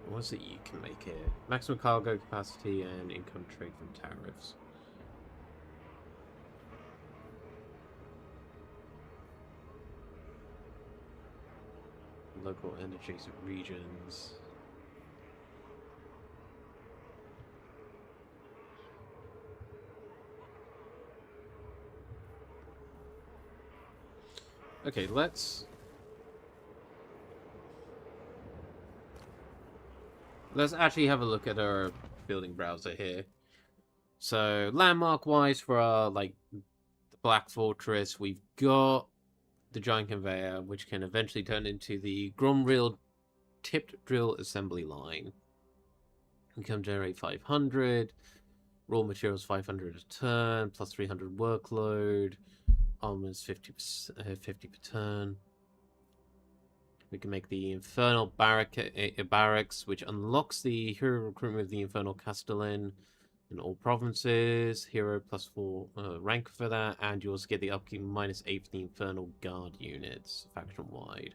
What is it you can make here? Maximum cargo capacity and income trade from tariffs. Local and adjacent regions. Okay, let's actually have a look at our building browser here. So, landmark-wise for our, like, the Black Fortress, we've got the giant conveyor, which can eventually turn into the Gromreel tipped drill assembly line. Income generate 500, raw materials 500 a turn, plus 300 workload, armaments 50 per turn. We can make the Infernal Barracks, which unlocks the hero recruitment of the Infernal Castellan in all provinces. Hero plus 4 rank for that, and you also get the upkeep -8 for the Infernal Guard units, faction-wide.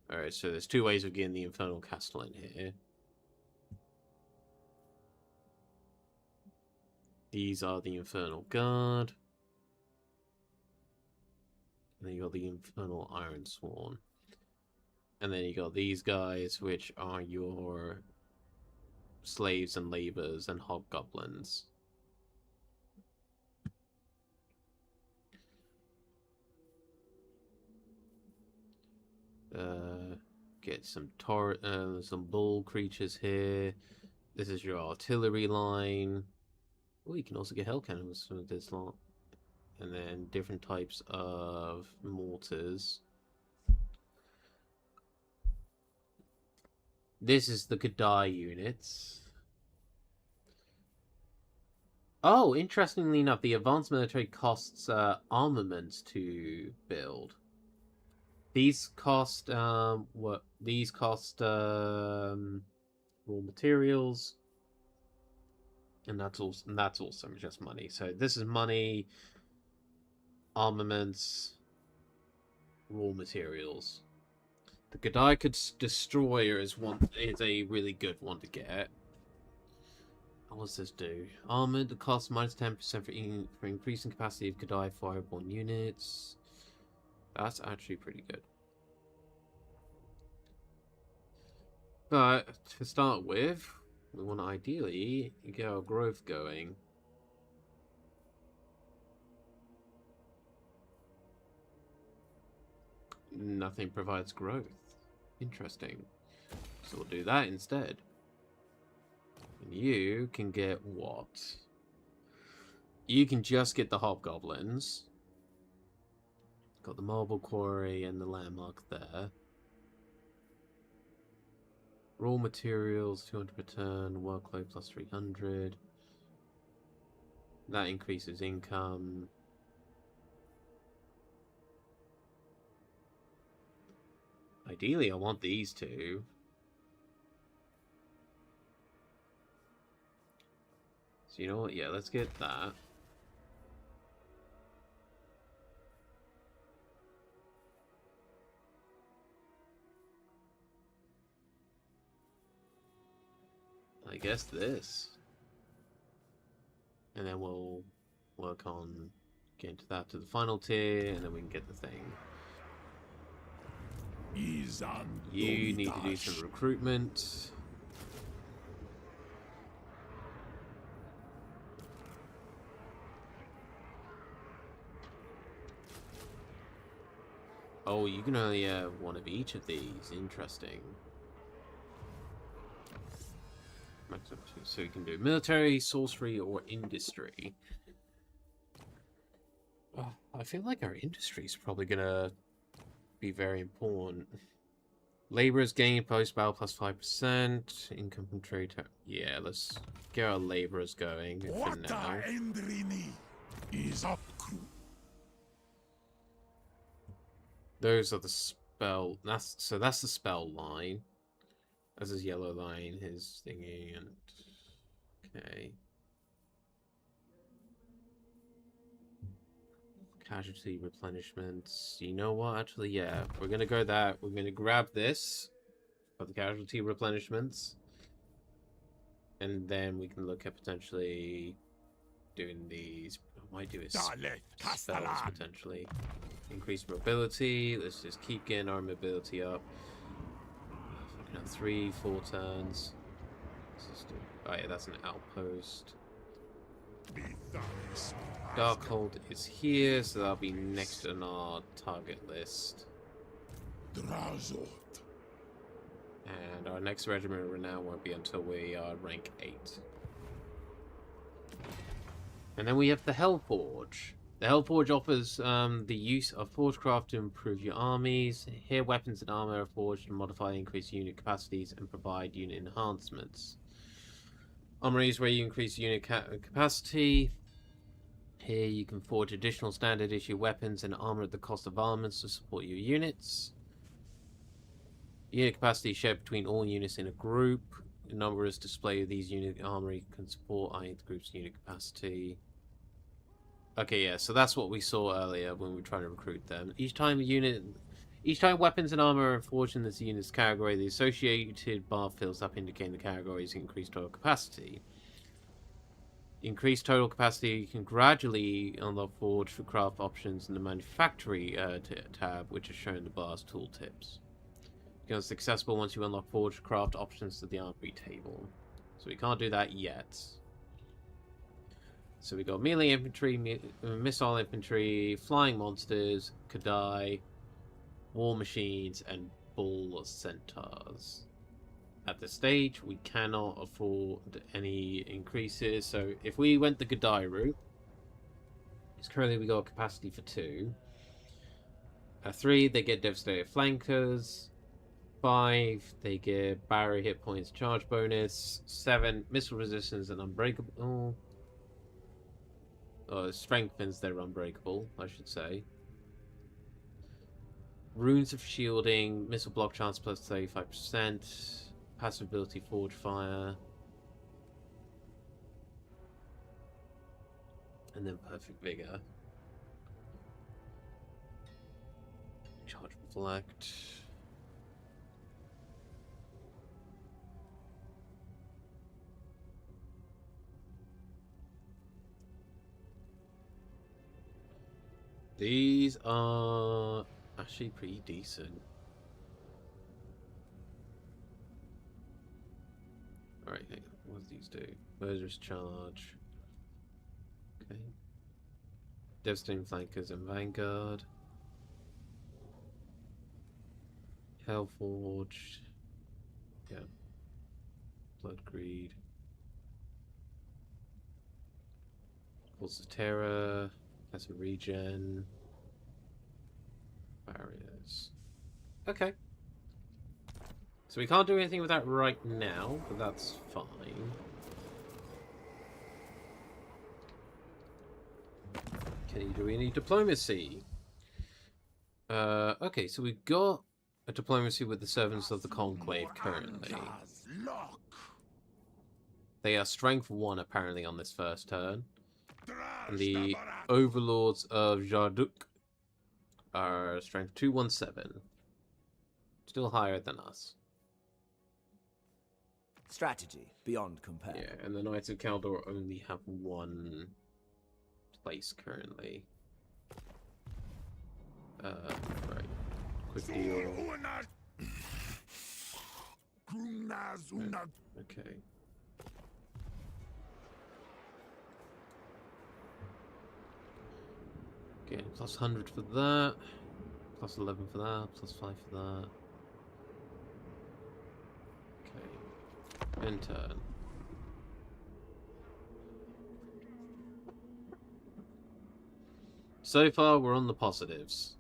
Alright, so there's two ways of getting the Infernal Castellan here. These are the Infernal Guard. And then you got the Infernal Iron Sworn. And then you got these guys, which are your slaves and laborers and hobgoblins. Get some bull creatures here. This is your artillery line. Oh, you can also get hell cannons from this lot. And then different types of mortars. This is the Gadai units. Oh, interestingly enough, the advanced military costs armaments to build. These cost raw materials, and that's also just money. So this is money, armaments, raw materials. The Godai Destroyer is a really good one to get. What does this do? Armored, the cost minus 10% for increasing capacity of Godai fireborne units. That's actually pretty good. But to start with, we want to ideally get our growth going. Nothing provides growth. Interesting. So we'll do that instead. And you can get what? You can just get the hobgoblins. Got the marble quarry and the landmark there. Raw materials, 200 per turn, workload plus 300. That increases income. Ideally, I want these two. So you know what? Yeah, let's get that. I guess this. And then we'll work on getting to that to the final tier, and then we can get the thing. You need to do some recruitment. Oh, you can only have one of each of these. Interesting. So you can do military, sorcery, or industry. Oh, I feel like our industry is probably gonna be very important. Laborers gain post-battle plus 5%. Income from trade. Yeah, let's get our laborers going for now. Those are the spell. That's the spell line. That's his yellow line, his thingy, and okay. Casualty replenishments. You know what? Actually, yeah, we're gonna go that. We're gonna grab this for the casualty replenishments, and then we can look at potentially doing these. I might do it spells potentially. Increase mobility. Let's just keep getting our mobility up. 3, 4 turns. Oh yeah, that's an outpost. Darkhold is here, so that'll be next on our target list. And our next regiment of renown won't be until we are rank 8. And then we have the Hellforge. The Hellforge offers the use of Forgecraft to improve your armies. Here, weapons and armor are forged to modify and increase unit capacities and provide unit enhancements. Armory is where you increase unit capacity. Here, you can forge additional standard issue weapons and armor at the cost of armaments to support your units. Unit capacity is shared between all units in a group. The numbers display these unit armory can support the group's unit capacity. Okay, yeah, so that's what we saw earlier when we were trying to recruit them. Each time weapons and armor are forged in this unit's category, the associated bar fills up, indicating the category's increased total capacity. Increased total capacity can gradually unlock forge for craft options in the manufactory tab, which is shown in the bar's tooltips. Becomes successful once you unlock forge craft options to the armory table. So we can't do that yet. So we got melee infantry, missile infantry, flying monsters, Kodai, war machines, and bull centaurs. At this stage, we cannot afford any increases. So if we went the Kodai route, it's currently we got capacity for 2. At 3, they get devastated flankers. 5, they get barrier hit points charge bonus. 7, missile resistance and unbreakable. Strengthens their unbreakable, I should say. Runes of shielding, missile block chance plus 35%, passive ability forge fire, and then perfect vigor. Charge reflect. These are actually pretty decent. Alright, what do these do? Murderous charge. Okay. Devastating flankers and vanguard. Hellforged. Yeah. Blood greed. Pulse of terror. That's a regen. Barriers. Okay. So we can't do anything with that right now, but that's fine. Can you do any diplomacy? Okay, so we've got a diplomacy with the Servants of the Conclave currently. They are strength 1 apparently on this first turn. And the Overlords of Jarduk are strength 217. Still higher than us. Strategy beyond compare. Yeah, and the Knights of Kaldor only have 1 place currently. Right. Quick deal. Okay. Okay, plus 100 for that. Plus 11 for that. Plus 5 for that. Okay. End turn. So far, we're on the positives.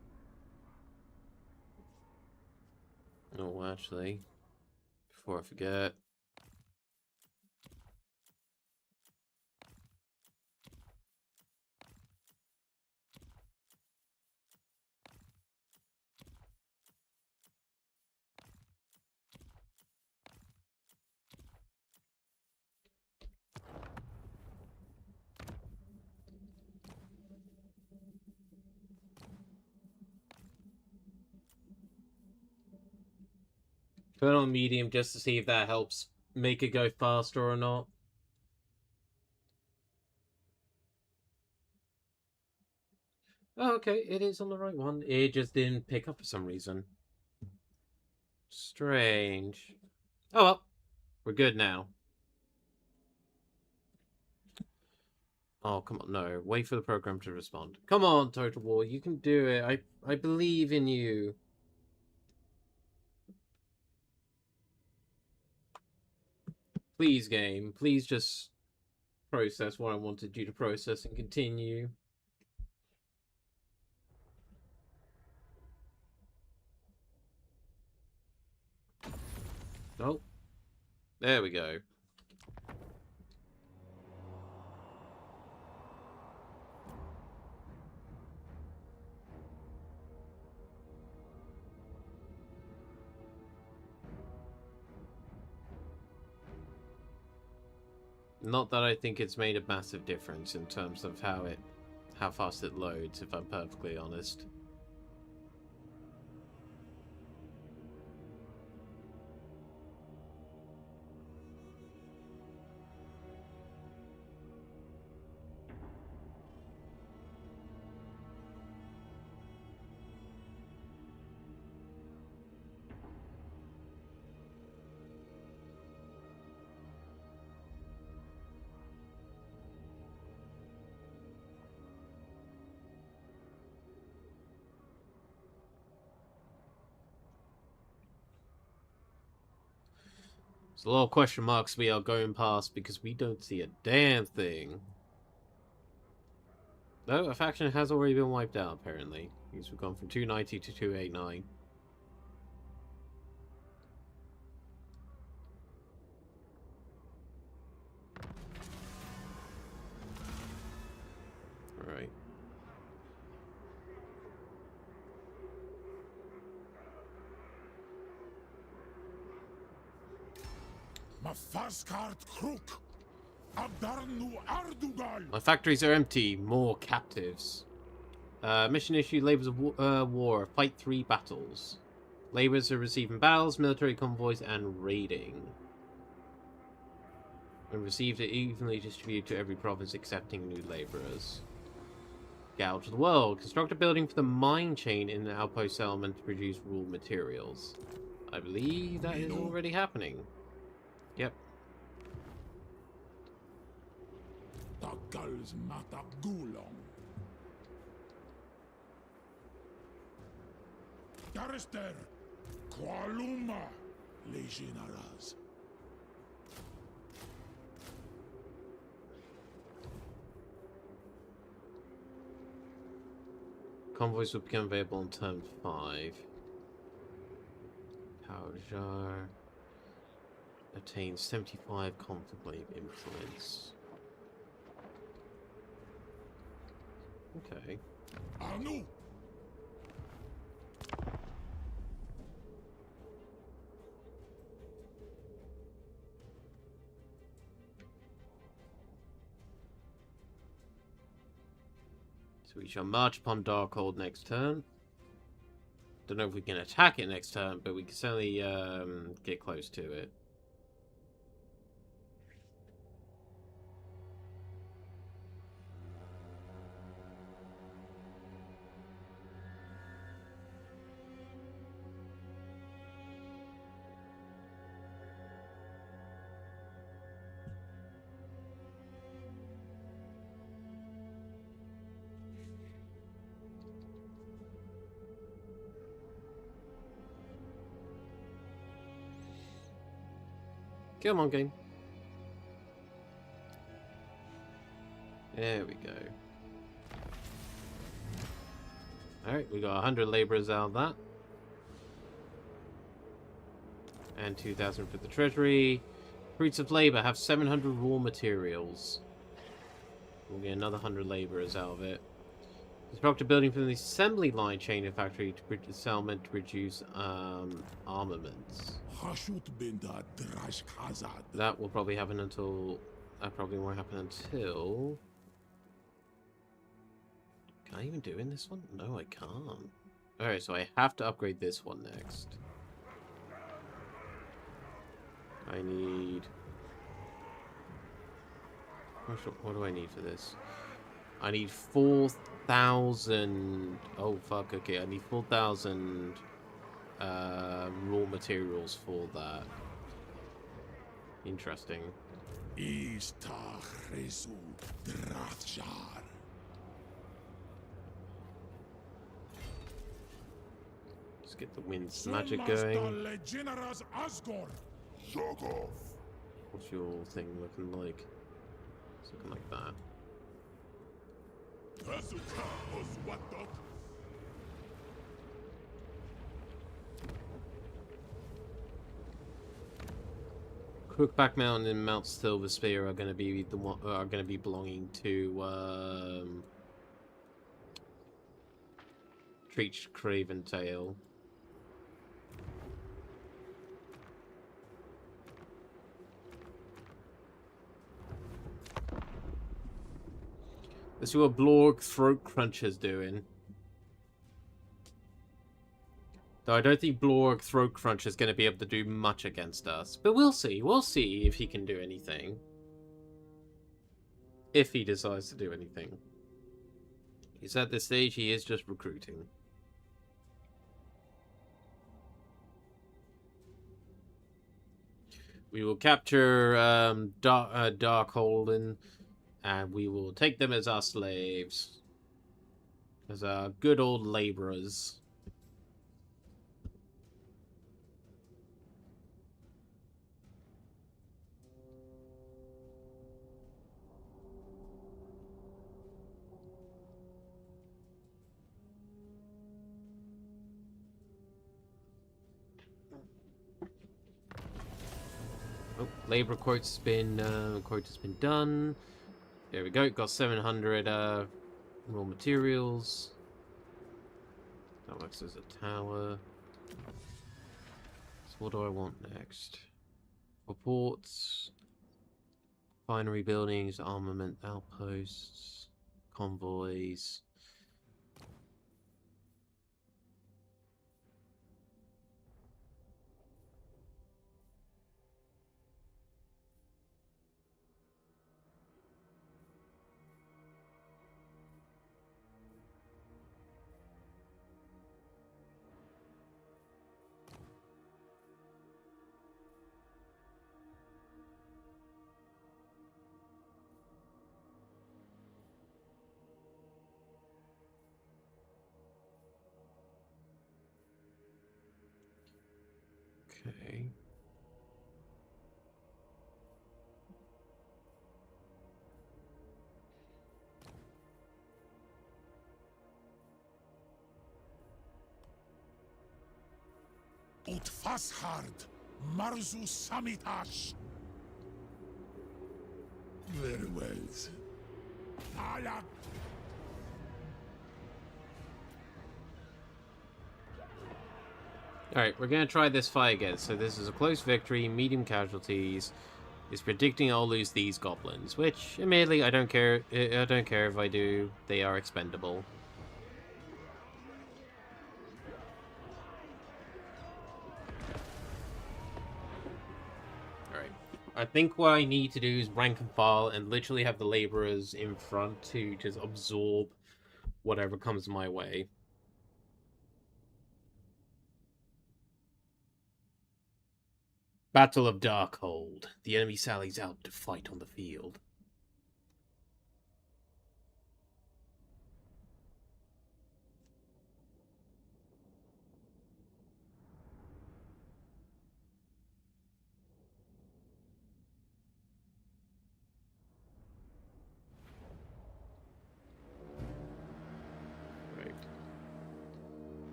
Oh, actually, before I forget. Put it on medium just to see if that helps make it go faster or not. Oh, okay, it is on the right one. It just didn't pick up for some reason. Strange. Oh well, we're good now. Oh, come on, no. Wait for the program to respond. Come on, Total War, you can do it. I believe in you. Please, game. Please just process what I wanted you to process and continue. Oh. There we go. Not that I think it's made a massive difference in terms of how fast it loads, if I'm perfectly honest. There's a lot of question marks we are going past because we don't see a damn thing. No, a faction has already been wiped out, apparently. Because we've gone from 290 to 289. Alright. My factories are empty. More captives. Mission issue: Labors of War. Fight 3 battles. Laborers are receiving battles, military convoys, and raiding. When received, are evenly distributed to every province, accepting new laborers. Gouge the world. Construct a building for the mine chain in the outpost settlement to produce raw materials. I believe that is already happening. Yep. Takal's Matagulong. Darister, Kualuma, Legionaras. Convoys will become available on turn 5. Power Jar. Attains 75 conflict wave influence. Okay. Anu! So we shall march upon Darkhold next turn. Don't know if we can attack it next turn, but we can certainly get close to it. Come on, game. There we go. Alright, we got 100 laborers out of that. And 2,000 for the treasury. Fruits of labor have 700 raw materials. We'll get another 100 laborers out of it. Construct a building from the assembly line chain and factory to produce settlement to produce armaments. That will probably happen until... That probably won't happen until... Can I even do in this one? No, I can't. Alright, so I have to upgrade this one next. I need... What do I need for this? I need 4,000... Oh, fuck, okay. I need 4,000 raw materials for that. Interesting. Let's get the wind's magic going. What's your thing looking like? It's looking like that. Crookback Mountain and Mount Silver Spear are going to be belonging to Treach Craven Tail. Let's see what Blorg Throat Cruncher's doing. Though I don't think Blorg Throat Cruncher's going to be able to do much against us. But we'll see. We'll see if he can do anything. If he decides to do anything. He's at this stage, he is just recruiting. We will capture Darkhold and we will take them as our slaves. As our good old laborers. Oh, labor quote's been quote has been done. There we go. Got 700 raw materials. That works as a tower. So what do I want next? Reports, finery buildings, armament outposts, convoys. Ut Fashard, Marzu Samitash. Very well. Alak. Alright, we're gonna try this fight again. So this is a close victory, medium casualties. It's predicting I'll lose these goblins, which, admittedly, I don't care. I don't care if I do. They are expendable. Alright. I think what I need to do is rank and file and literally have the laborers in front to just absorb whatever comes my way. Battle of Darkhold. The enemy sallies out to fight on the field. Right.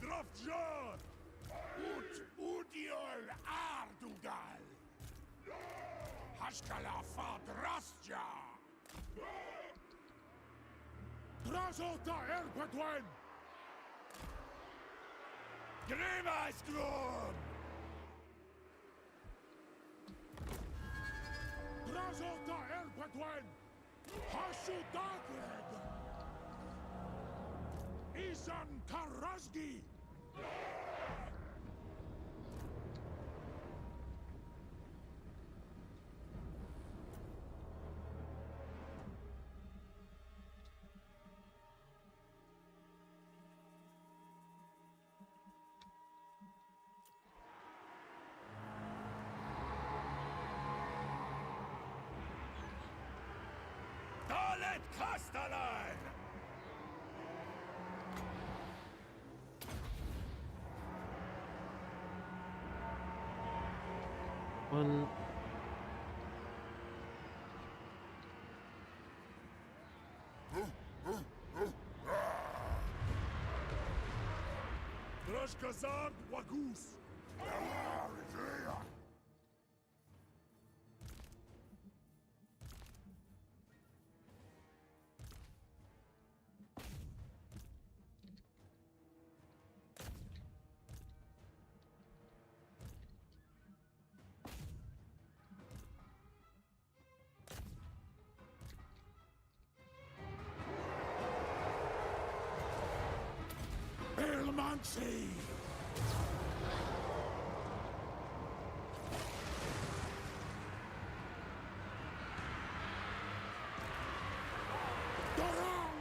Drafjar! Ut Udiol Ardugal! Hashkala Fadrasja! Drasota Erpatwen! Grimasglum! Drasota Erpatwen! Hashudagred! Isan Karazgi! Dalet Castellan! One. Drashkazard Wagus! Belmancy! Dorong!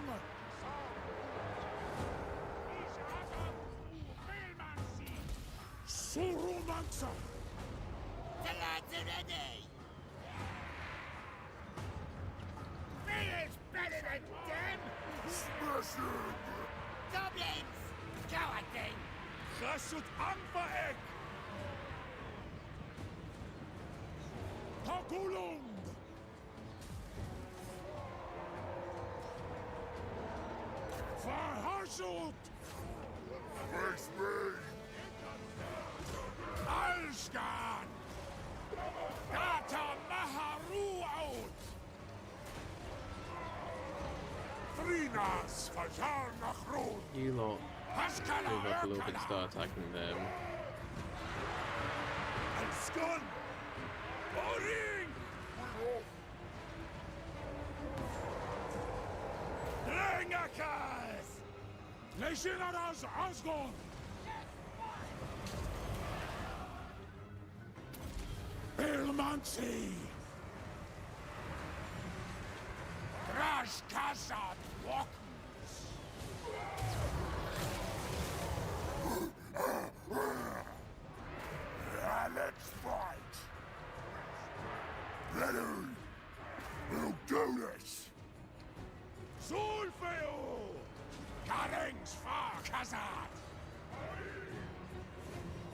Surumansa! The lads are ready! Me is better than them! Smash it! Goblins! Coward thing! Chasut Anfaek! Tagulung! Verharsut! Face me! Alskan! Data Maharuaut! Frinas Fajar Nachrut! You lot Haskala move up a little bit and Erkala! start attacking them. Alskon! Boring! Drengakas! Leşinaraz Asgon! Belmancy! Rashkazat Walkers! Let's fight! Ready! We'll do this! Zulfeo! Karings Farkazat!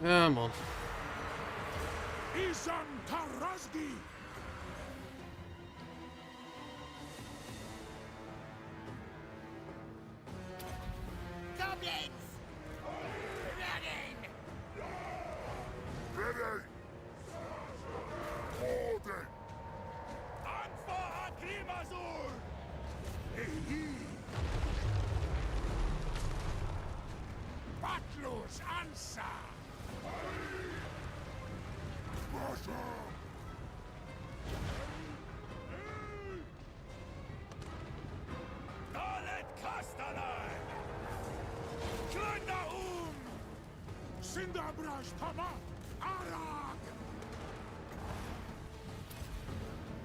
Come on. Isan Tarazgi! Goblins! Running! Ready! Holding! Anfa Agrimazur! Ehi! Batlus Ansa! Masha! Dalet Kastalai! Klanda Sindabrash Tama! Arak!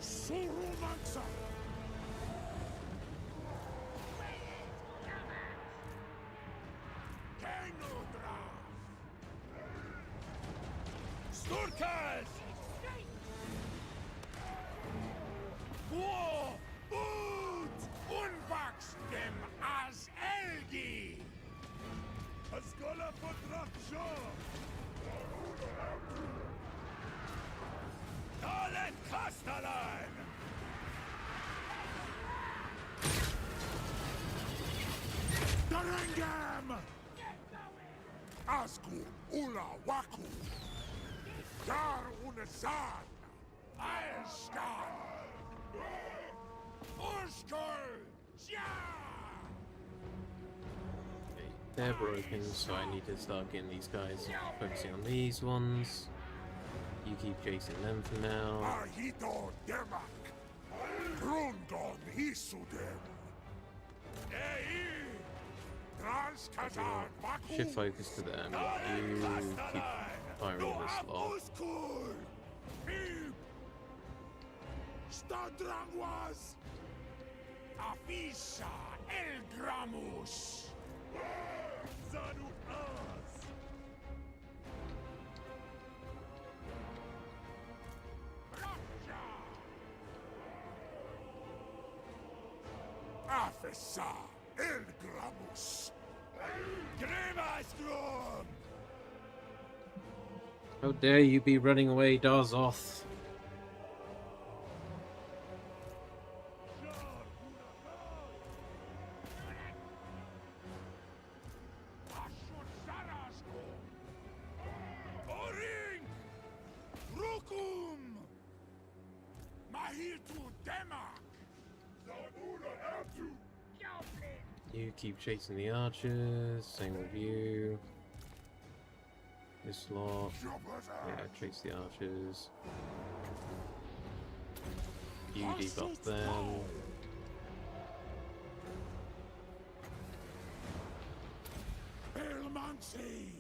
Surumansa! Kenudra! Sturkas! War! Boot! Unwachs dem as Elgi! Asgola Podraksha! Dalet Kastalai! Darangam! Asku Ula Waku! Dar Unasan! Aelstan! Uskol! Ja! They're broken, so I need to start getting these guys focusing on these ones. You keep chasing them for now. Ahito Demak! Grundon Hisudem! Ei! Transkazan Waku! Shift focus to them. You keep firing this lot. Uskul! Pip! Stadrangwas! Afisa Elgramus! Zanut Az! Raja! Afisa Elgramus! Grimastrom! How dare you be running away, Darzoth? Oring! Rukum! Mahitu Demak! You keep chasing the archers. Same with you. This lot. Yeah, chase the archers. You debuff them. Belmancy!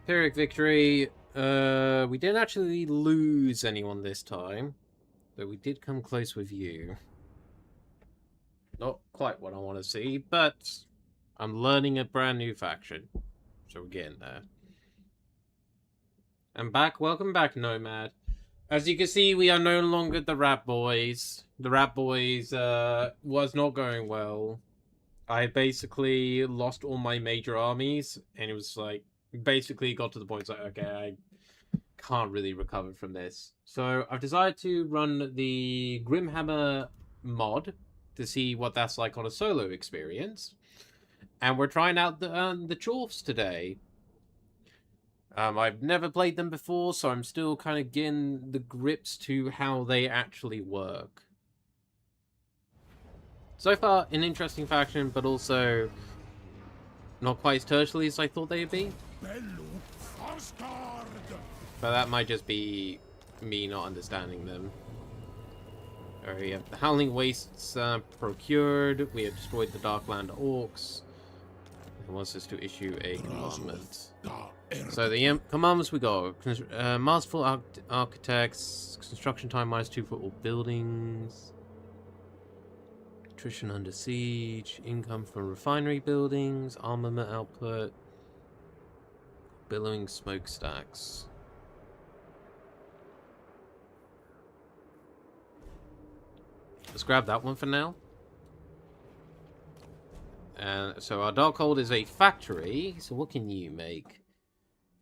Pyrrhic victory. We didn't actually lose anyone this time, but we did come close with you. Not quite what I want to see, but I'm learning a brand new faction, so we're getting there. I'm back. Welcome back, Nomad. As you can see, we are no longer the Rat Boys. The Rat Boys was not going well. I basically lost all my major armies, and it was like, basically got to the point, it's like, okay, I can't really recover from this. So I've decided to run the Grimhammer mod to see what that's like on a solo experience. And we're trying out the Chorfs today. I've never played them before, so I'm still kind of getting the grips to how they actually work. So far, an interesting faction, but also not quite as turtley as I thought they'd be. But that might just be me not understanding them. Alright, we have the Howling Wastes procured. We have destroyed the Darkland Orcs. It wants us to issue a commandment. So the commandments we got. Masterful Architects. Construction time -2 for all buildings. Attrition under siege. Income from refinery buildings. Armament output. Billowing smokestacks. let's grab that one for now. And so our Darkhold is a factory. So what can you make?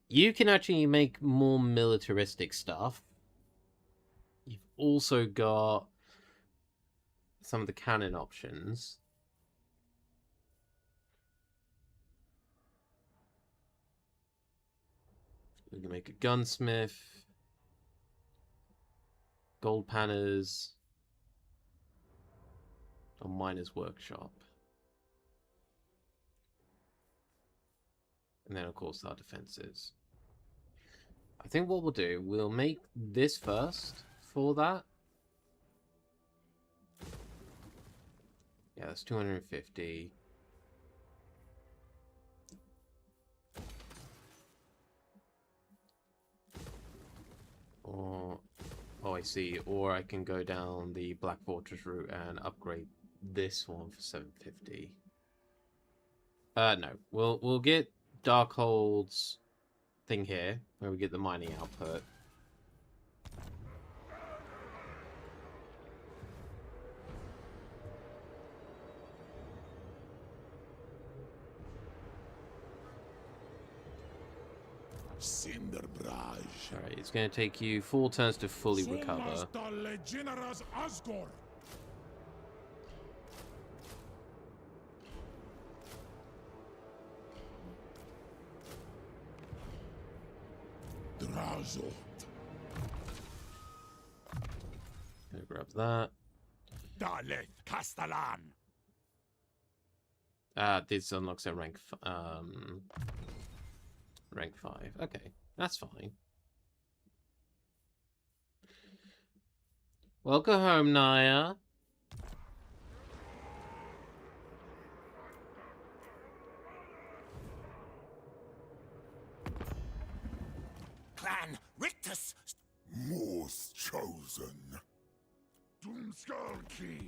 You can actually make more militaristic stuff. You've also got some of the cannon options. We can make a gunsmith, gold panners, or miner's workshop. And then, of course, our defenses. I think what we'll do, we'll make this first for that. Yeah, that's 250. Or, oh, I see. Or I can go down the Black Fortress route and upgrade this one for 750. No, we'll get Darkhold's thing here, where we get the mining output. Cinder barrage. Alright, it's going to take you 4 turns to fully recover. Drazo. Gonna grab that. Dale Castellan. This unlocks at rank 5. Okay, that's fine. Welcome home, Naya. Clan Rictus. Most chosen. Doomskullki.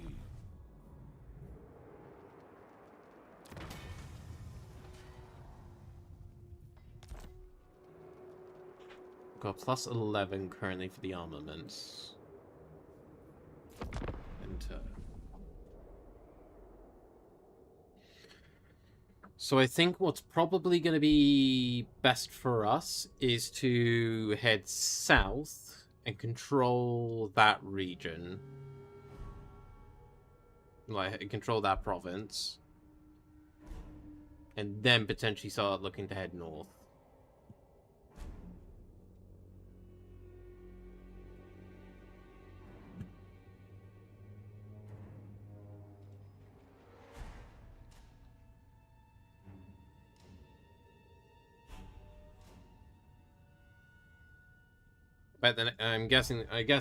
Got plus 11 currently for the armaments. Enter. So I think what's probably going to be best for us is to head south and control that region. Like, control that province. And then potentially start looking to head north. But then I guess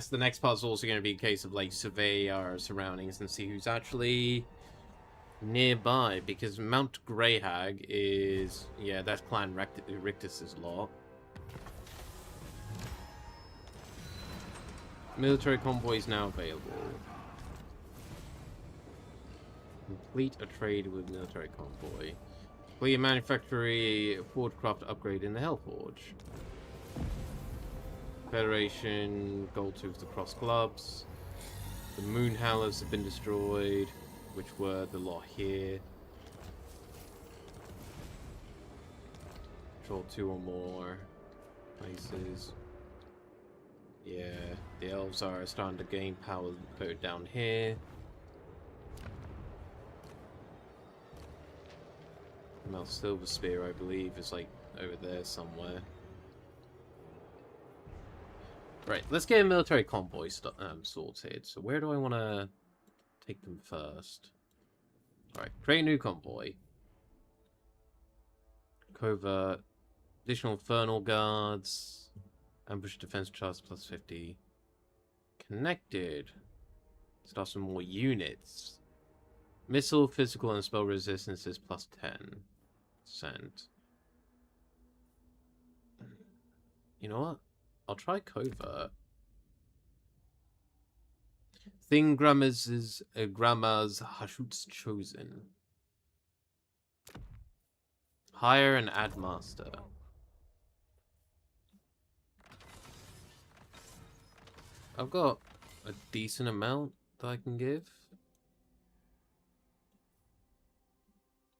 the next puzzle is also going to be a case of like survey our surroundings and see who's actually nearby, because Mount Greyhag is, yeah, that's Clan Rictus's lot. Military convoy is now available. Complete a trade with military convoy. Complete a manufactory Forgecraft upgrade in the Hellforge. Federation, gold tooth the cross gloves. The moon howlers have been destroyed, which were the lot here. Control 2 or more places. Yeah, the elves are starting to gain power down here. Mount Silver Spear, I believe, is like over there somewhere. Right, let's get a military convoy sorted. So where do I want to take them first? Alright, create a new convoy. Covert. Additional Infernal Guards. Ambush defense charge plus 50. Connected. Start some more units. Missile, physical, and spell resistances plus 10%. You know what? I'll try Covert. Thing Grammar's Hashut's chosen. Hire and add master. I've got a decent amount that I can give.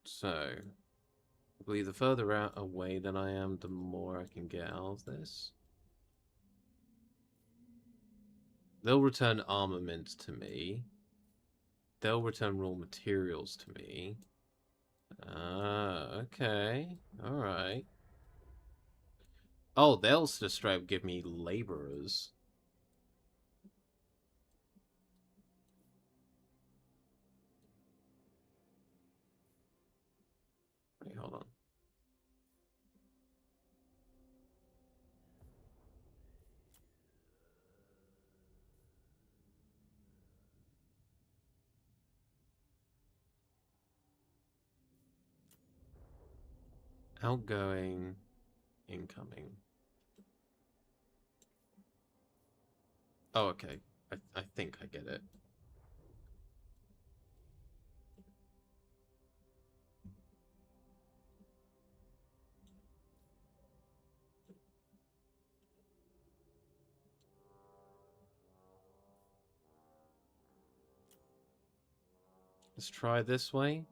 So, I believe the further out away that I am, the more I can get out of this. They'll return armaments to me. They'll return raw materials to me. Okay. Alright. Oh, they'll just straight up give me laborers. Wait, hold on. Outgoing, incoming. Oh, okay. I think I get it. Let's try this way.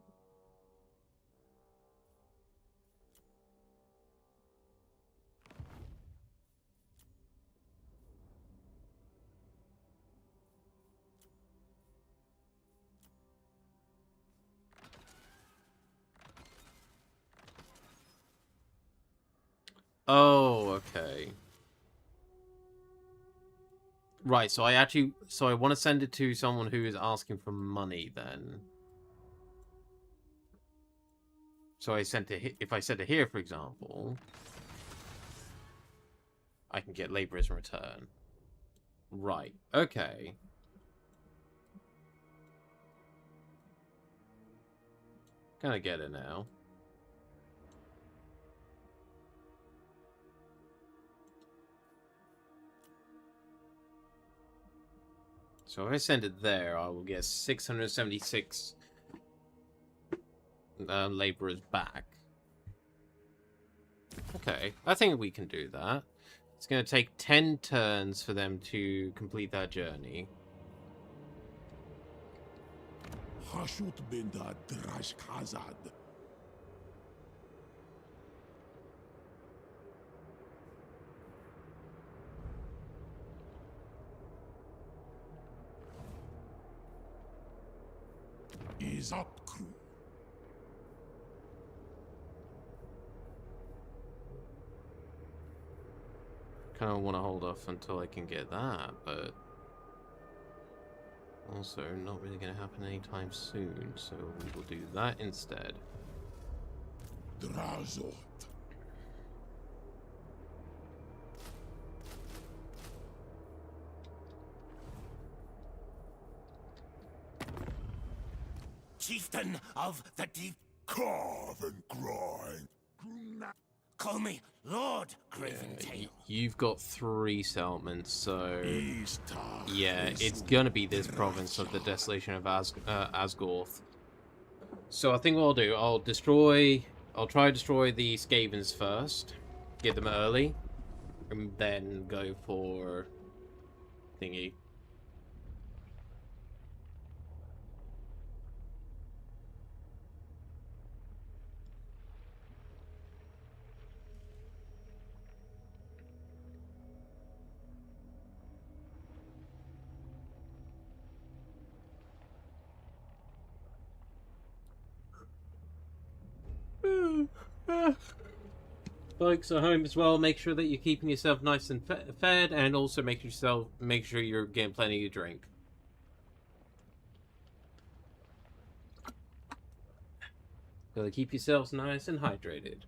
Oh, okay. Right, so I want to send it to someone who is asking for money then. So I sent it, if I send it here, for example, I can get laborers in return. Right, okay. Kind of get it now. So if I send it there, I will get 676 laborers back. Okay, I think we can do that. It's going to take 10 turns for them to complete that journey. Hashut binda drash khazad. Is up, crew. Kind of want to hold off until I can get that, but also not really going to happen anytime soon, so we will do that instead. Drazot. Chieftain of the Deep. Carve and grind. Call me Lord Craventail. You've got 3 settlements, so Eastar yeah, it's gonna be this province of the Desolation of Asgorth. So I think what I'll do, I'll try to destroy the Skavens first, get them early, and then go for thingy. Folks at home as well, make sure that you're keeping yourself nice and fed, and also make sure you're getting plenty of drink. Gotta keep yourselves nice and hydrated.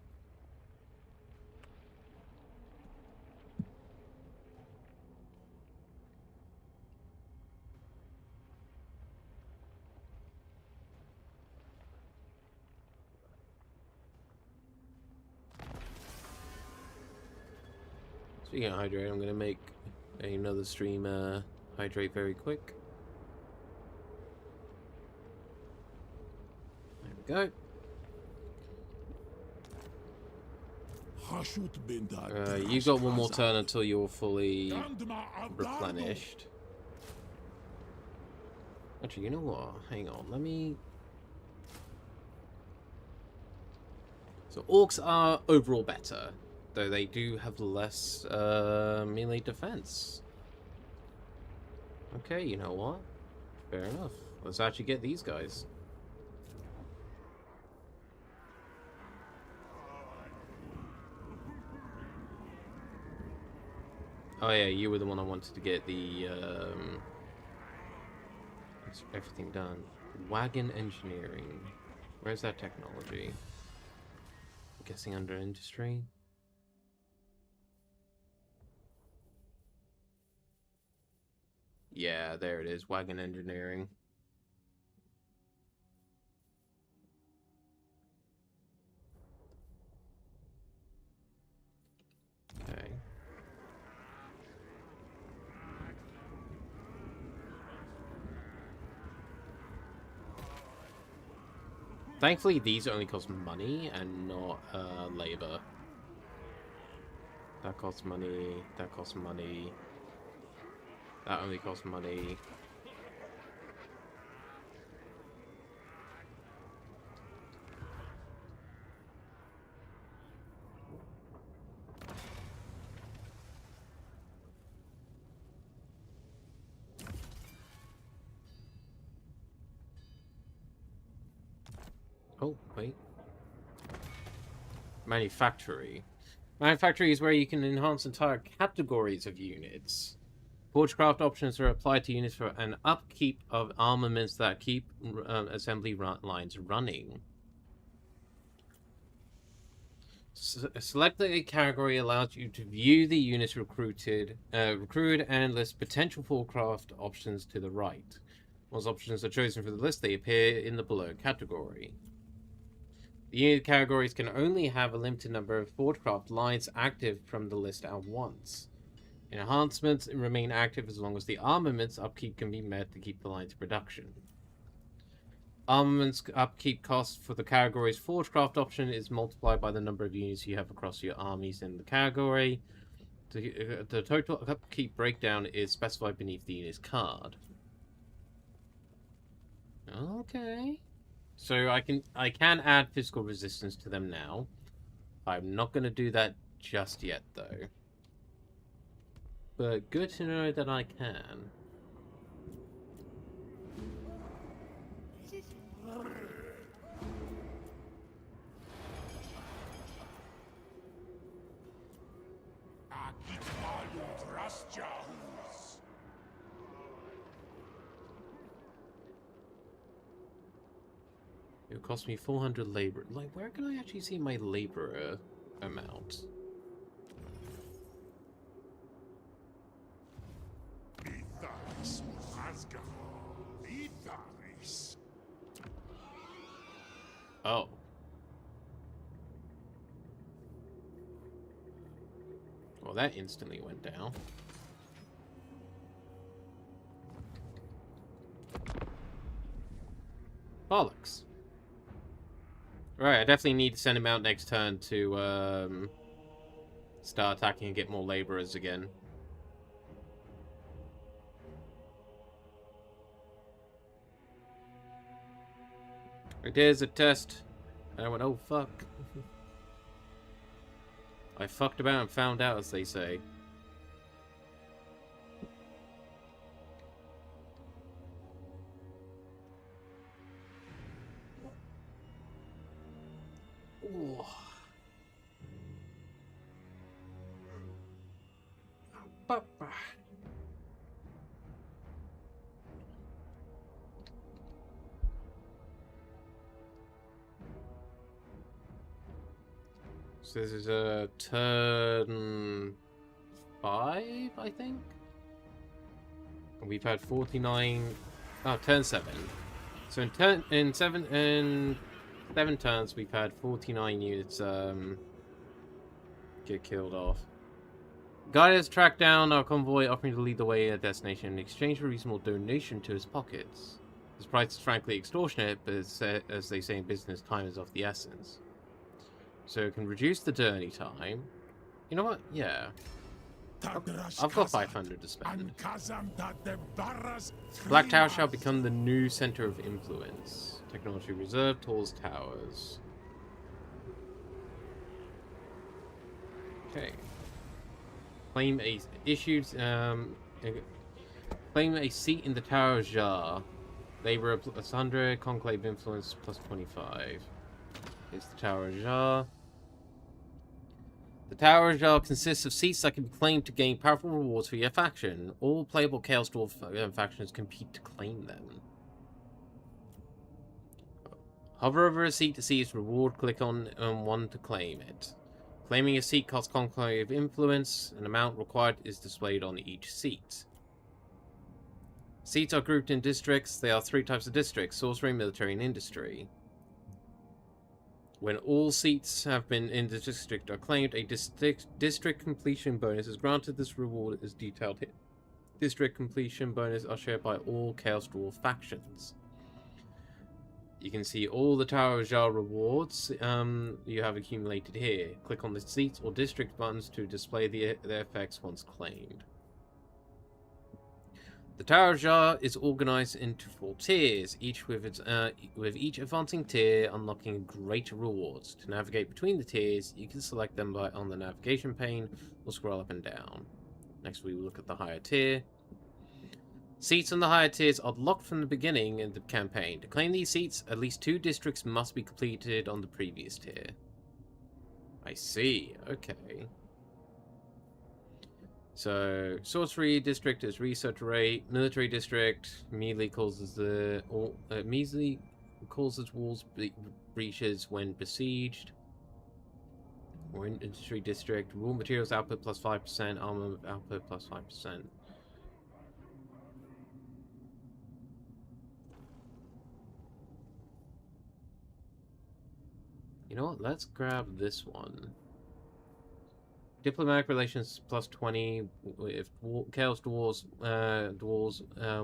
Speaking of hydrate, I'm gonna make another stream hydrate very quick. There we go. You've got one more turn until you're fully replenished. Actually, you know what? Hang on, let me... So orcs are overall better, though they do have less melee defense. Okay, you know what? Fair enough. Let's actually get these guys. Oh yeah, you were the one I wanted to get the everything done. Wagon engineering. Where's that technology? I'm guessing under industry. Yeah, there it is. Wagon engineering. Okay. Thankfully, these only cost money and not labor. That costs money. That costs money. That only costs money. Oh, wait. Manufactory. Manufactory is where you can enhance entire categories of units. Forgecraft options are applied to units for an upkeep of armaments that keep assembly lines running. Select a category allows you to view the units recruited and list potential Forgecraft options to the right. Once options are chosen from the list, they appear in the below category. The unit categories can only have a limited number of Forgecraft lines active from the list at once. Enhancements remain active as long as the armaments upkeep can be met to keep the lines in production. Armaments upkeep cost for the category's Forgecraft option is multiplied by the number of units you have across your armies in the category. The total upkeep breakdown is specified beneath the unit's card. Okay. So I can add physical resistance to them now. I'm not going to do that just yet, though. But good to know that I can. It would cost me 400 labor. Like, where can I actually see my laborer amount? Oh. Well, that instantly went down. Bollocks. Right, I definitely need to send him out next turn to start attacking and get more laborers again. It is a test. And I went, oh fuck. I fucked about and found out, as they say. Ooh. So this is a turn 5, I think? And we've had 49... Oh, turn 7. So in 7 turns, we've had 49 units get killed off. Guide has tracked down our convoy, offering to lead the way at destination in exchange for a reasonable donation to his pockets. His price is frankly extortionate, but as they say in business, time is of the essence. So it can reduce the journey time. You know what? Yeah. I've got 500 to spend. Black Tower shall become the new center of influence. Technology reserved, tallest towers. Okay. Claim a claim a seat in the Tower Jar. Labor plus 100, Conclave influence plus 25. It's the Tower Jar. The Tower Jar consists of seats that can be claimed to gain powerful rewards for your faction. All playable Chaos Dwarf factions compete to claim them. Hover over a seat to see its reward. Click on one to claim it. Claiming a seat costs Conclave influence. An amount required is displayed on each seat. Seats are grouped in districts. There are 3 types of districts: sorcery, military, and industry. When all seats have been in the district are claimed, a district completion bonus is granted. This reward is detailed here. District completion bonus are shared by all Chaos Dwarf factions. You can see all the Tower Jar rewards you have accumulated here. Click on the seats or district buttons to display their effects once claimed. The Tower Jar is organized into 4 tiers, each with each advancing tier unlocking greater rewards. To navigate between the tiers, you can select them on the navigation pane or scroll up and down. Next, we will look at the higher tier. Seats on the higher tiers are locked from the beginning in the campaign. To claim these seats, at least 2 districts must be completed on the previous tier. I see. Okay. So, sorcery district is research rate. Military district melee causes walls breaches when besieged. Or industry district, raw materials output plus 5%, armor output plus 5%. You know what? Let's grab this one. Diplomatic relations plus 20 if Chaos Dwarves,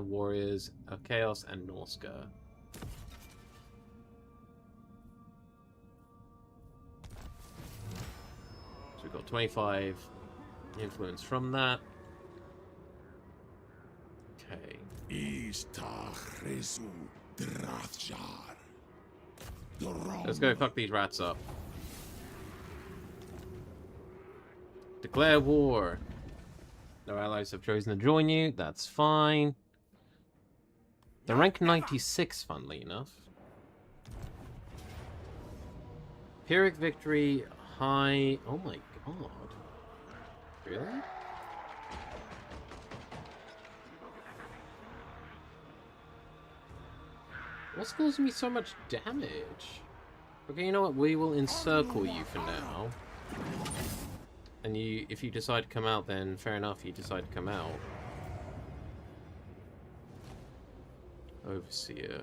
Warriors, Chaos, and Norska. So we've got 25 influence from that. Okay. Let's go fuck these rats up. Declare war. No allies have chosen to join you. That's fine. They're rank 96, funnily enough. Pyrrhic victory, high... Oh my god. Really? What's causing me so much damage? Okay, you know what? We will encircle you for now. And if you decide to come out, then fair enough, you decide to come out. Overseer.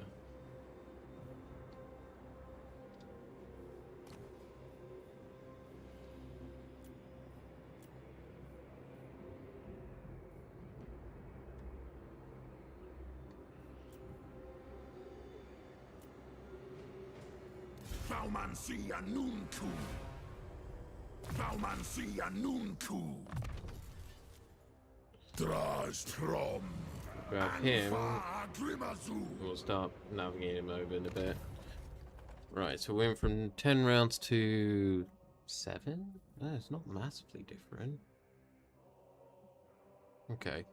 Vaumancia Nunku. Vaumancia Nunku. Drastrom. Grab him. We'll start navigating him over in a bit. Right, so we went from 10 rounds to 7? No, it's not massively different. Okay.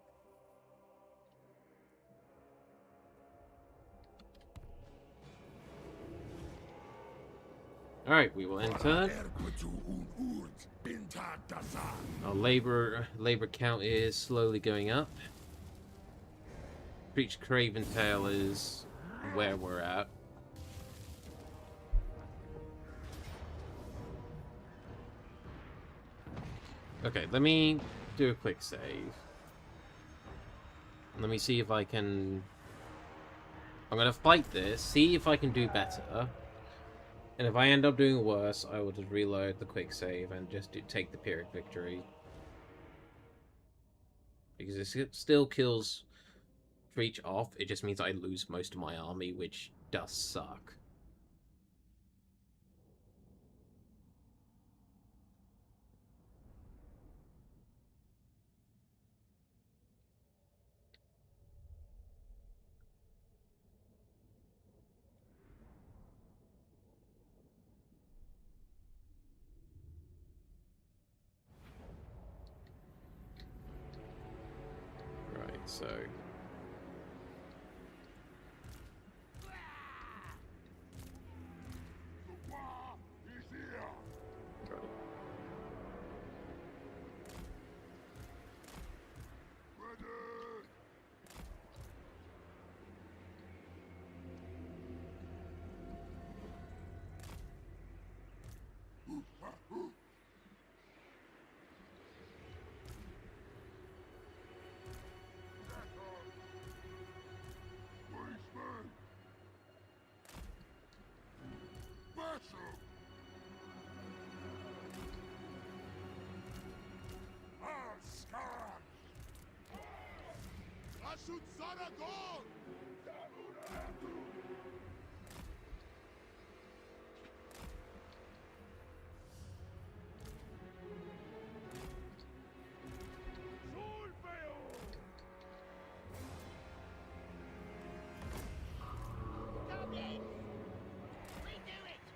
Alright, we will enter. Our labor count is slowly going up. Breach Craven Tail is where we're at. Okay, let me do a quick save. Let me see if I can... I'm gonna fight this, see if I can do better. And if I end up doing worse, I will just reload the quick save and just take the Pyrrhic victory. Because it still kills Breach off, it just means I lose most of my army, which does suck. so. Got it. Shoot Saragog! Goblins! We do it!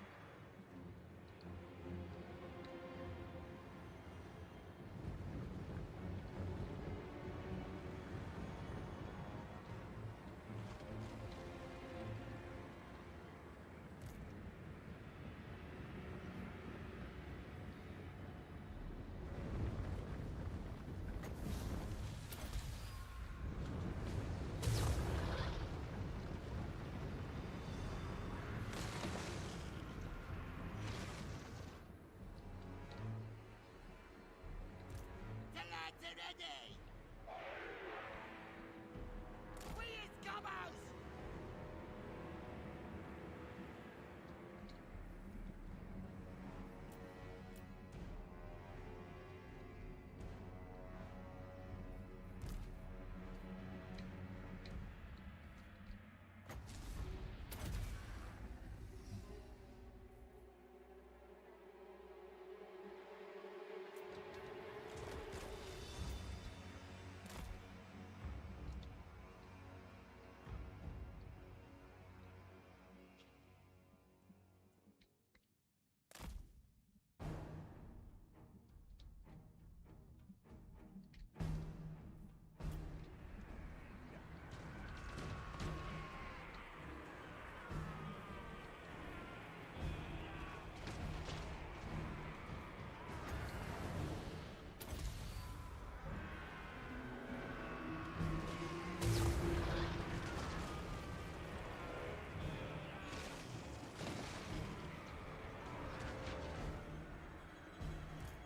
The lads are ready! We is gobos!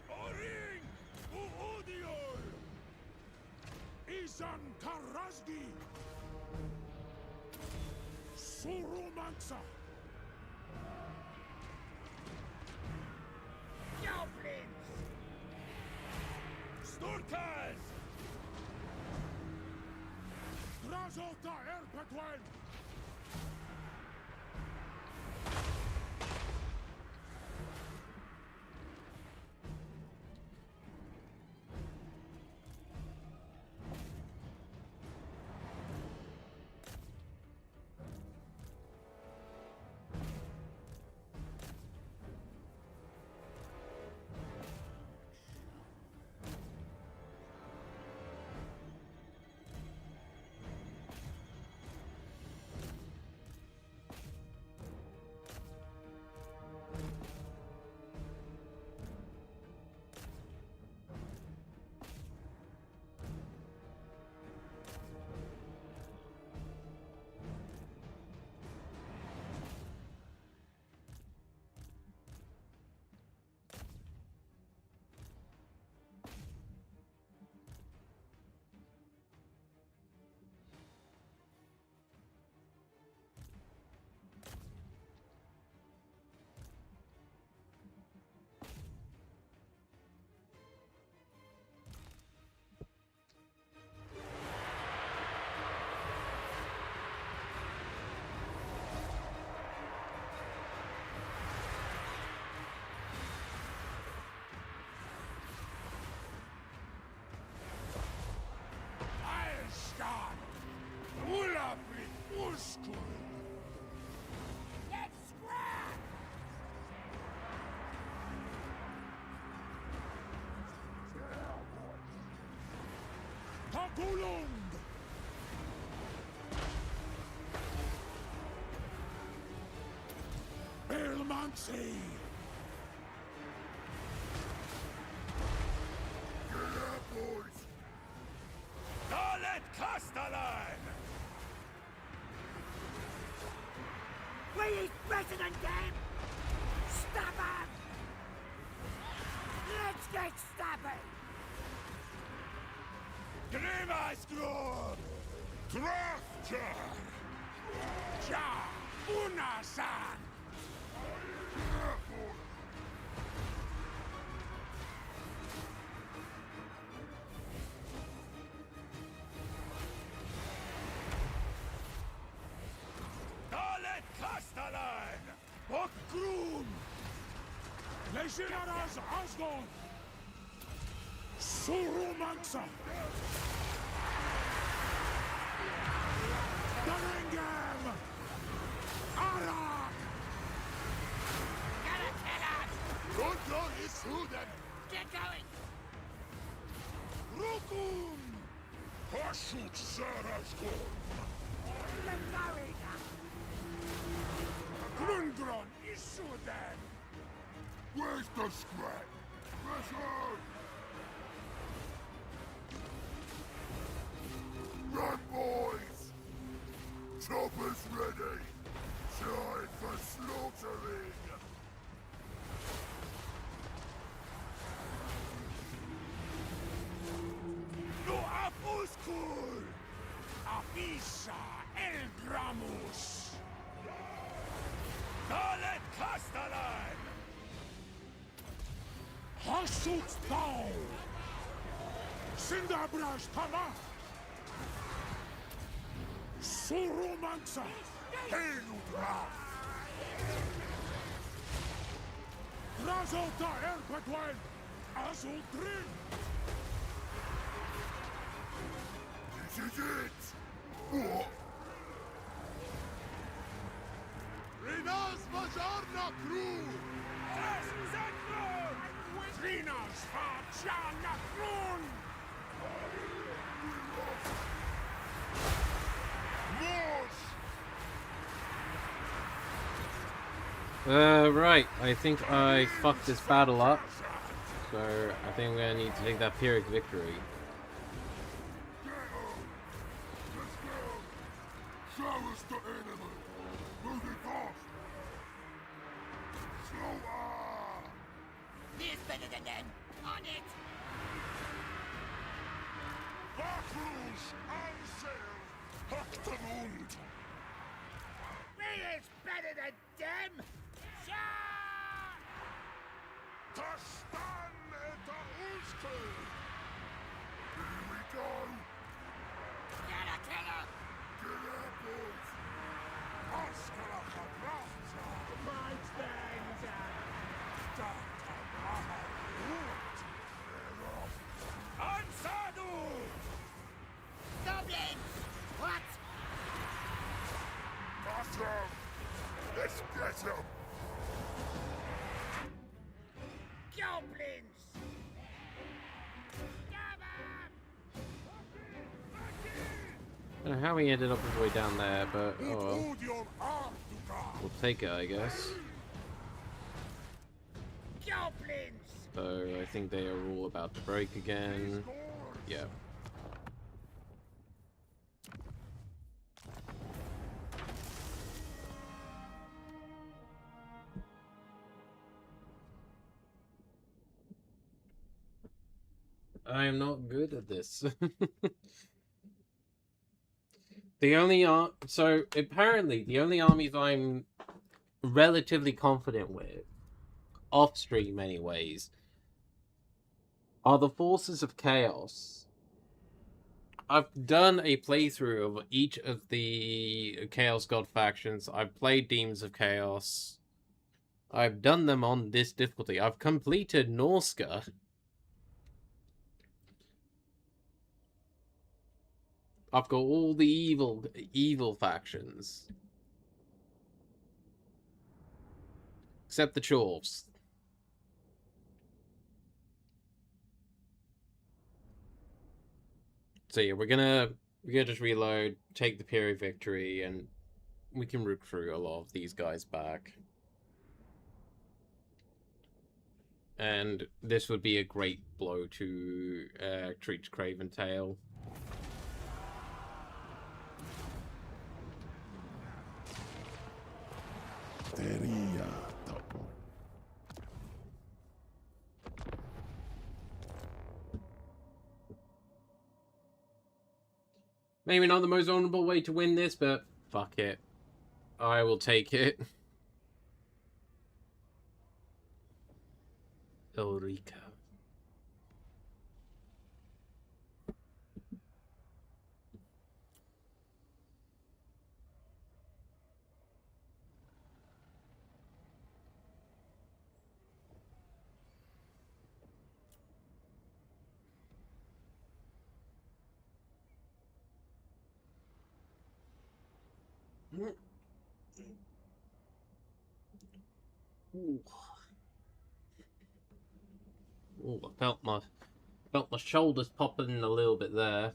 Oring! Uodiol! Izan Karazgi! Surumansa! Goblins! Sturkaz! Drazota Erpetwen! Eilstadt! Urlaublich Urskull! Let's scrap! Tagulung! Monksy! Get up, boys! Dalet Castellan! We is better than them! Stab him! Let's get stabby! Grimasgror! Drafter! Ja! Unasan! Dalet Castellan! Bokgrun! Legionaras Asgard! Surumanxa! Daringam! Arak! Gotta kill us! Gonto is Sudan! Get going! Rukun! Hashut Sarasgor! Levarina! Grundron is Sudan! Where's the scrap? Listen! Run, boys! Choppers ready! Time for slaughtering! No Apuskul! Avisa Elgramus! Dalet Castellan! Hashut Tau! Sindabras Tama! Surumanxa! Heludra! Razota Erpatwan! Azultrin! This is it! What? Rinas Majarna Crew! Rinas Majarna Crew! Right. I think I fucked this battle up. So, I think we're gonna need to take that Pyrrhic victory. Show us the enemy! Moving fast! Slower! He's better than them! On it! Bakrush Ansel Haktamund! We is better than them! Shah! Tastan eta Ulskel! Here we go! Gotta kill her! Get up, boys! Oscar Cabrata! My friends! Ansadu! Goblins! What? Awesome! Let's get him! Goblins! I don't know how we ended up all the way down there, but oh well. Put your arm to God! We'll take it, I guess. Goblins! So, I think they are all about to break again. Yeah. I am not good at this. So apparently the only armies I'm relatively confident with, off stream anyways, are the forces of chaos. I've done a playthrough of each of the Chaos God factions. I've played Demons of Chaos. I've done them on this difficulty. I've completed Norska. I've got all the evil factions. Except the Chorfs. So yeah, we're gonna just reload, take the Pyrrhic victory, and we can recruit a lot of these guys back. And this would be a great blow to treat Craven Tail. Maybe not the most honorable way to win this, but fuck it. I will take it. Ulrika. Ooh. Ooh, I felt my shoulders popping a little bit there.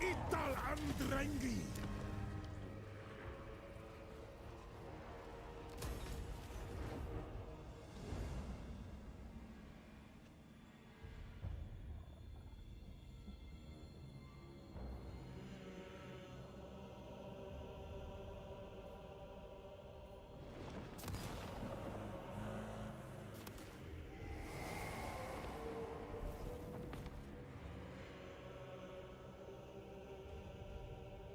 Ital Andrengi!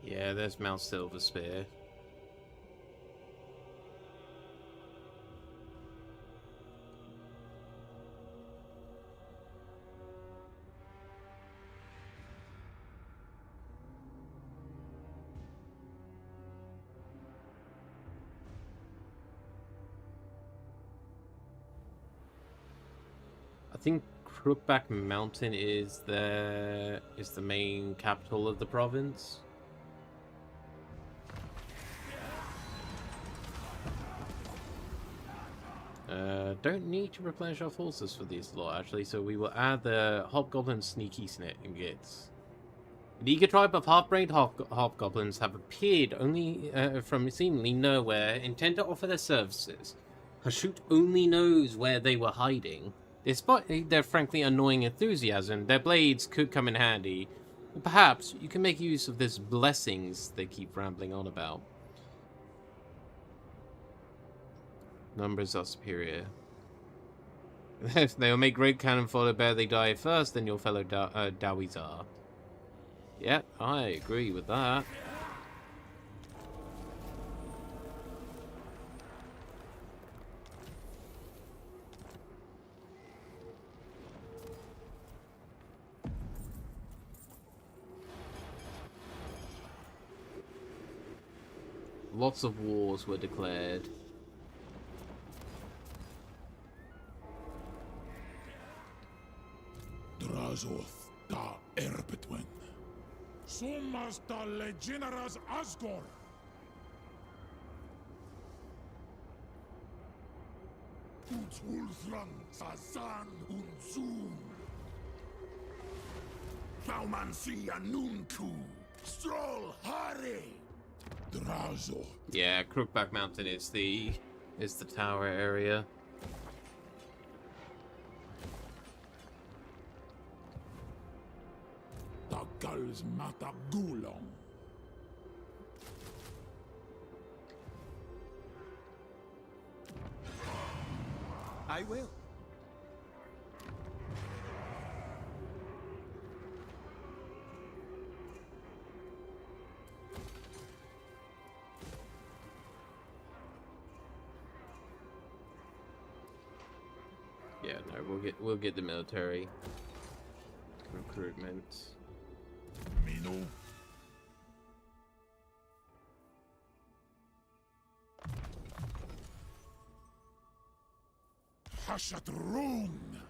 Yeah, there's Mount Silver Spear. I think Crookback Mountain is the main capital of the province. Don't need to replenish our forces for this lot, actually, so we will add the Hobgoblin Sneaky Snits. An eager tribe of half-brained hobgoblins have appeared only from seemingly nowhere, intent to offer their services. Hashut only knows where they were hiding. Despite their frankly annoying enthusiasm, their blades could come in handy. Or perhaps you can make use of this blessings they keep rambling on about. Numbers are superior. They will make great cannon fodder, better they die first than your fellow Dowies are. Yep, I agree with that. Lots of wars were declared. Drazoth da Erbetwen. Sumas da Legineras Asgore. Uts Ulthrang Sazan Unzum. Thaumansia Nuntu. Stroll Harry. Drazo. Yeah, Crookback Mountain is the tower area. Gulls Mata Gulong. I will. Yeah, no, we'll get the military recruitment. Mino. Hashat Rune.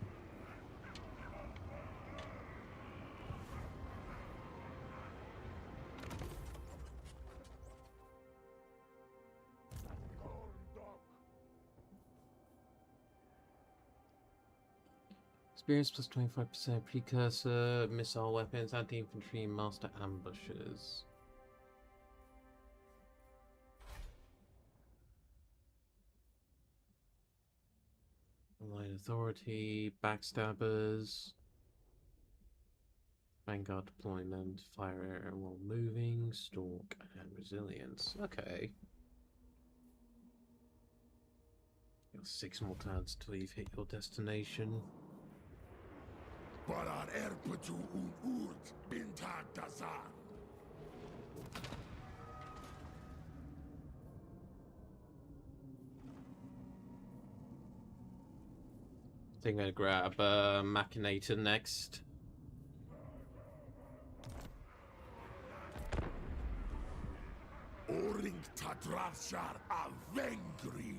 Experience plus 25%, precursor, missile weapons, anti-infantry, master ambushes. Light authority, backstabbers, vanguard deployment, fire area while moving, stalk, and resilience. Okay. You got 6 more turns till you've hit your destination. Parar erpetu urt bintag dazan. I think I'm gonna grab Machinator next. Oring tadrafshar avengrin.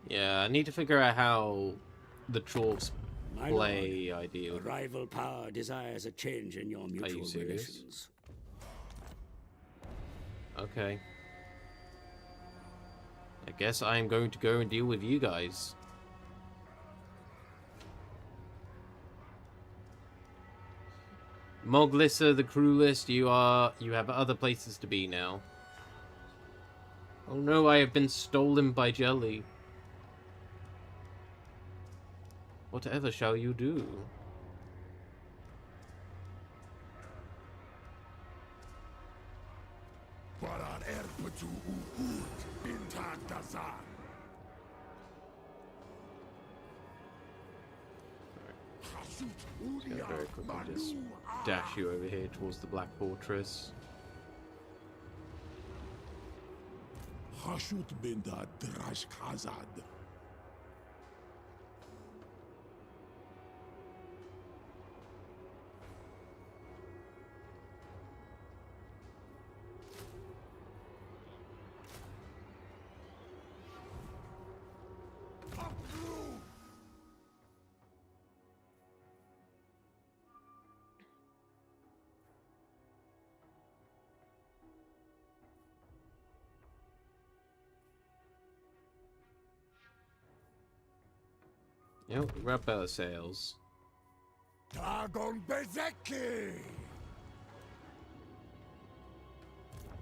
Yeah, I need to figure out how the troops My play lord, ideally. a rival power desires a change in your mutual serious? relations. Okay. I guess I'm going to go and deal with you guys. Moglissa, the crew list, you have other places to be now. Oh no, I have been stolen by Jelly. Whatever shall you do? Parar erpetu urt bintag dazan. Gonna very quickly just dash you over here towards the Black Fortress. Hashut binda drash khazad. Yep, Rappella sales. Dagon bezeki.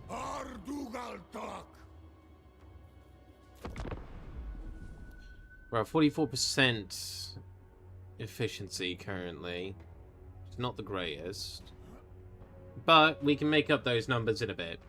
Ardugaltak. We're at 44% efficiency currently. It's not the greatest. But we can make up those numbers in a bit.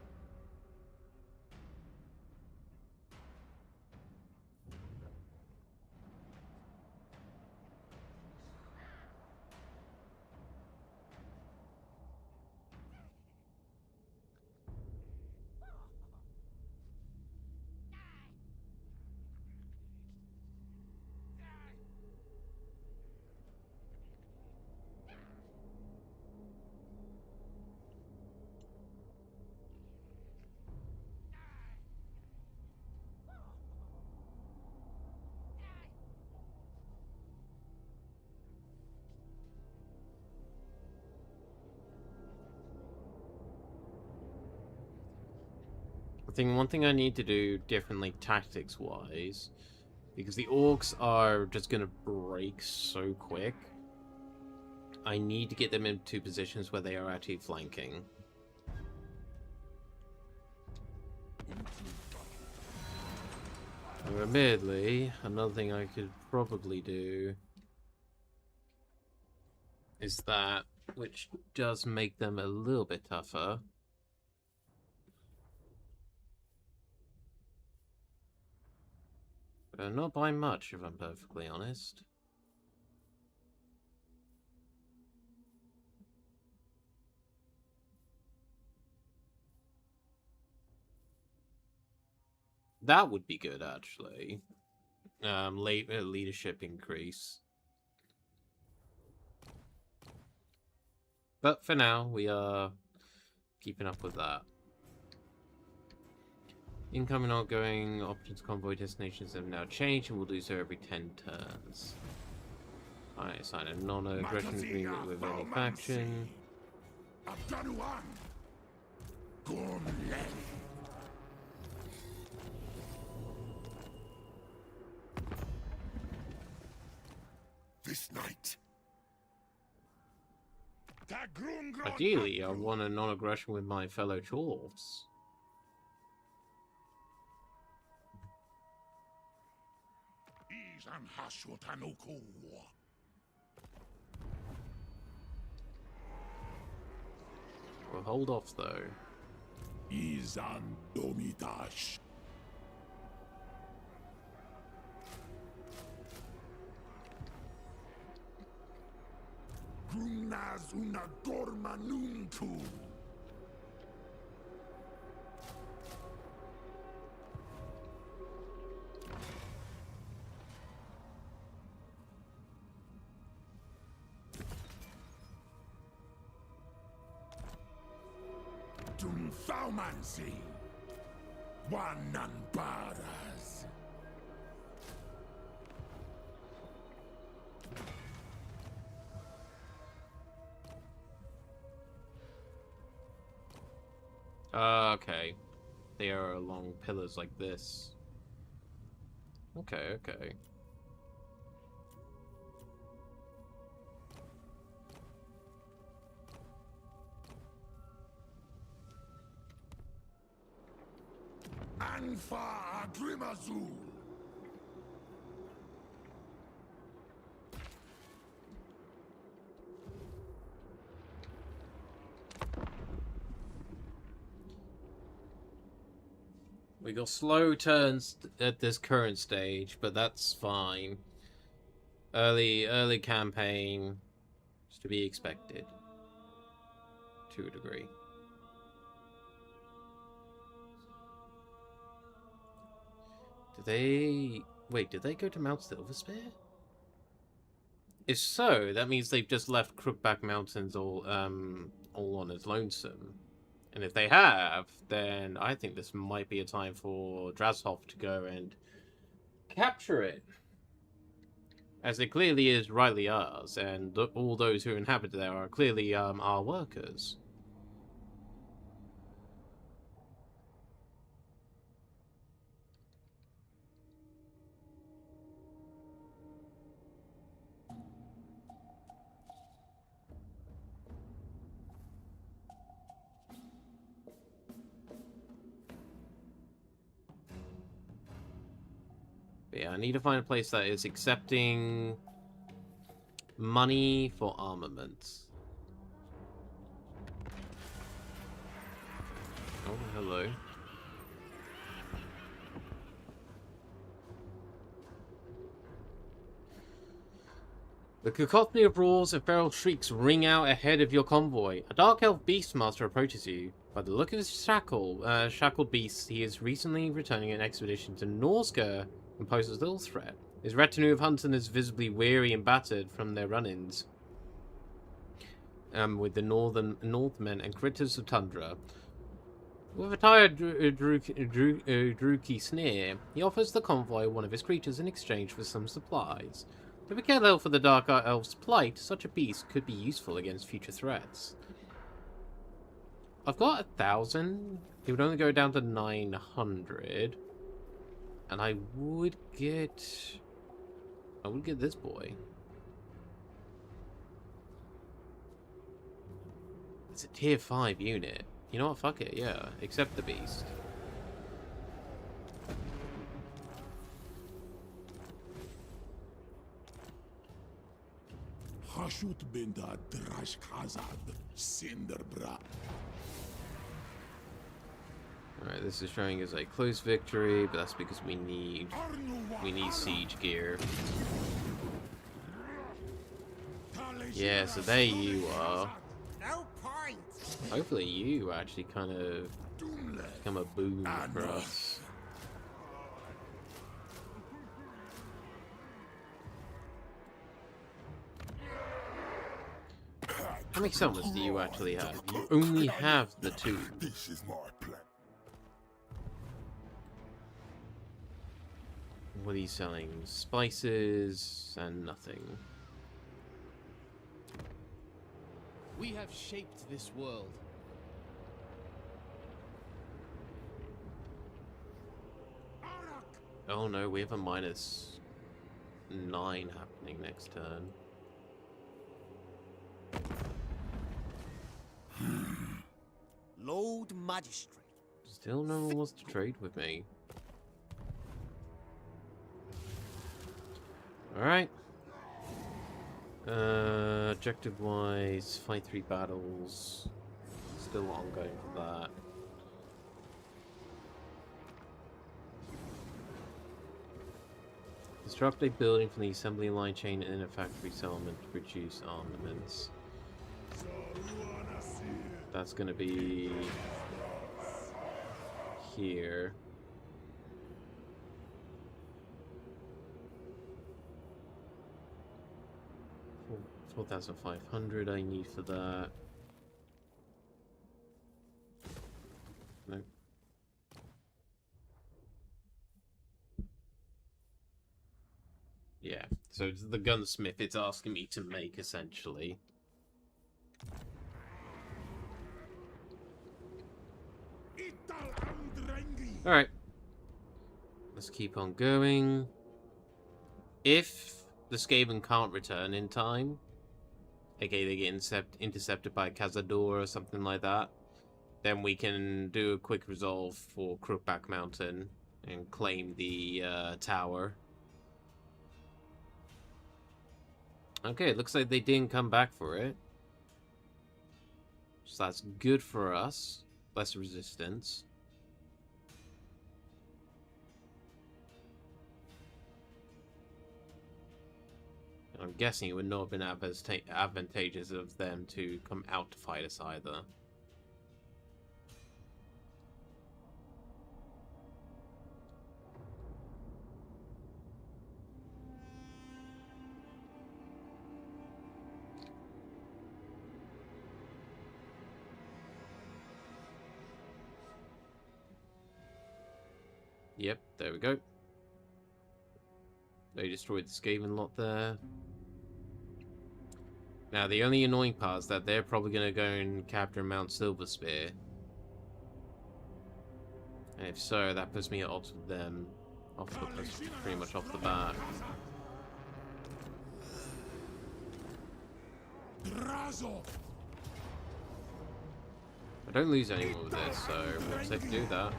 I think one thing I need to do differently tactics-wise, because the orcs are just going to break so quick, I need to get them into positions where they are actually flanking. Now, admittedly, another thing I could probably do is that, which does make them a little bit tougher. Not by much, if I'm perfectly honest. That would be good, actually. leadership increase. But for now, we are keeping up with that. Incoming and outgoing options convoy destinations have now changed and will do so every 10 turns. I sign a non-aggression agreement with any faction. This night. Ideally, I want a non-aggression with my fellow dwarves. We'll hold off though. Izan Domitash. Grumnaz una gorma nuntu. Dumfaumansi. Wananbaras. Okay. They are along pillars like this. Okay, okay. Anfa Agrimazul. We got slow turns at this current stage, but that's fine. Early campaign is to be expected to a degree. Did they go to Mount Silverspear? If so, that means they've just left Crookback Mountains all on its lonesome. And if they have, then I think this might be a time for Drashoff to go and capture it. As it clearly is rightly ours, and all those who inhabit there are clearly our workers. But yeah, I need to find a place that is accepting money for armaments. Oh, hello. The cacophony of roars and feral shrieks ring out ahead of your convoy. A dark elf beastmaster approaches you. By the look of his shackled beast, he is recently returning an expedition to Norska and poses little threat. His retinue of huntsmen is visibly weary and battered from their run-ins with the Northmen and critters of tundra. With a tired drooky sneer, he offers the convoy one of his creatures in exchange for some supplies. To be careful for the Dark Elf's plight, such a beast could be useful against future threats. I've got 1,000. It would only go down to 900. And I would get this boy. It's a tier 5 unit. You know what? Fuck it, yeah. Accept the beast. Hashut binda drash khazad cinderbra. Alright, this is showing as a close victory, but that's because we need siege gear. Yeah, so there you are. No point. Hopefully you actually kind of become a boon for us. How many settlements do you actually have? You only have the 2. This is my plan. What are you selling? Spices and nothing. We have shaped this world. Oh no, we have a -9 happening next turn. Lord Magistrate. Still no one wants to trade with me. Alright. Objective-wise, fight 3 battles. Still ongoing for that. Construct a building from the assembly line chain in a factory settlement to produce armaments. That's going to be here. 4,500 I need for that. No. Yeah, so it's the gunsmith it's asking me to make, essentially. Alright. Let's keep on going. If the Skaven can't return in time, okay, they get intercepted by Cazador or something like that, then we can do a quick resolve for Crookback Mountain and claim the tower. Okay, it looks like they didn't come back for it. So that's good for us. Less resistance. I'm guessing it would not have been advantageous of them to come out to fight us either. Yep, there we go. They destroyed the Skaven lot there. Now, the only annoying part is that they're probably going to go and capture Mount Silverspear. And if so, that puts me at odds with them pretty much off the bat. I don't lose any more with this, so we'll just have to do that.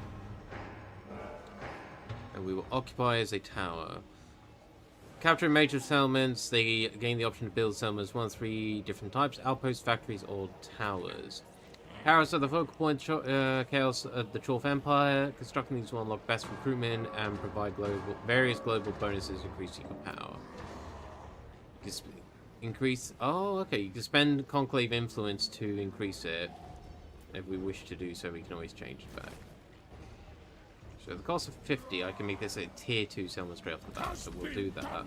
And we will occupy as a tower. Capturing major settlements, they gain the option to build settlements 1 of 3 different types: outposts, factories, or towers. Towers are the focal point chaos of the Skaven Empire. Constructing these will unlock best recruitment and provide various global bonuses, increasing your power. Increase. Oh, okay. You can spend Conclave influence to increase it. If we wish to do so, we can always change it back. So the cost of 50, I can make this a tier 2 settlement straight off the bat, so we'll do that.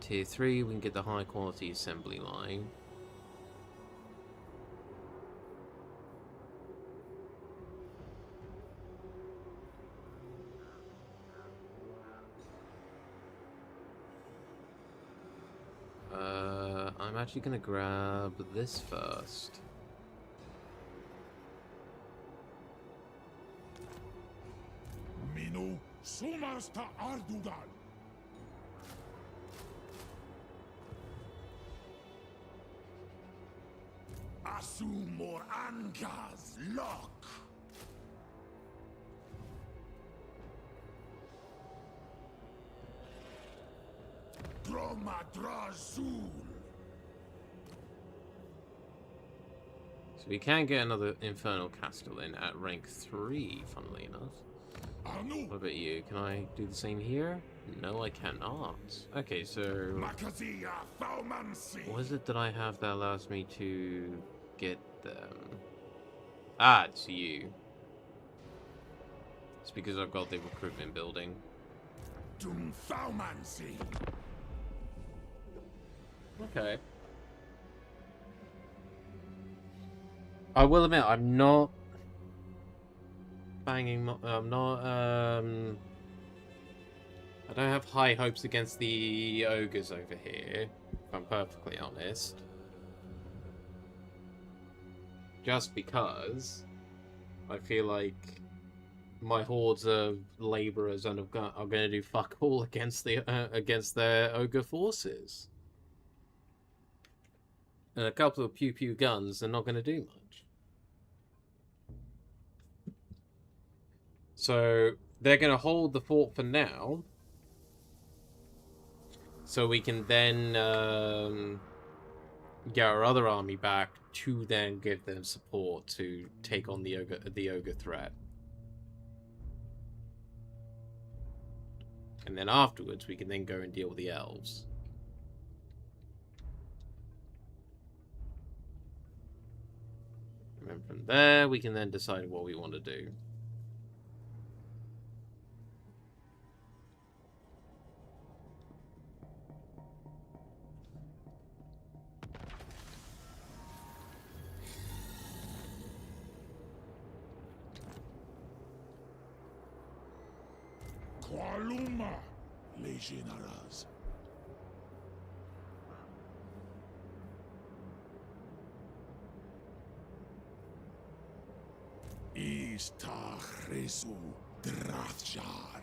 Tier 3, we can get the high quality assembly line. I'm actually going to grab this first. Minu Sumarsta Ardugan. Asumor Angas Lock. Dromadrazul. So we can get another Infernal Castellan at rank 3, funnily enough. What about you? Can I do the same here? No, I cannot. Okay, so what is it that I have that allows me to get them? Ah, it's you. It's because I've got the recruitment building. Okay. I will admit, I'm not banging. I'm not. I don't have high hopes against the ogres over here, if I'm perfectly honest. Just because I feel like my hordes of laborers are going to do fuck all against their ogre forces. And a couple of pew pew guns are not going to do much. So they're going to hold the fort for now, so we can then get our other army back to then give them support to take on the ogre threat. And then afterwards, we can then go and deal with the elves. And then from there, we can then decide what we want to do. Qualuma, legionaras. Istachresu Drathjar.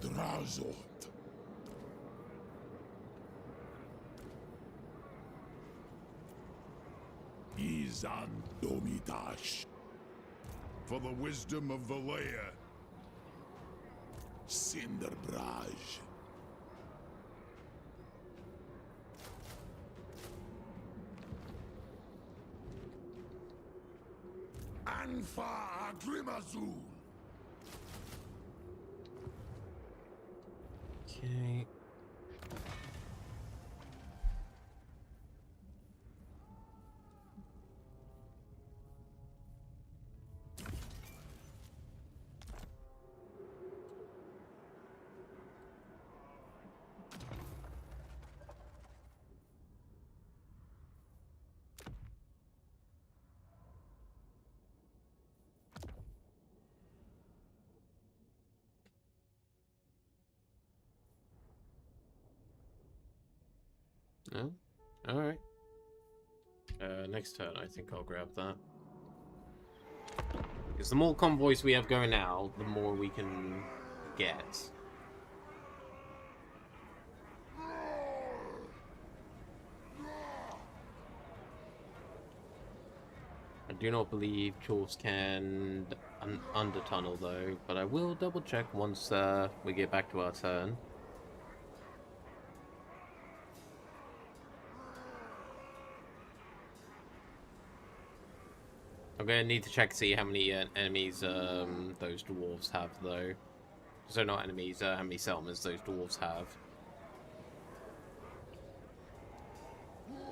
Drazot. Izandomitash. For the wisdom of Valea. Cinderbraj. Anfa Agrimazul. Okay. No? Alright. Next turn, I think I'll grab that. Because the more convoys we have going out, the more we can get. I do not believe Chorfs can under-tunnel though, but I will double check once we get back to our turn. I'm going to need to check to see how many enemies those dwarves have, though. So not enemies, how many settlements those dwarves have.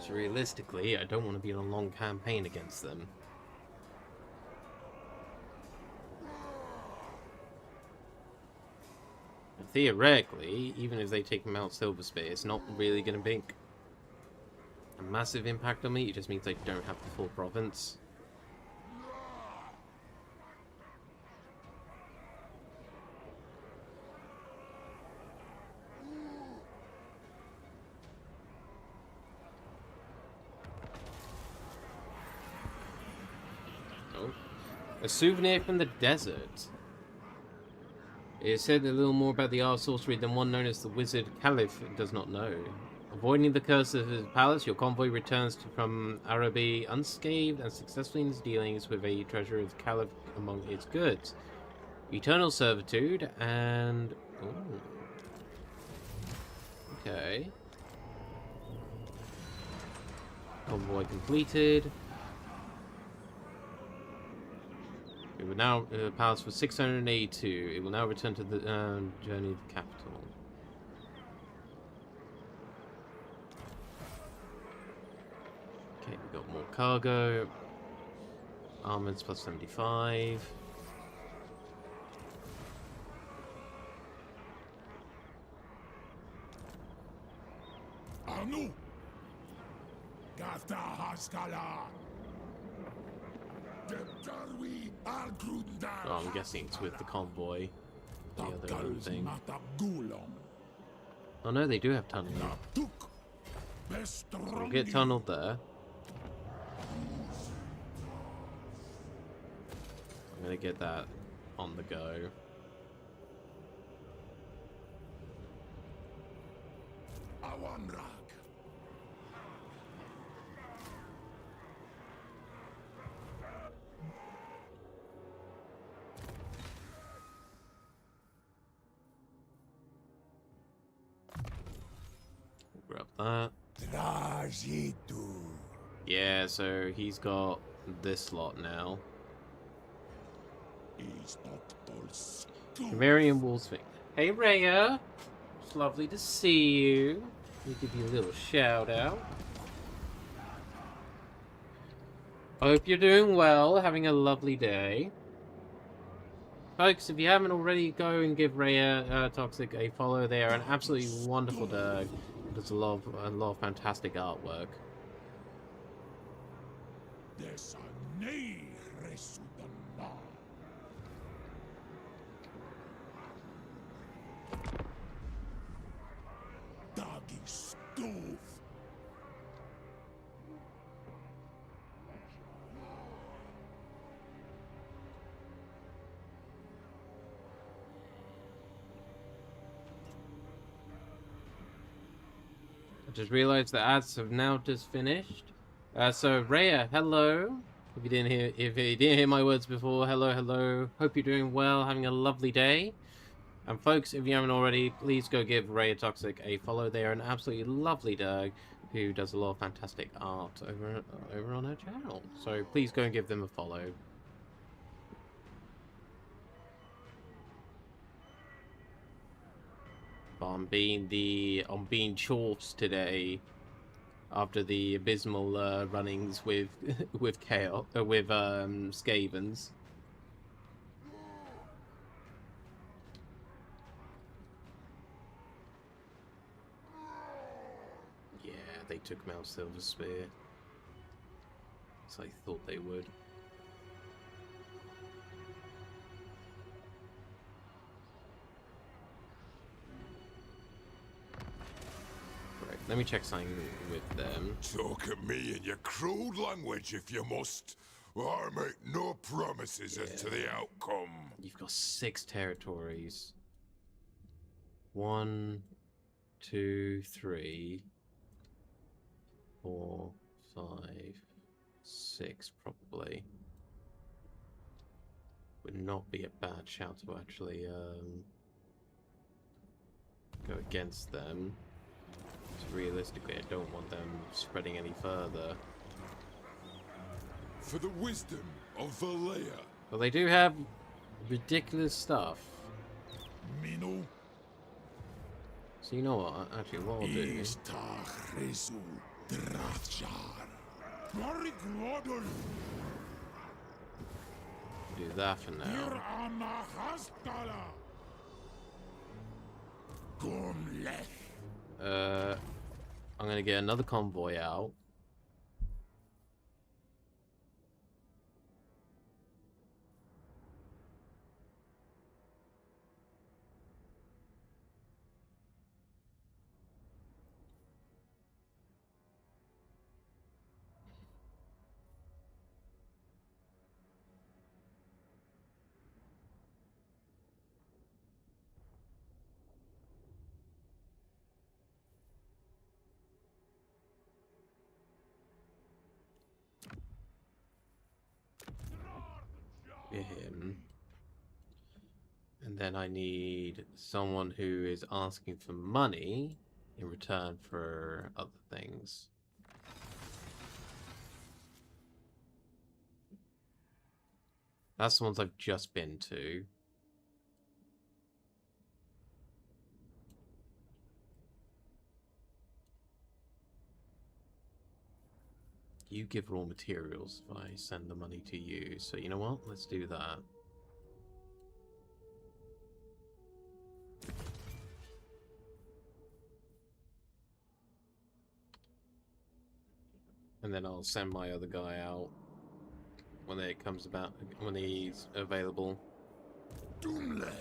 So realistically, I don't want to be on a long campaign against them. And theoretically, even if they take Mount Silver Spear, it's not really going to make a massive impact on me. It just means they don't have the full province. A souvenir from the desert. It is said a little more about the art of sorcery than one known as the wizard Caliph does not know. Avoiding the curse of his palace, your convoy returns from Araby unscathed and successfully in his dealings with a treasure of Caliph among its goods. Eternal servitude and... Ooh. Okay. Convoy completed. It will now pass for 682. It will now return to the journey to the capital. Okay, we got more cargo. Armaments plus 75. Anu! Gata Haskala! Deptarwi Algrundar! Oh, I'm guessing it's with the convoy. The other thing. Oh no, they do have tunneling. So we'll get tunneled there. I'm gonna get that on the go. Awanrak! Grab that. Trajitu. Yeah, so he's got this lot now. Marion Wolfsvik. Hey Rhea! It's lovely to see you. Let me give you a little shout out. I hope you're doing well, having a lovely day. Folks, if you haven't already, go and give Rhea Toxic a follow. They are an absolutely wonderful dog. There's a lot of fantastic artwork. Just realized the ads have now just finished. So Rhea, hello. If you didn't hear my words before, hello. Hope you're doing well, having a lovely day. And folks, if you haven't already, please go give Rhea Toxic a follow. They are an absolutely lovely dog who does a lot of fantastic art over on her channel. So please go and give them a follow. I'm being chorfs today after the abysmal runnings with chaos with Skavens. Yeah, they took Mount Silver Spear, as I thought they would. Let me check something with them. Talk at me in your crude language if you must. I make no promises as to the outcome. You've got 6 territories. 1, 2, 3, 4, 5, 6 probably. Would not be a bad shout to actually go against them. Realistically, I don't want them spreading any further. For the wisdom of Valea. Well, they do have ridiculous stuff. Mino. So you know what? Actually, what I'll do... do that for now. I'm gonna get another convoy out. Him. And then I need someone who is asking for money in return for other things. That's the ones I've just been to. You give raw materials if I send the money to you. So you know what? Let's do that. And then I'll send my other guy out when it comes about, when he's available. Dunleth.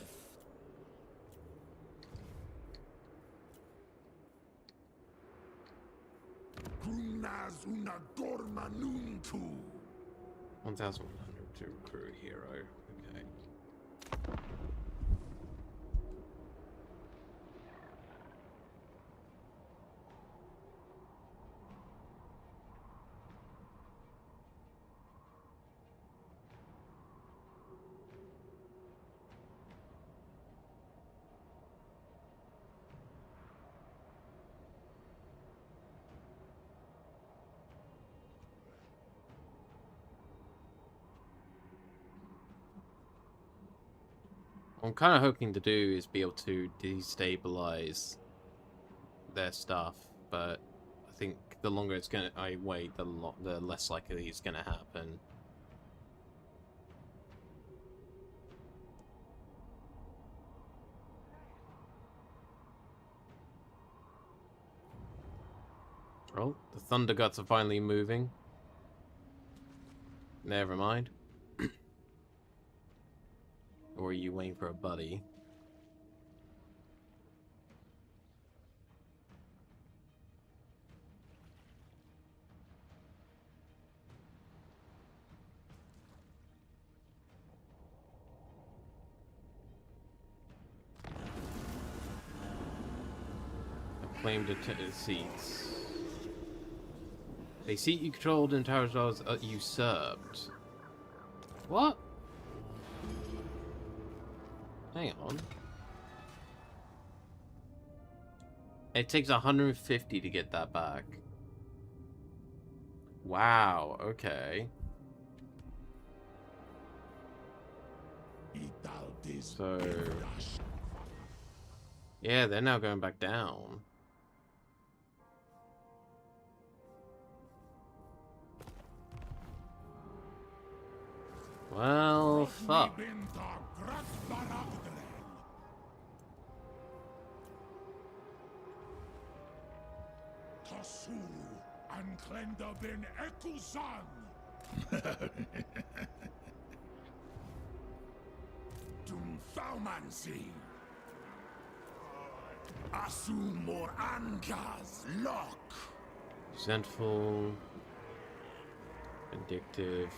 Grumnaz una gorma nuntu. 1,100 to recruit a hero. Okay. What I'm kind of hoping to do is be able to destabilize their stuff, but I think the longer I wait, the less likely it's gonna happen. Oh, the Thunder Guts are finally moving. Never mind. Or are you waiting for a buddy? Claimed seats. A seat you controlled in Tower was usurped. What? Hang on. It takes 150 to get that back. Wow, okay. So... yeah, they're now going back down. Well, fuck. and Klenda bin Ekusan. Dumfaumansi. Asumor Angas Lock. Resentful. Vindictive.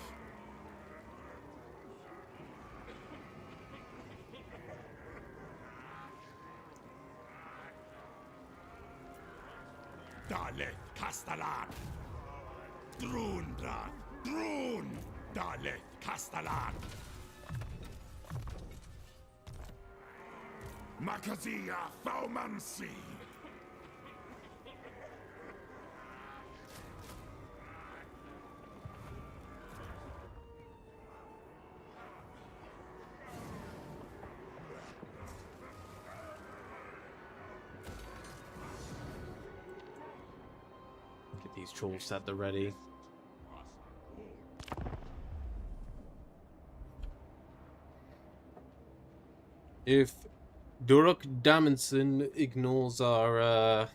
Dalet Castellan. Drundra. Drun. Dalet Castellan. Makazia Faumansi. Get these trolls at the ready. If Durok Daminson ignores our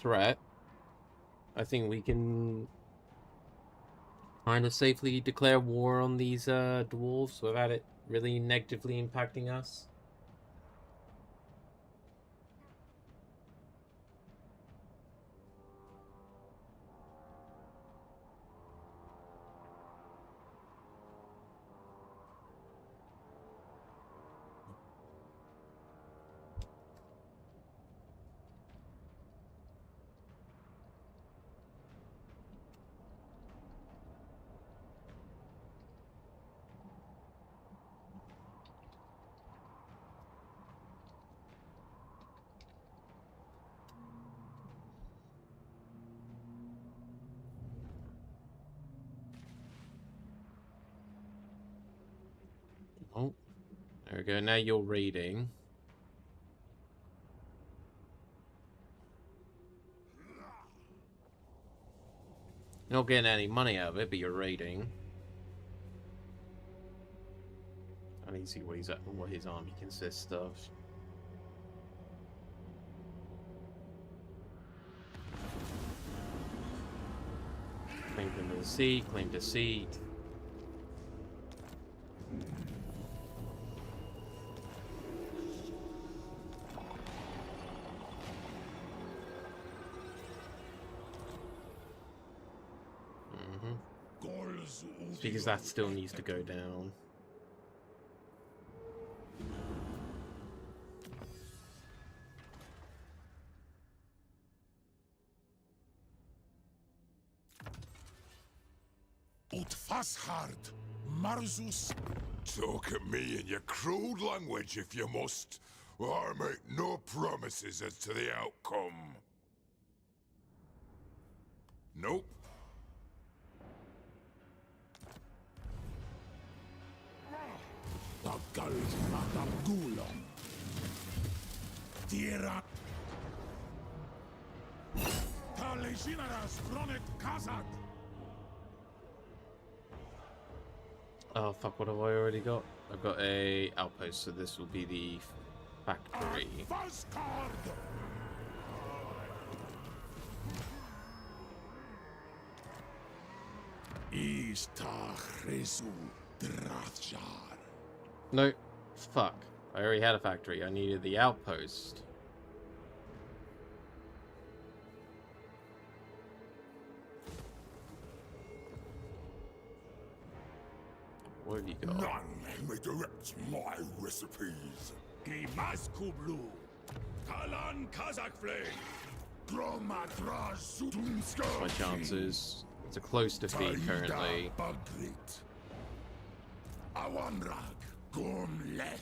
threat, I think we can kind of safely declare war on these dwarves without it really negatively impacting us. Oh, there we go. Now you're raiding. You're not getting any money out of it, but you're raiding. I need to see what his army consists of. Claim to deceit, claim deceit. Because that still needs to go down. Utfashard, Marzus. Talk at me in your crude language if you must. I make no promises as to the outcome. Nope. Taggalt Magabgulon. Tira. Talejinaras Fronet Kazak. Oh fuck, what have I already got? I've got a outpost, so this will be the factory. Fashkard. Istachresu Drathjar. No, fuck. I already had a factory. I needed the outpost. What have you got? None may direct my recipes. Gimas Kublu. Talan Kazakh Flame. Dromadra Sutumska. What's my chances? It's a close defeat currently. Bagrit. Awanrag Gomlech.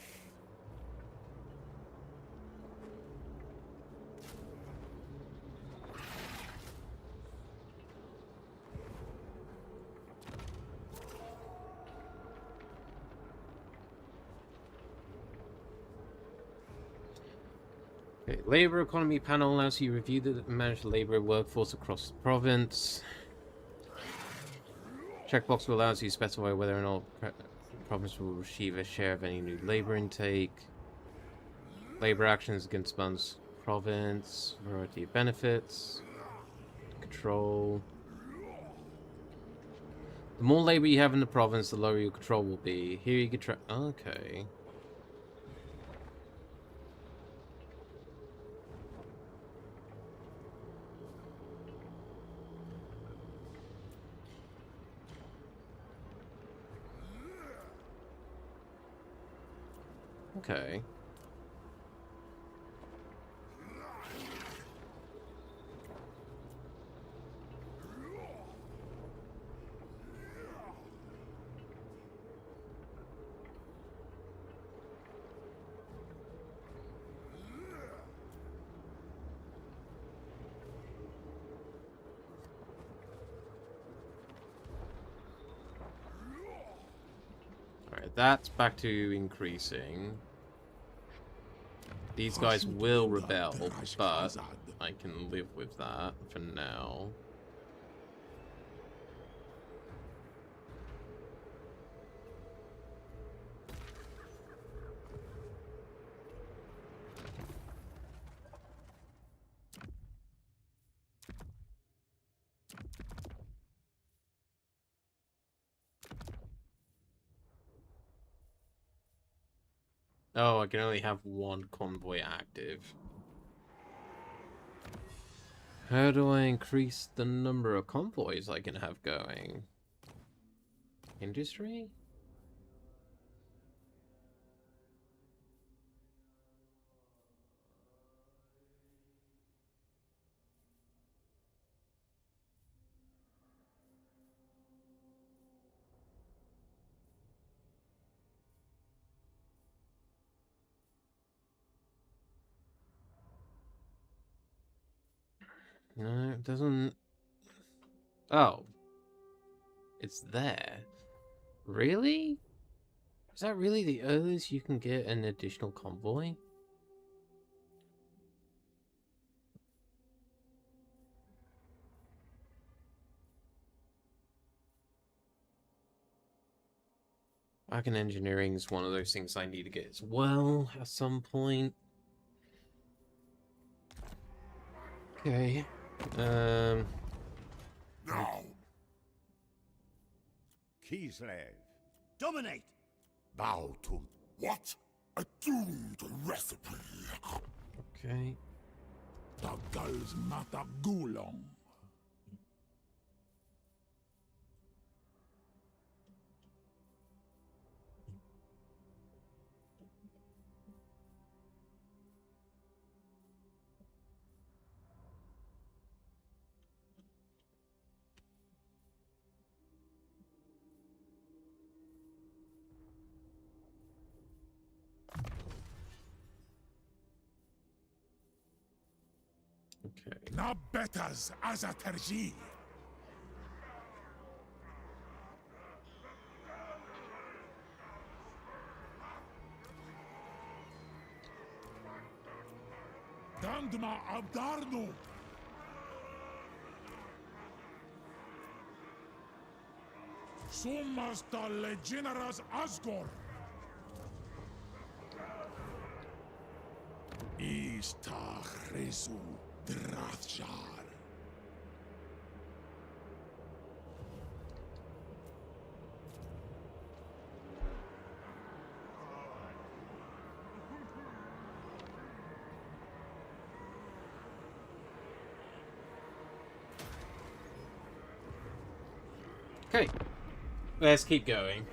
Okay, labor economy panel allows you to review the managed labor workforce across the province. Checkbox allows you to specify whether or not province will receive a share of any new labor intake. Labor actions against one's province. Variety of benefits. Control. The more labor you have in the province, the lower your control will be. Here you can try. Okay. Okay. Alright, that's back to increasing. These guys will rebel, but I can live with that for now. Oh, I can only have one convoy active. How do I increase the number of convoys I can have going? Industry? No, it doesn't. Oh. It's there. Really? Is that really the earliest you can get an additional convoy? Back-end engineering is one of those things I need to get as well at some point. Okay. Now, Kislev. Dominate! Bow to what? A doomed recipe. Okay. The girl's mata gulong. Okay. Na betas as a terji. Dandma abdarno. Sumas da legeneras asgor. Ista Jesu Drathjar. Okay. Let's keep going.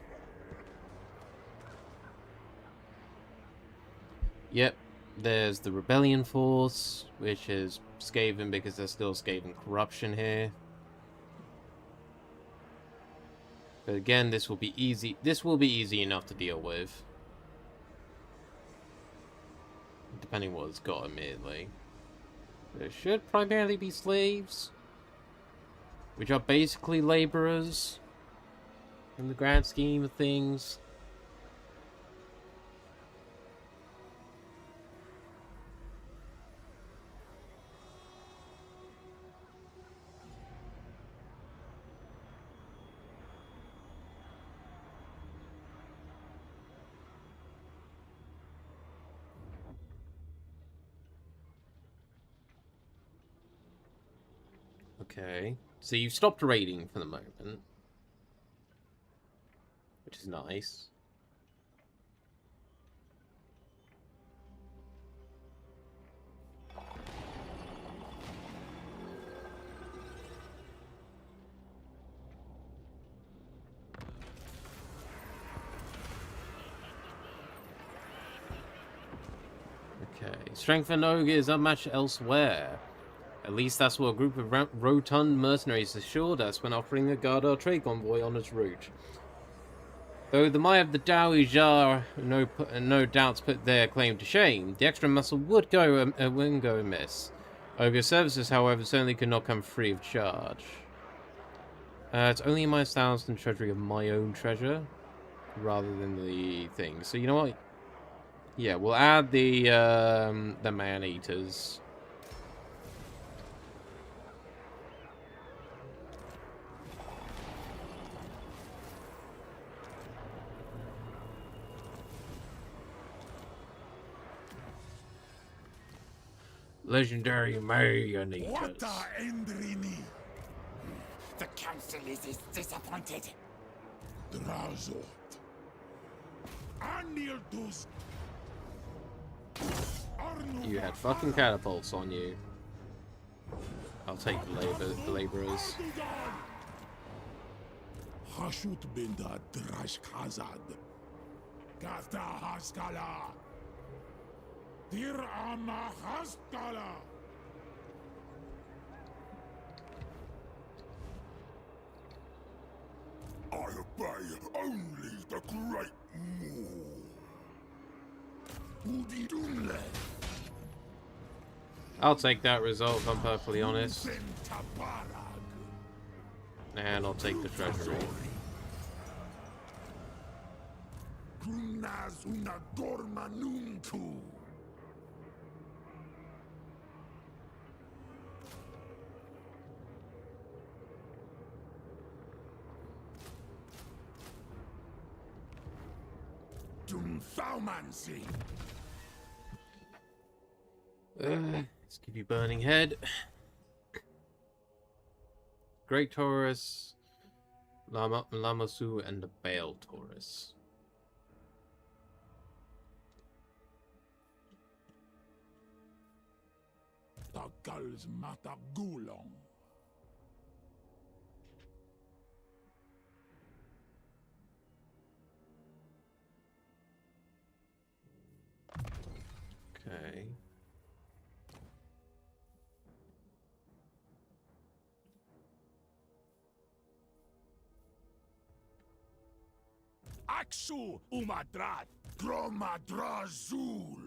Yep. There's the Rebellion Force, which is Skaven because there's still Skaven corruption here. But again, this will be easy. This will be easy enough to deal with. Depending what it's got, admittedly. There should primarily be slaves, which are basically laborers in the grand scheme of things. Okay, so you've stopped raiding for the moment, which is nice. Okay, strength and ogre is unmatched elsewhere. At least that's what a group of rotund mercenaries assured us when offering to guard our trade convoy on its route. Though the might of the Dowie Jar no doubts put their claim to shame, the extra muscle wouldn't go amiss. Ogre services, however, certainly could not come free of charge. It's only in my thousand treasury of my own treasure, rather than the thing. So you know what? Yeah, we'll add the man-eaters. Legendary marionetters. Wata endrini. The council is disappointed. Drazot. Anildus. You had fucking catapults on you. I'll take the laborers. Hashut binda drash khazad. Gafta haskala. Dir ama haskala. I obey only the great Maw. Udidumle. I'll take that result if I'm perfectly honest. Bentabarag. And I'll take the treasury. Kunas una dorma nuntu. Dumfaumancy. Let's give you Burning Head. Great Taurus. Lamasu and the Bale Taurus. Takal's Matagulong. Okay. Aksu Umadrat Dromadrazul.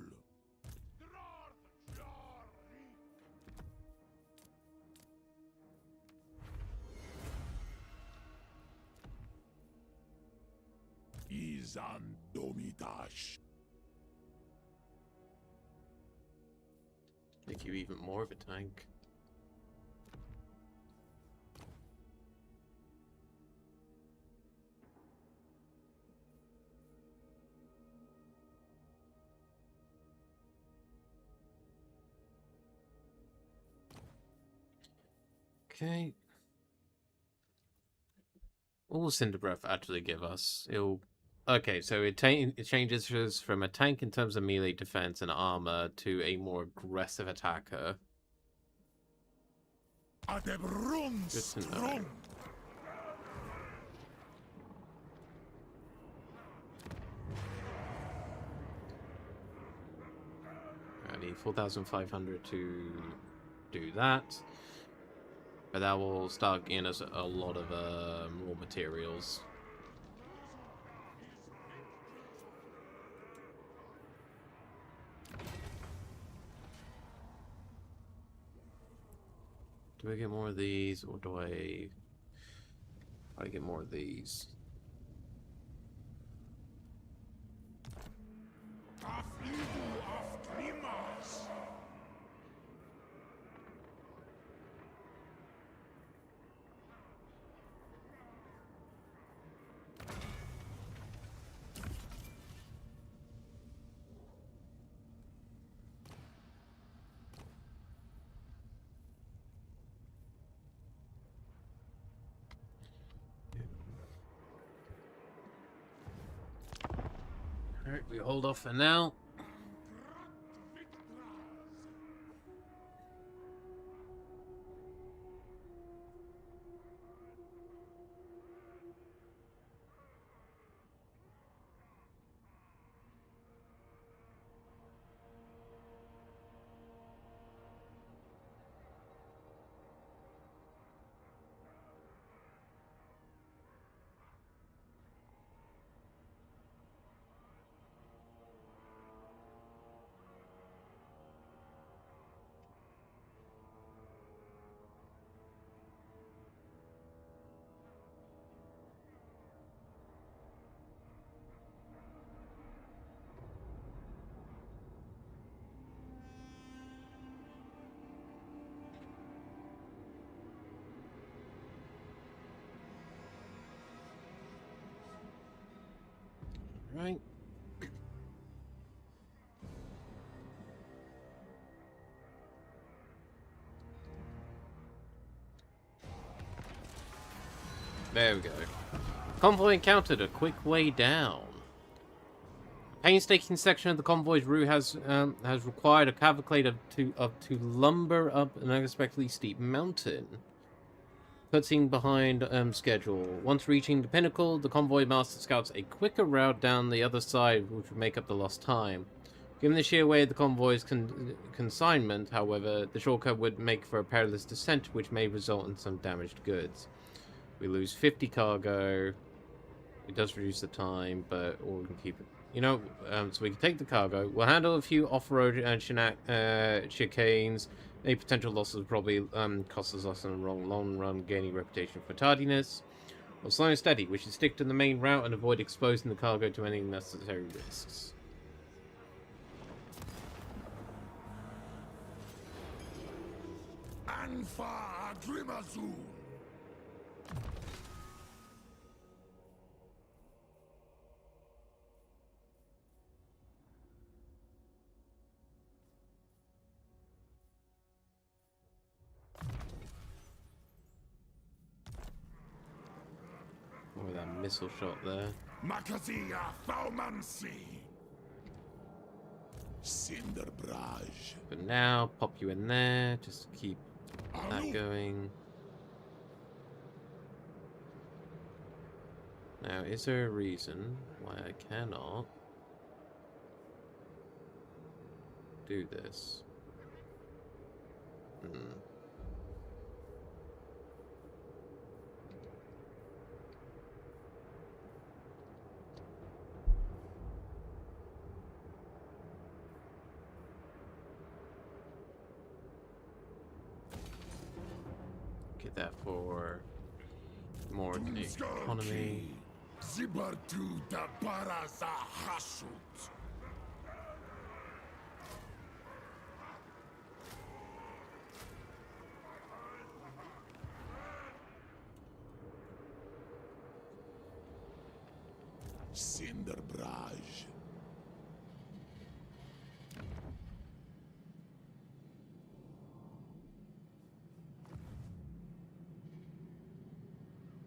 Izan Domitash. Make you even more of a tank. Okay. What will Cinder Breath actually give us? Okay, so it changes us from a tank in terms of melee defense and armor to a more aggressive attacker. Good to know. I need 4,500 to do that. But that will start getting us a lot of raw materials. Do I get more of these, or do I get more of these? Alright, we hold off for now. Right. There we go. Convoy encountered a quick way down. A painstaking section of the convoy's route has required a cavalcade to lumber up an unexpectedly steep mountain, putting behind schedule. Once reaching the pinnacle, the convoy master scouts a quicker route down the other side, which would make up the lost time. Given the sheer weight of the convoy's consignment, however, the shortcut would make for a perilous descent, which may result in some damaged goods. We lose 50 cargo. It does reduce the time, or we can keep it. You know, so we can take the cargo. We'll handle a few off-road chicanes. Any potential losses will probably cost us in the long run, gaining reputation for tardiness. Well, slow and steady. We should stick to the main route and avoid exposing the cargo to any unnecessary risks. Anfa Grimazul. missile shot there. Makazia Thaumansi. Cinderbrage. But now, pop you in there, just to keep that going. Now, is there a reason why I cannot do this? Get that for more economy. Zibartu da Baraza Hashut. Cinderbrage.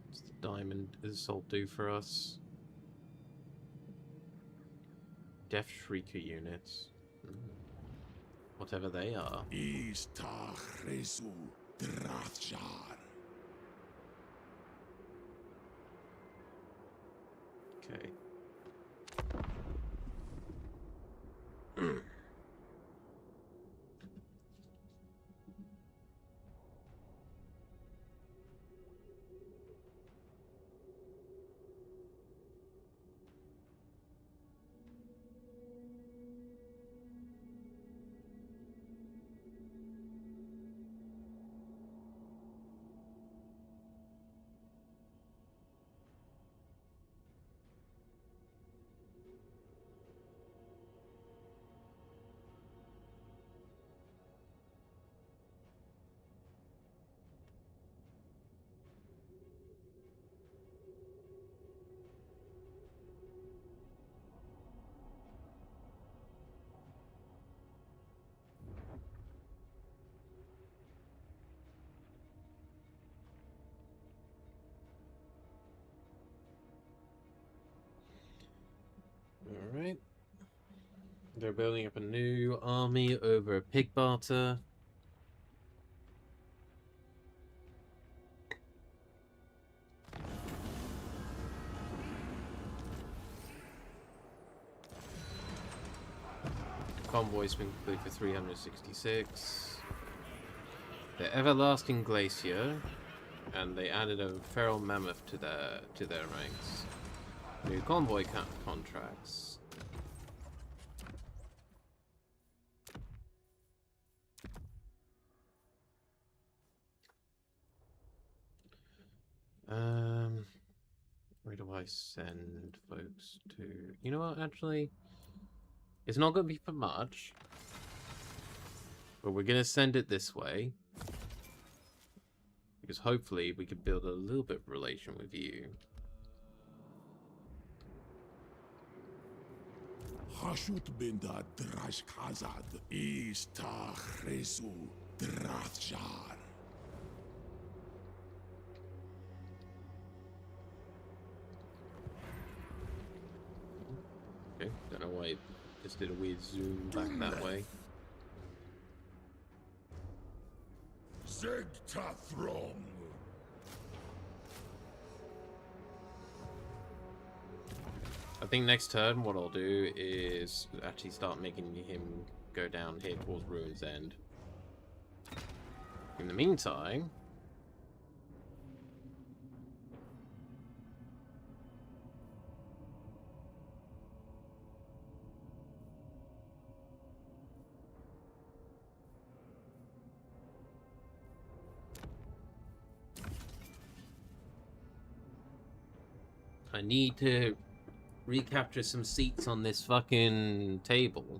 What's the diamond assault do for us? Death Shrieker units. Whatever they are. Istachresu Drathjar. Okay. Alright. They're building up a new army over pig barter. Convoy's been complete for 366. The Everlasting Glacier, and they added a Feral Mammoth to their ranks. New convoy contracts. Where do I send folks to? You know what, actually? It's not going to be for much. But we're going to send it this way. Because hopefully we can build a little bit of relation with you. Hashut binda Drashkazad. Istachresu Drathjar. Okay, don't know why it just did a weird zoom back that way. Zegtathrom. I think next turn what I'll do is actually start making him go down here towards Ruin's End. In the meantime... I need to recapture some seats on this fucking table.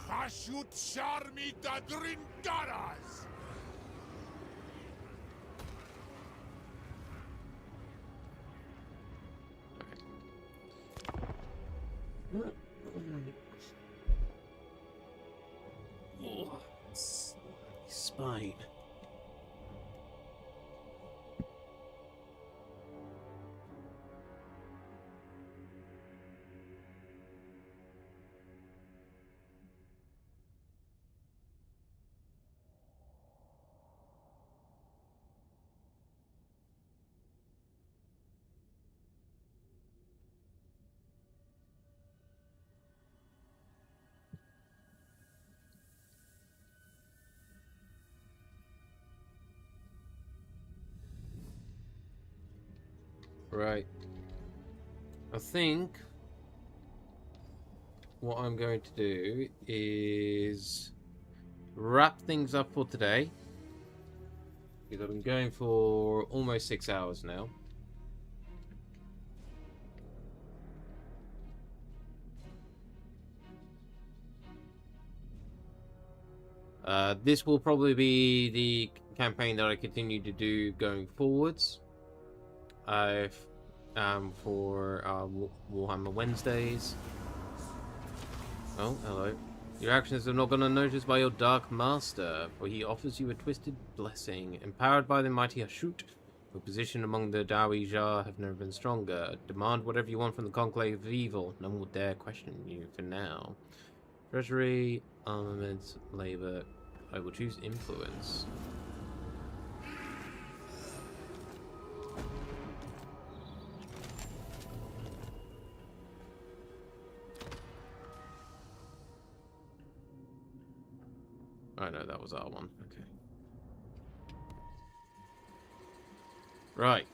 Hashut Sharmi Dadrindaras. Oh, spine. Right. I think what I'm going to do is wrap things up for today. Because I've been going for almost 6 hours now. This will probably be the campaign that I continue to do going forwards. For Warhammer Wednesdays. Oh, hello. Your actions are not gone unnoticed by your Dark Master, for he offers you a twisted blessing. Empowered by the mighty Hashut, your position among the Dawi Jar have never been stronger. Demand whatever you want from the Conclave of Evil. No one will dare question you for now. Treasury, armaments, labor. I will choose influence. I know that was R1. Okay. Right.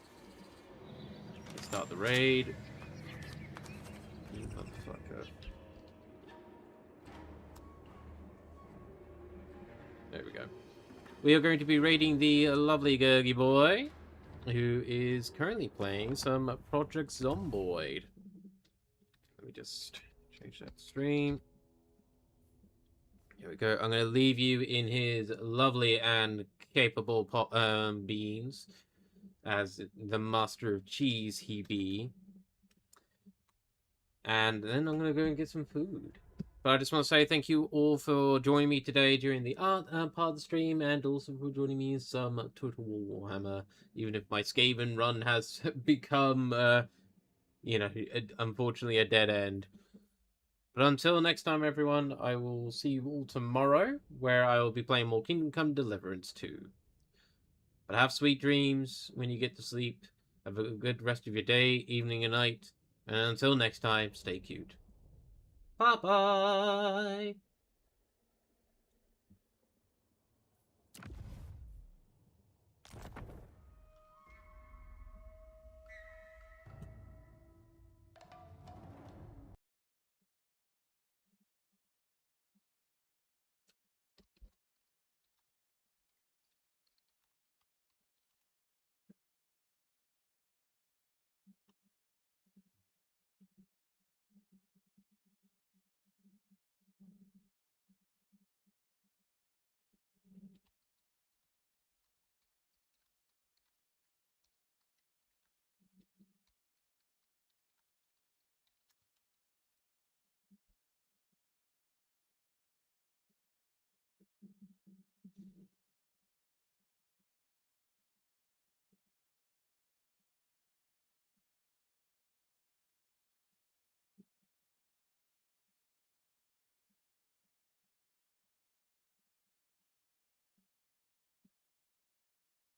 Let's start the raid. You motherfucker. There we go. We are going to be raiding the lovely Gurgy boy, who is currently playing some Project Zomboid. Let me just change that stream. Here we go. I'm going to leave you in his lovely and capable beams, as the master of cheese he be. And then I'm going to go and get some food. But I just want to say thank you all for joining me today during the art part of the stream, and also for joining me in some Total War Warhammer, even if my Skaven run has become, unfortunately a dead end. But until next time, everyone, I will see you all tomorrow, where I will be playing more Kingdom Come Deliverance 2. But have sweet dreams when you get to sleep. Have a good rest of your day, evening, and night. And until next time, stay cute. Bye-bye!